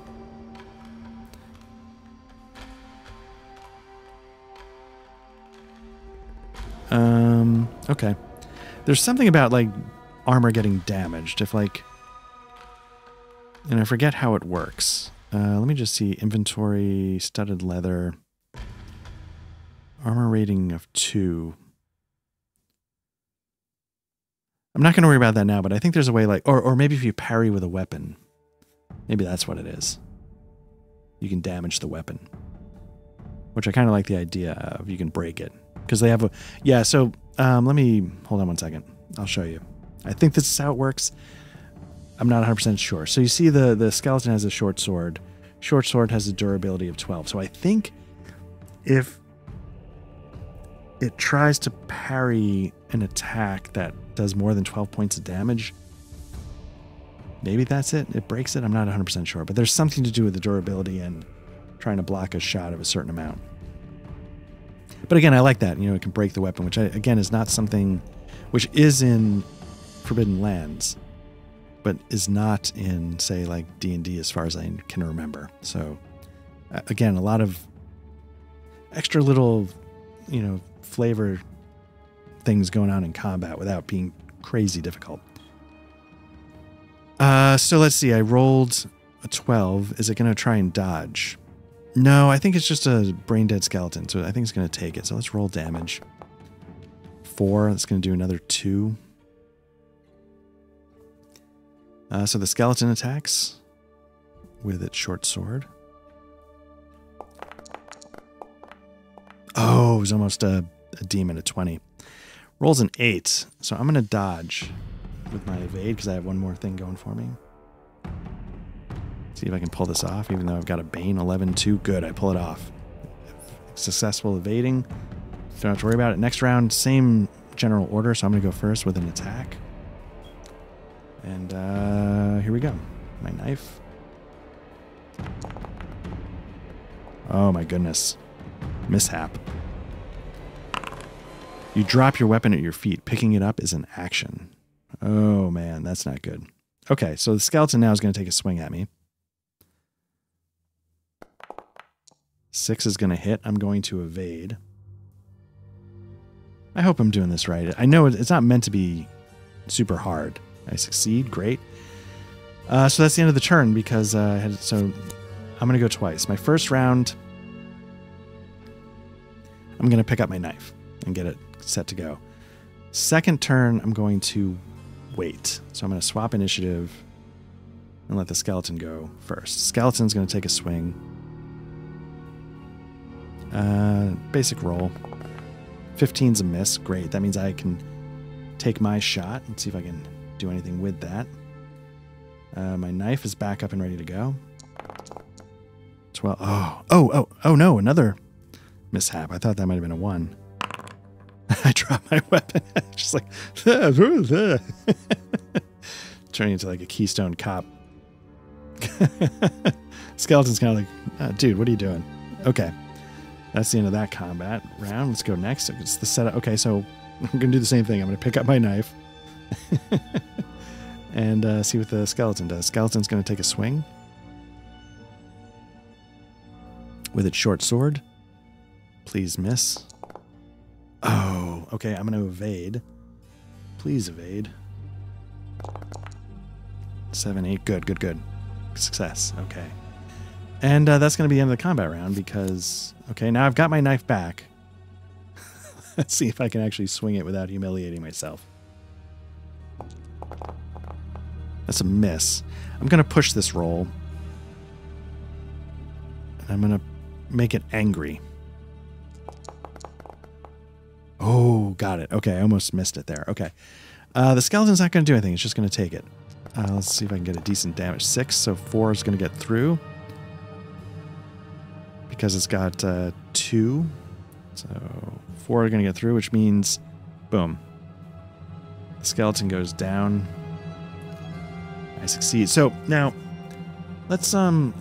Okay. There's something about, like, armor getting damaged. If, like... And I forget how it works. Let me just see. Inventory, studded leather. Armor rating of 2. I'm not going to worry about that now, but I think there's a way, like... Or maybe if you parry with a weapon. Maybe that's what it is. You can damage the weapon. Which I kind of like the idea of. You can break it. Because they have a... Yeah, so let me... Hold on one second. I'll show you. I think this is how it works. I'm not 100% sure. So you see the skeleton has a short sword. Short sword has a durability of 12. So I think if it tries to parry an attack that does more than 12 points of damage, maybe that's it. It breaks it. I'm not 100% sure. But there's something to do with the durability and trying to block a shot of a certain amount. But again, I like that. You know, it can break the weapon, which, again, is not something... Which is in Forbidden Lands, but is not in, say, like D&D as far as I can remember. So, again, a lot of extra little, you know, flavor things going on in combat without being crazy difficult. So let's see. I rolled a 12. Is it going to try and dodge? No, I think it's just a brain-dead skeleton, so I think it's going to take it. So let's roll damage. 4. That's going to do another 2. So the skeleton attacks with its short sword. Oh, it was almost a demon, a 20. Rolls an 8, so I'm going to dodge with my evade because I have one more thing going for me. See if I can pull this off, even though I've got a Bane. 11-2. Good, I pull it off. Successful evading. Don't have to worry about it. Next round, same general order, so I'm going to go first with an attack. And here we go. My knife. Oh my goodness. Mishap. You drop your weapon at your feet. Picking it up is an action. Oh man, that's not good. Okay, so the skeleton now is going to take a swing at me. 6 is going to hit. I'm going to evade. I hope I'm doing this right. I know it's not meant to be super hard. I succeed. Great. So that's the end of the turn because so I'm going to go twice. My first round, I'm going to pick up my knife and get it set to go. Second turn, I'm going to wait. So I'm going to swap initiative and let the skeleton go first. Skeleton's going to take a swing. Basic roll. 15's a miss. Great. That means I can take my shot and see if I can do anything with that. My knife is back up and ready to go. 12. Oh no, another mishap. I thought that might have been a 1. I dropped my weapon. Just like turning into like a Keystone Cop. Skeleton's kind of like, dude, what are you doing? Okay. That's the end of that combat round. Let's go next. It's the setup. Okay, so I'm going to do the same thing. I'm going to pick up my knife and see what the skeleton does. Skeleton's going to take a swing with its short sword. Please miss. Oh, okay. I'm going to evade. Please evade. 7, 8. Good. Success. Okay. And that's going to be the end of the combat round because, okay, now I've got my knife back. Let's see if I can actually swing it without humiliating myself. That's a miss. I'm going to push this roll. And I'm going to make it angry. Oh, got it. Okay, I almost missed it there. Okay. The skeleton's not going to do anything. It's just going to take it. Let's see if I can get a decent damage. 6, so 4 is going to get through. Because it's got 2. So 4 are going to get through, which means, boom. The skeleton goes down. I succeed. So now, let's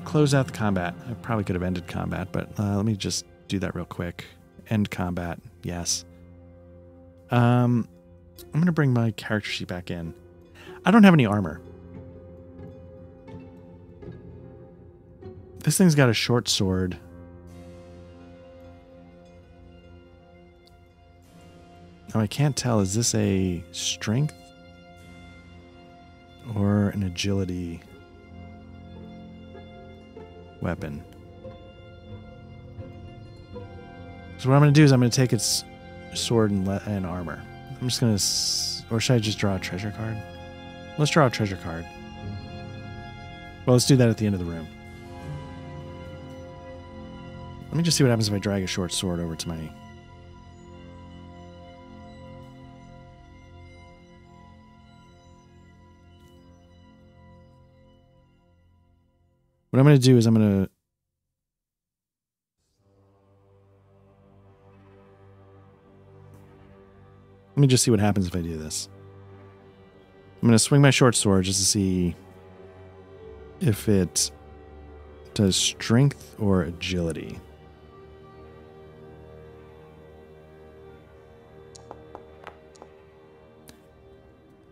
close out the combat. I probably could have ended combat, but let me just do that real quick. End combat. Yes. I'm going to bring my character sheet back in. I don't have any armor. This thing's got a short sword. Oh, I can't tell. Is this a strength or an agility weapon? So what I'm going to do is I'm going to take its sword and armor. I'm just going to... Or should I just draw a treasure card? Let's draw a treasure card. Well, let's do that at the end of the room. Let me just see what happens if I drag a short sword over to my... What I'm going to do is I'm going to... Let me just see what happens if I do this. I'm going to swing my short sword just to see if it does strength or agility.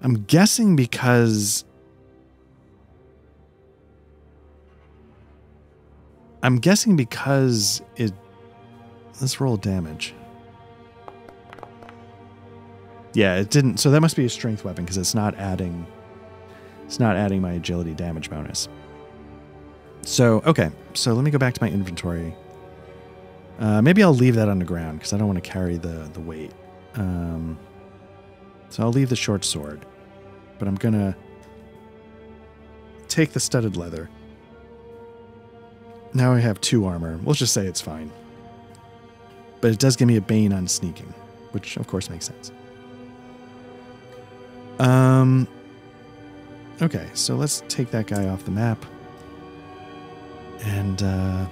I'm guessing because... it... Let's roll damage. Yeah, it didn't. So that must be a strength weapon because it's not adding my agility damage bonus. So, okay. So let me go back to my inventory. Maybe I'll leave that on the ground because I don't want to carry the weight. So I'll leave the short sword. But I'm going to take the studded leather. Now I have 2 armor. We'll just say it's fine. But it does give me a bane on sneaking, which of course makes sense. Okay, so let's take that guy off the map. And I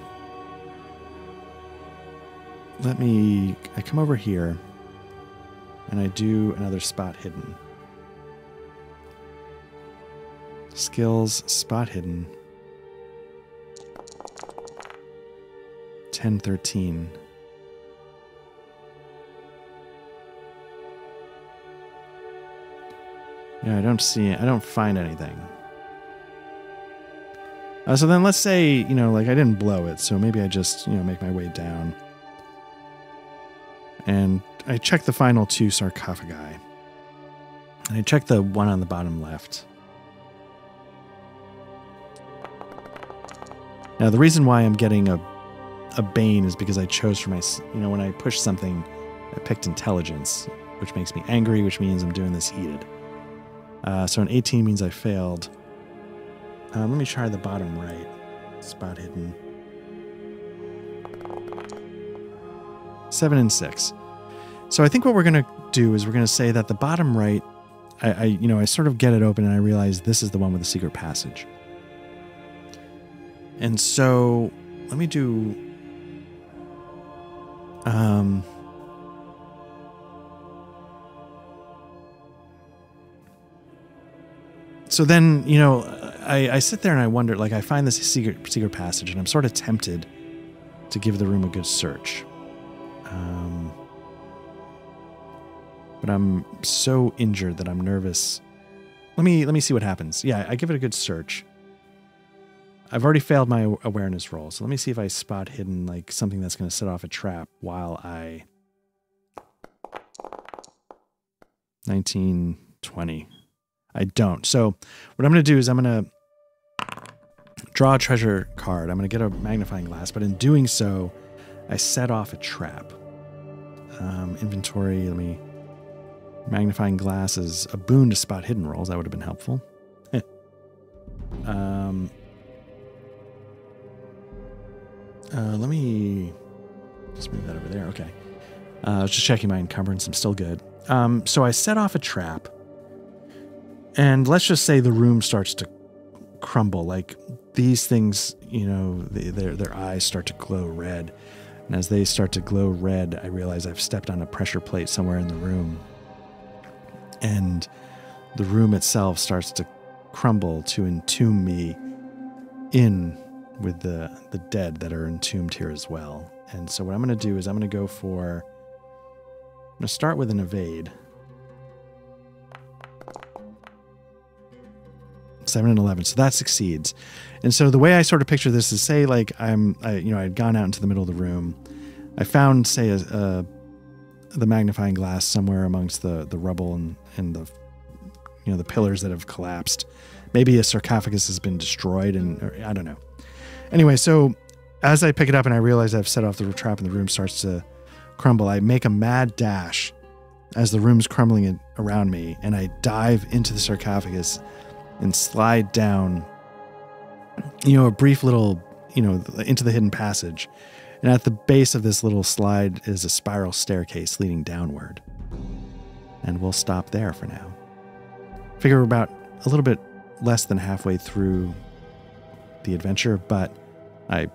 come over here and I do another spot hidden. Skills, spot hidden. 10-13. Yeah, I don't find anything. So then let's say, like I didn't blow it, so maybe I just, make my way down. And I check the final 2 sarcophagi. And I check the one on the bottom left. Now, the reason why I'm getting a bane is because I chose for my, when I push something, I picked intelligence, which makes me angry, which means I'm doing this heated. So an 18 means I failed. Let me try the bottom right. Spot hidden. 7 and 6. So I think what we're going to do is we're going to say that the bottom right, I sort of get it open and I realize this is the one with the secret passage. And so let me do... So then, I sit there and I wonder, like, I find this secret passage, and I'm sort of tempted to give the room a good search. But I'm so injured that I'm nervous. Let me see what happens. Yeah, I give it a good search. I've already failed my awareness roll, so let me see if I spot hidden, like, something that's going to set off a trap while I... 19, 20... I don't. So what I'm going to do is I'm going to draw a treasure card. I'm going to get a magnifying glass, but in doing so, I set off a trap. Inventory, let me Magnifying glass is a boon to spot hidden rolls. That would have been helpful. Let me just move that over there. Okay. I was just checking my encumbrance. I'm still good. So I set off a trap. And let's just say the room starts to crumble. Like these things, you know, their eyes start to glow red. And as they start to glow red, I realize I've stepped on a pressure plate somewhere in the room. And the room itself starts to crumble to entomb me in with the dead that are entombed here as well. And so what I'm going to do is I'm going to start with an evade. 7 and 11, so that succeeds. And so the way I sort of picture this is, say, like I'd gone out into the middle of the room. I found, say, the magnifying glass somewhere amongst the rubble and the the pillars that have collapsed. Maybe a sarcophagus has been destroyed, or I don't know. Anyway, so as I pick it up and I realize I've set off the trap and the room starts to crumble, I make a mad dash as the room's crumbling around me, and I dive into the sarcophagus and slide down, a brief little, into the hidden passage. And at the base of this little slide is a spiral staircase leading downward. And we'll stop there for now. Figure we're about a little bit less than halfway through the adventure, but I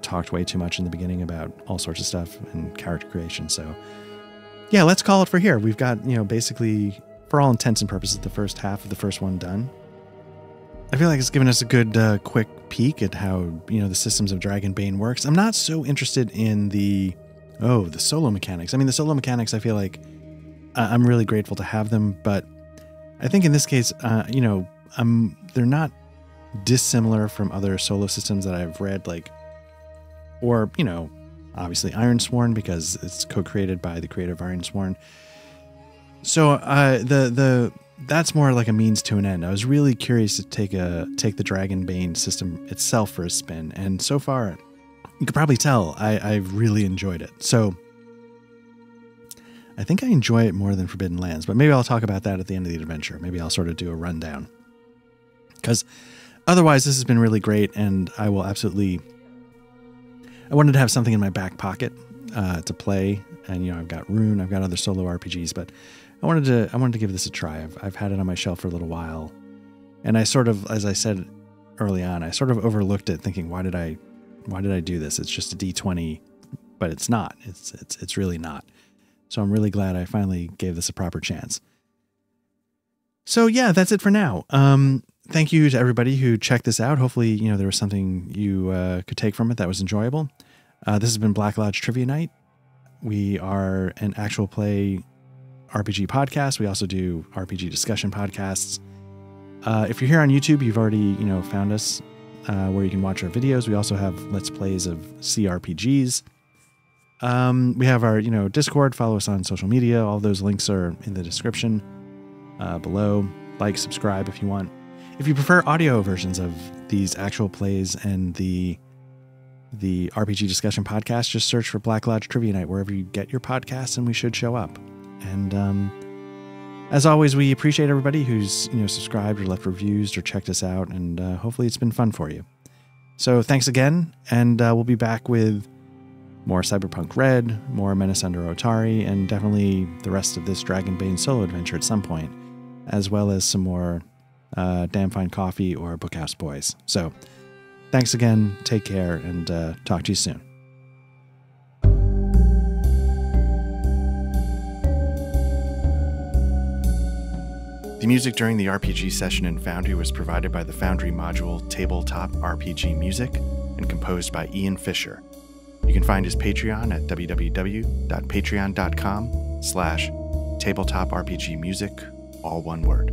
talked way too much in the beginning about all sorts of stuff and character creation. So yeah, let's call it for here. We've got, basically, for all intents and purposes, the first half of the first one done. I feel like it's given us a good quick peek at how, the systems of Dragonbane works. I'm not so interested in the solo mechanics. I mean, the solo mechanics, I feel like I'm really grateful to have them, but I think in this case, they're not dissimilar from other solo systems that I've read, obviously Ironsworn, because it's co-created by the creator of Ironsworn. So that's more like a means to an end. I was really curious to take the Dragonbane system itself for a spin, and so far, you could probably tell I've really enjoyed it. So I think I enjoy it more than Forbidden Lands, but maybe I'll talk about that at the end of the adventure. Maybe I'll sort of do a rundown, because otherwise this has been really great, and I wanted to have something in my back pocket to play, and I've got Rune, I've got other solo RPGs, but I wanted to give this a try. I've had it on my shelf for a little while, and I sort of, as I said early on, I sort of overlooked it, thinking, why did I do this? It's just a D20, but it's not. It's really not. So I'm really glad I finally gave this a proper chance. So yeah, that's it for now. Thank you to everybody who checked this out. Hopefully, there was something you could take from it that was enjoyable. This has been Black Lodge Trivia Night. We are an actual play RPG podcast. We also do RPG discussion podcasts. If you're here on YouTube, you've already, found us where you can watch our videos. We also have Let's Plays of CRPGs. We have our, Discord. Follow us on social media. All those links are in the description below. Like, subscribe if you want. If you prefer audio versions of these actual plays and the RPG discussion podcast, just search for Black Lodge Trivia Night wherever you get your podcasts, and we should show up. And as always, we appreciate everybody who's subscribed or left reviews or checked us out, and hopefully it's been fun for you. So thanks again, and we'll be back with more Cyberpunk Red, more Menace Under Otari, and definitely the rest of this Dragonbane solo adventure at some point, as well as some more Damn Fine Coffee or Bookhouse Boys. So thanks again, take care, and talk to you soon. The music during the RPG session in Foundry was provided by the Foundry module Tabletop RPG Music and composed by Ian Fisher. You can find his Patreon at www.patreon.com/tabletop RPG music, all one word.